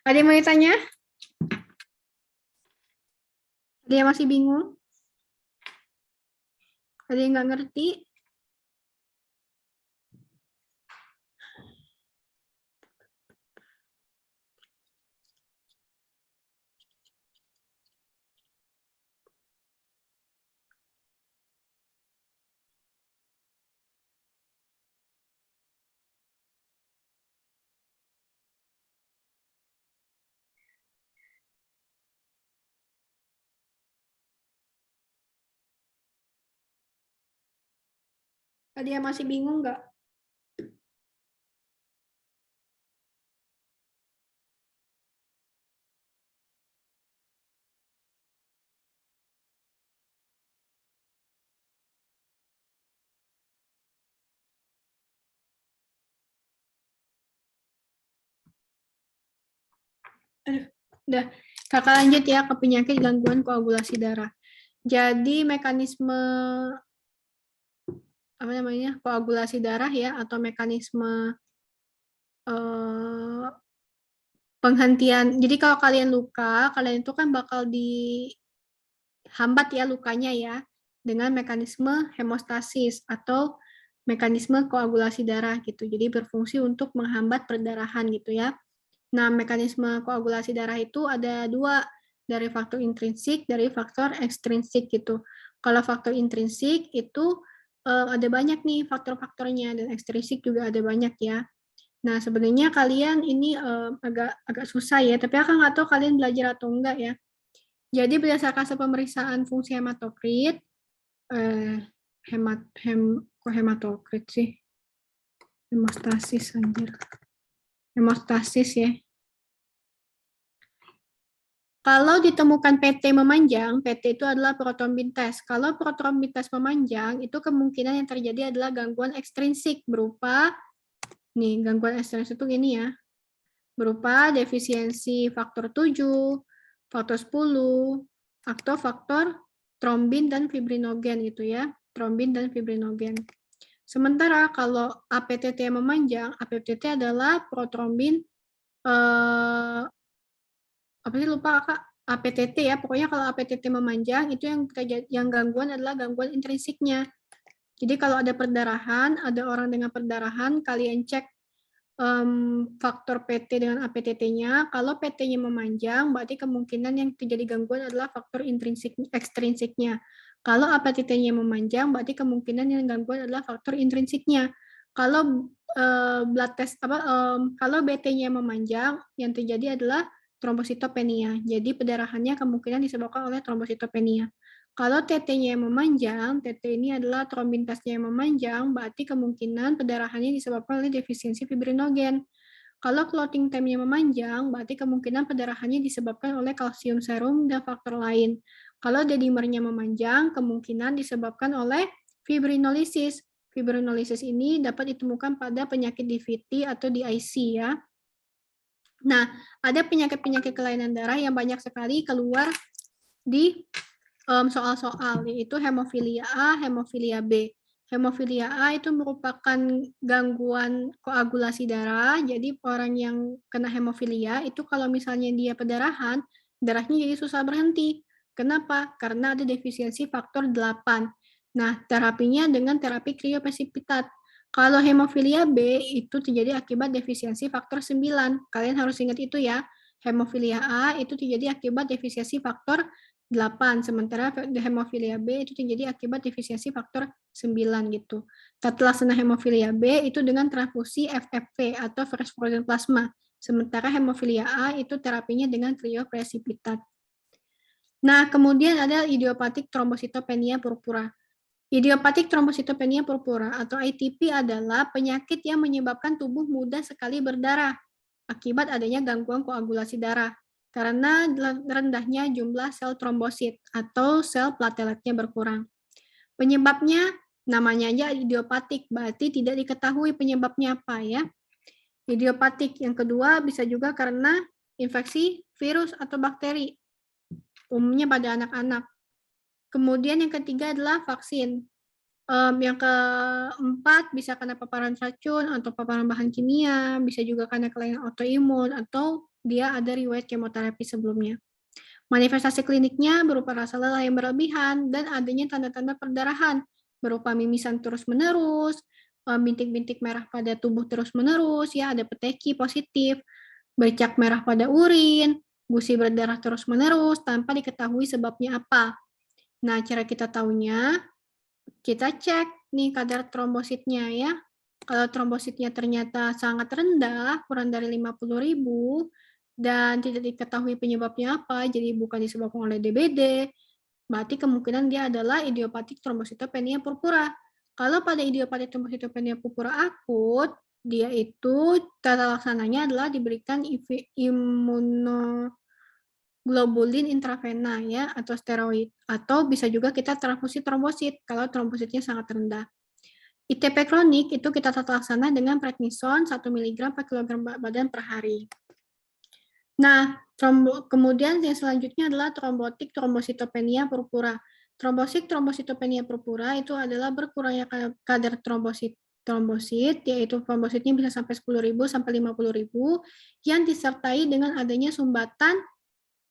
Ada yang mau ditanya? Ada yang masih bingung? Ada yang nggak ngerti? Ada yang masih bingung nggak? Udah, kakak lanjut ya ke penyakit gangguan koagulasi darah. Jadi mekanisme apa namanya koagulasi darah ya atau mekanisme penghentian. Jadi kalau kalian luka, kalian itu kan bakal dihambat ya lukanya ya dengan mekanisme hemostasis atau mekanisme koagulasi darah gitu. Jadi berfungsi untuk menghambat perdarahan gitu ya. Nah, mekanisme koagulasi darah itu ada dua, dari faktor intrinsik, dari faktor ekstrinsik gitu. Kalau faktor intrinsik itu ada banyak nih faktor-faktornya, dan ekstrinsik juga ada banyak ya. Nah, sebenarnya kalian ini agak susah ya, tapi aku nggak tahu kalian belajar atau enggak ya. Jadi berdasarkan pemeriksaan fungsi hematokrit, kok hematokrit sih? Hemostasis anjir. Hemostasis ya. Kalau ditemukan PT memanjang, PT itu adalah protrombin test. Kalau protrombin test memanjang, itu kemungkinan yang terjadi adalah gangguan ekstrinsik berupa, nih gangguan ekstrinsik itu gini ya, berupa defisiensi faktor 7, faktor 10, atau faktor trombin dan fibrinogen gitu ya, trombin dan fibrinogen. Sementara kalau APTT yang memanjang, APTT adalah protrombin apa sih lupa Kak, APTT ya, pokoknya kalau APTT memanjang itu yang gangguan adalah gangguan intrinsiknya. Jadi kalau ada perdarahan, ada orang dengan perdarahan, kalian cek faktor PT dengan APTT-nya. Kalau PT-nya memanjang, berarti kemungkinan yang terjadi gangguan adalah faktor ekstrinsiknya. Kalau APTT-nya memanjang, berarti kemungkinan yang gangguan adalah faktor intrinsiknya. Kalau blood test kalau BT-nya memanjang, yang terjadi adalah trombositopenia. Jadi perdarahannya kemungkinan disebabkan oleh trombositopenia. Kalau TT-nya yang memanjang, TT ini adalah trombin testnya yang memanjang, berarti kemungkinan perdarahannya disebabkan oleh defisiensi fibrinogen. Kalau clotting time-nya memanjang, berarti kemungkinan perdarahannya disebabkan oleh kalsium serum dan faktor lain. Kalau D-dimernya memanjang, kemungkinan disebabkan oleh fibrinolisis. Fibrinolisis ini dapat ditemukan pada penyakit DVT atau DIC ya. Nah, ada penyakit-penyakit kelainan darah yang banyak sekali keluar di soal-soal, yaitu hemofilia A, hemofilia B. Hemofilia A itu merupakan gangguan koagulasi darah, jadi orang yang kena hemofilia itu kalau misalnya dia perdarahan, darahnya jadi susah berhenti. Kenapa? Karena ada defisiensi faktor 8. Nah, terapinya dengan terapi kriopresipitat. Kalau hemofilia B itu terjadi akibat defisiensi faktor 9. Kalian harus ingat itu ya. Hemofilia A itu terjadi akibat defisiensi faktor 8, sementara hemofilia B itu terjadi akibat defisiensi faktor 9 gitu. Tata laksana hemofilia B itu dengan transfusi FFP atau fresh frozen plasma, sementara hemofilia A itu terapinya dengan kriopresipitat. Nah, kemudian ada idiopatik trombositopenia purpura. Idiopatik trombositopenia purpura atau ITP adalah penyakit yang menyebabkan tubuh mudah sekali berdarah akibat adanya gangguan koagulasi darah karena rendahnya jumlah sel trombosit atau sel plateletnya berkurang. Penyebabnya namanya aja idiopatik, berarti tidak diketahui penyebabnya apa ya. Idiopatik yang kedua bisa juga karena infeksi virus atau bakteri, umumnya pada anak-anak. Kemudian yang ketiga adalah vaksin. Yang keempat bisa karena paparan racun atau paparan bahan kimia, bisa juga karena kelainan autoimun atau dia ada riwayat kemoterapi sebelumnya. Manifestasi kliniknya berupa rasa lelah yang berlebihan dan adanya tanda-tanda perdarahan berupa mimisan terus-menerus, bintik-bintik merah pada tubuh terus-menerus, ya ada peteki positif, bercak merah pada urin, gusi berdarah terus-menerus tanpa diketahui sebabnya apa. Nah, cara kita tahunya, kita cek nih kadar trombositnya ya. Kalau trombositnya ternyata sangat rendah, kurang dari 50.000, dan tidak diketahui penyebabnya apa, jadi bukan disebabkan oleh DBD, berarti kemungkinan dia adalah idiopatik trombositopenia purpura. Kalau pada idiopati trombositopenia purpura akut, dia itu tata laksananya adalah diberikan imunoglobulin intravena ya atau steroid, atau bisa juga kita transfusi trombosit kalau trombositnya sangat rendah. ITP kronik itu kita tata laksana dengan prednison 1 mg per kilogram badan per hari. Nah, kemudian yang selanjutnya adalah trombotik trombositopenia purpura. Trombositopenia purpura itu adalah berkurangnya kadar trombosit, yaitu trombositnya bisa sampai 10.000 sampai 50.000, yang disertai dengan adanya sumbatan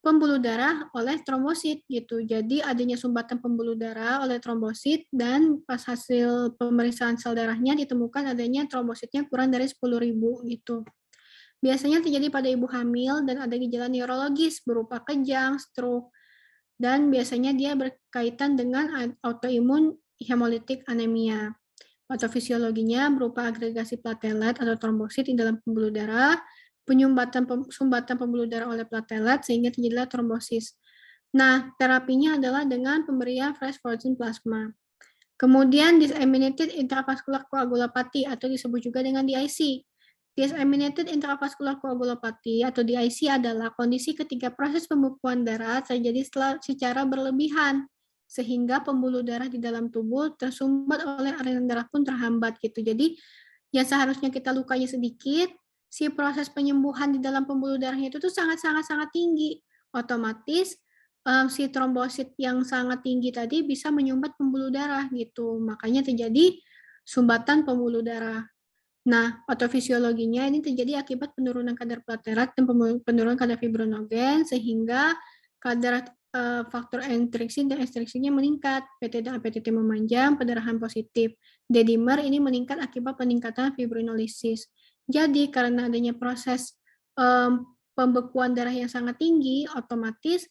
pembuluh darah oleh trombosit gitu. Jadi adanya sumbatan pembuluh darah oleh trombosit dan pas hasil pemeriksaan sel darahnya ditemukan adanya trombositnya kurang dari 10.000 gitu. Biasanya terjadi pada ibu hamil dan ada gejala neurologis berupa kejang, stroke, dan biasanya dia berkaitan dengan autoimun hemolitik anemia. Patofisiologinya berupa agregasi platelet atau trombosit di dalam pembuluh darah, sumbatan pembuluh darah oleh platelet sehingga terjadilah trombosis. Nah, terapinya adalah dengan pemberian fresh frozen plasma. Kemudian disseminated intravascular coagulopathy atau disebut juga dengan DIC. Disseminated intravascular coagulopathy atau DIC adalah kondisi ketika proses pembekuan darah terjadi secara berlebihan sehingga pembuluh darah di dalam tubuh tersumbat oleh aliran darah pun terhambat gitu. Jadi yang seharusnya kita lukanya sedikit, si proses penyembuhan di dalam pembuluh darahnya itu tuh sangat tinggi. Otomatis si trombosit yang sangat tinggi tadi bisa menyumbat pembuluh darah gitu. Makanya terjadi sumbatan pembuluh darah. Nah, patofisiologinya ini terjadi akibat penurunan kadar platelet dan penurunan kadar fibrinogen sehingga kadar faktor entriksi dan ekstriksinya meningkat, PT dan APTT memanjang, pendarahan positif. D-dimer ini meningkat akibat peningkatan fibrinolisis. Jadi, karena adanya proses pembekuan darah yang sangat tinggi, otomatis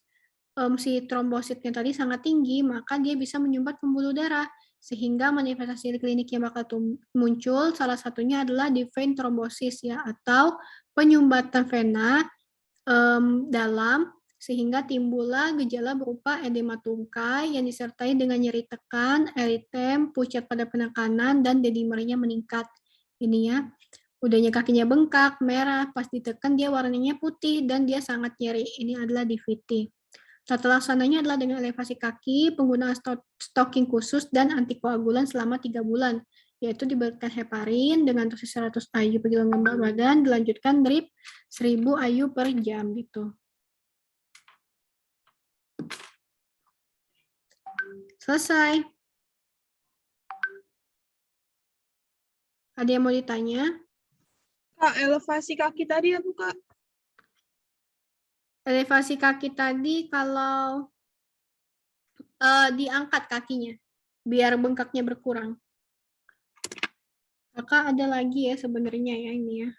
si trombositnya tadi sangat tinggi, maka dia bisa menyumbat pembuluh darah. Sehingga manifestasi klinik yang bakal muncul salah satunya adalah di vein trombosis ya, atau penyumbatan vena dalam sehingga timbullah gejala berupa edema tungkai yang disertai dengan nyeri tekan, eritem, pucat pada penekanan, dan D-dimernya meningkat. Ini ya, udahnya kakinya bengkak, merah, pas ditekan dia warnanya putih dan dia sangat nyeri. Ini adalah DVT. Tata laksananya adalah dengan elevasi kaki, penggunaan stocking khusus, dan antikoagulan selama 3 bulan, yaitu diberikan heparin dengan dosis 100 IU per kilogram badan, dilanjutkan drip 1000 IU per jam gitu. Selesai. Ada yang mau ditanya? Kak, elevasi kaki tadi apa, Kak? Elevasi kaki tadi kalau diangkat kakinya, biar bengkaknya berkurang. Kakak ada lagi ya sebenarnya ya ini ya.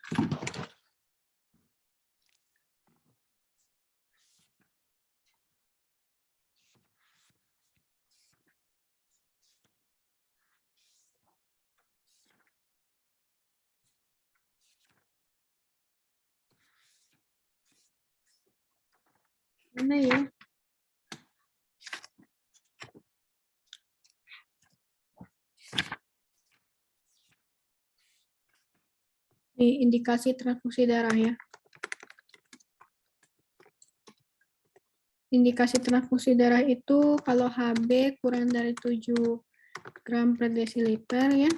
Mana ya? Ini indikasi transfusi darah ya. Indikasi transfusi darah itu kalau HB kurang dari 7 gram per desiliter ya,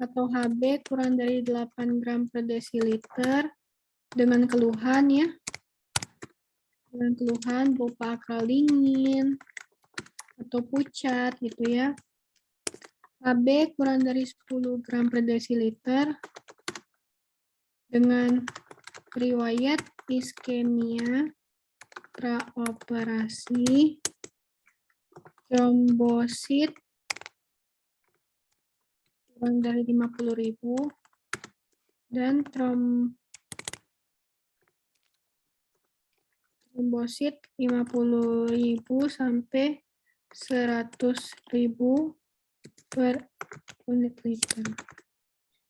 atau HB kurang dari 8 gram per desiliter dengan keluhan ya, dengan keluhan berupa akral dingin atau pucat gitu ya. HB kurang dari 10 gram per desiliter dengan riwayat iskemia praoperasi, trombosit kurang dari 50.000 dan trombosit 50.000 sampai 100.000 per unit liter.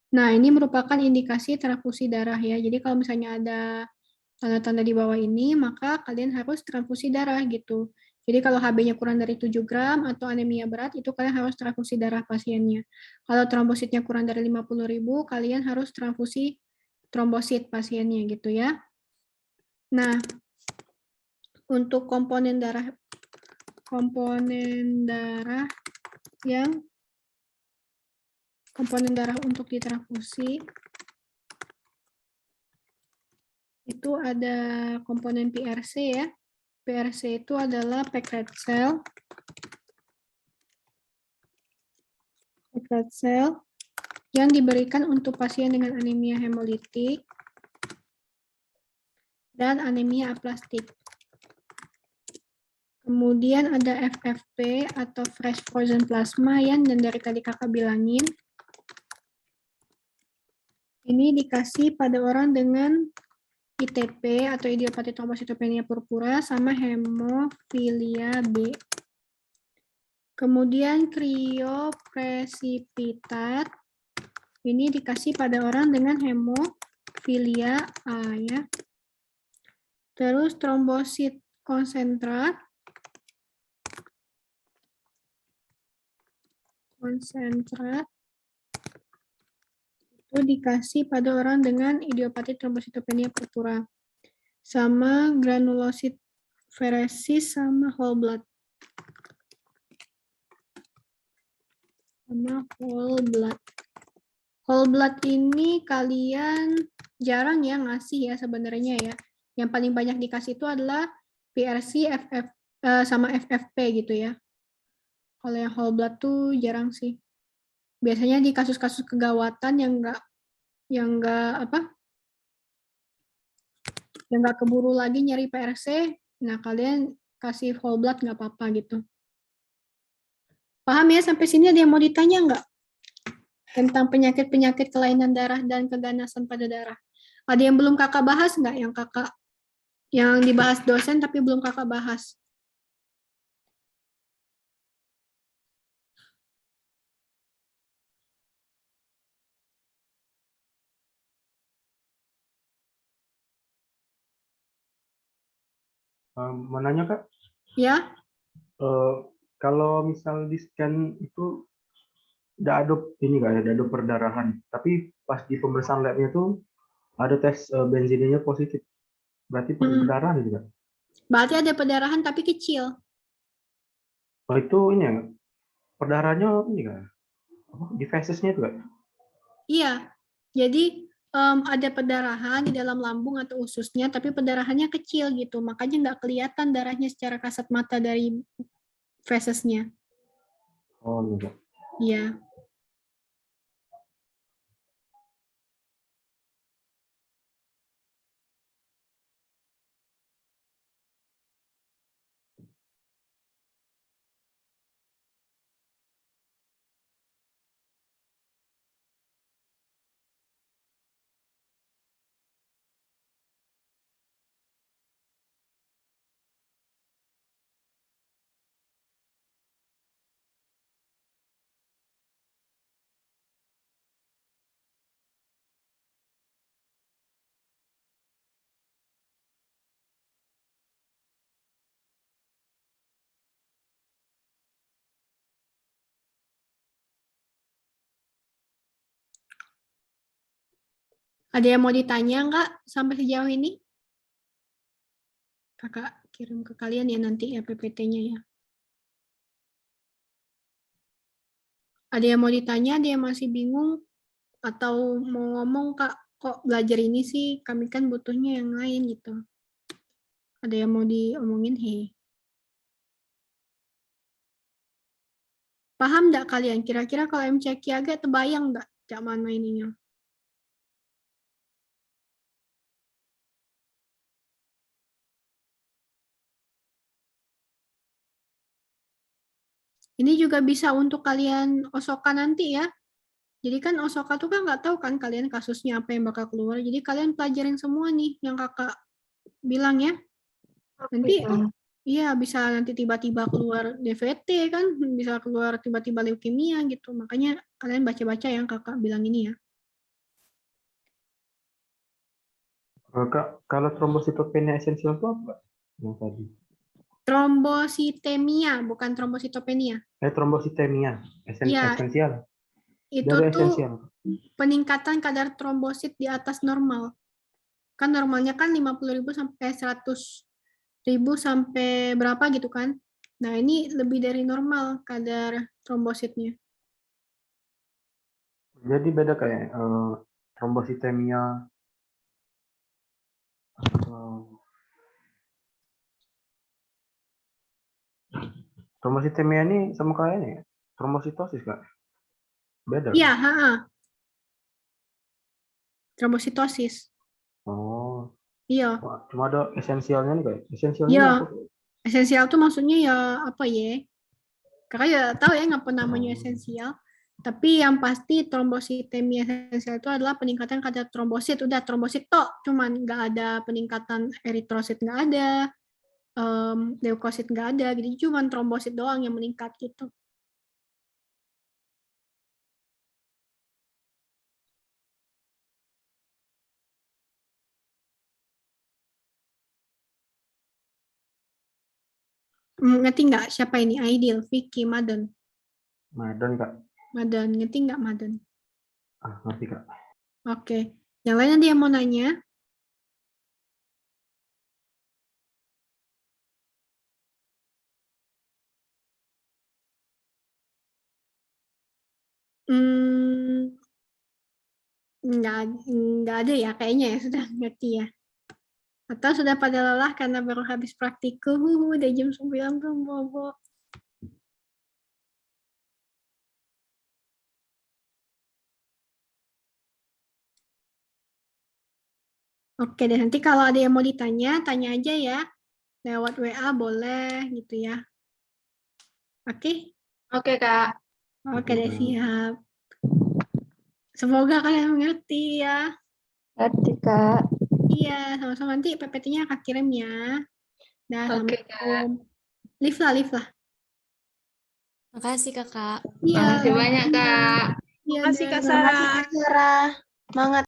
Nah, ini merupakan indikasi transfusi darah ya. Jadi kalau misalnya ada tanda-tanda di bawah ini, maka kalian harus transfusi darah gitu. Jadi kalau HB-nya kurang dari 7 gram atau anemia berat, itu kalian harus transfusi darah pasiennya. Kalau trombositnya kurang dari 50.000, kalian harus transfusi trombosit pasiennya gitu ya. Nah, untuk komponen darah untuk ditransfusi itu ada komponen PRC ya. PRC itu adalah packed red cell yang diberikan untuk pasien dengan anemia hemolitik dan anemia aplastik. Kemudian ada FFP atau fresh frozen plasma yang dari tadi kakak bilangin. Ini dikasih pada orang dengan ITP atau idiopathic thrombocytopenia purpura sama hemofilia B. Kemudian kriopresipitat ini dikasih pada orang dengan hemofilia A ya. Terus trombosit konsentrat itu dikasih pada orang dengan idiopathic thrombocytopenia purpura sama granulosit feresis sama whole blood. Whole blood ini kalian jarang ya ngasih ya sebenarnya ya. Yang paling banyak dikasih itu adalah PRC, sama FFP gitu ya. Kalau yang whole blood tuh jarang sih. Biasanya di kasus-kasus kegawatan yang nggak keburu lagi nyari PRC, nah kalian kasih whole blood nggak apa-apa gitu. Paham ya sampai sini? Ada yang mau ditanya nggak tentang penyakit-penyakit kelainan darah dan keganasan pada darah? Ada yang belum kakak bahas nggak yang dibahas dosen tapi belum kakak bahas? Mau nanya Kak, Ya, kalau misal di scan itu udah ada ini Kak, ada perdarahan, tapi pas di pemeriksaan labnya tuh ada tes benzinnya positif, berarti perdarahan gitu Kak? berarti ada perdarahan tapi kecil. Oh itu ini ya, perdarahannya ini Kak, di fesesnya itu Kak? Iya, jadi ada perdarahan di dalam lambung atau ususnya, tapi perdarahannya kecil gitu, makanya nggak kelihatan darahnya secara kasat mata dari fesesnya. Oh iya Kak. Iya. Ada yang mau ditanya nggak sampai sejauh ini? Kakak kirim ke kalian ya nanti ya PPT-nya ya. Ada yang mau ditanya, ada yang masih bingung, atau mau ngomong, Kak, kok belajar ini sih, kami kan butuhnya yang lain gitu. Ada yang mau diomongin, hei. Paham nggak kalian? Kira-kira kalau MCQ agak terbayang nggak cak mana ininya? Ini juga bisa untuk kalian Osoka nanti ya. Jadi kan Osoka tuh kan nggak tahu kan kalian kasusnya apa yang bakal keluar. Jadi kalian pelajarin semua nih yang kakak bilang ya. Nanti iya bisa nanti tiba-tiba keluar DVT kan, bisa keluar tiba-tiba leukemia gitu. Makanya kalian baca-baca yang kakak bilang ini ya. Kak, kalau trombositopenia esensial itu apa yang tadi? Trombositemia, bukan trombositopenia. Trombositemia, Iya. esensial. Itu Dari tuh esensial. peningkatan kadar trombosit di atas normal. Kan normalnya kan 50.000 sampai 100.000 sampai berapa gitu kan. Nah, ini lebih dari normal kadar trombositnya. Jadi beda kayak trombositemia. Trombositemia ini sama kayaknya ya? Trombositosis, Kak? Beda. Iya, trombositosis. Oh, Iya. cuma ada esensialnya nih, Kak. Esensialnya Iya. apa? Esensial tuh maksudnya ya apa ya? Kakak ya tahu ya ngapa namanya esensial. Tapi yang pasti trombositemia esensial itu adalah peningkatan kadar trombosit. Udah trombosit tok, cuman nggak ada peningkatan eritrosit, nggak ada, leukosit nggak ada. Jadi cuman trombosit doang yang meningkat gitu. Ngerti nggak siapa ini? Aidil, Vicky, Madon. Madon, Kak. Madon, ngerti nggak Madon? Ngerti, Kak. Oke. Yang lain nanti yang mau nanya? Nggak ada ya kayaknya ya, sudah ngerti ya. Atau sudah pada lelah karena baru habis praktikum, udah jam 9 belum bobo. Oke deh, nanti kalau ada yang mau ditanya, tanya aja ya. Lewat WA boleh gitu ya. Oke? Oke, Kak. Oke deh, siap. Semoga kalian mengerti ya. Ngerti, Kak. Iya, sama-sama nanti PPT-nya Kak kirim ya. Dah, Oke, Kak. Assalamualaikum. Live lah. Makasih Kakak. Iya. Makasih banyak, Kak. Iya, Makasih dah. Kak Sarah. Semangat.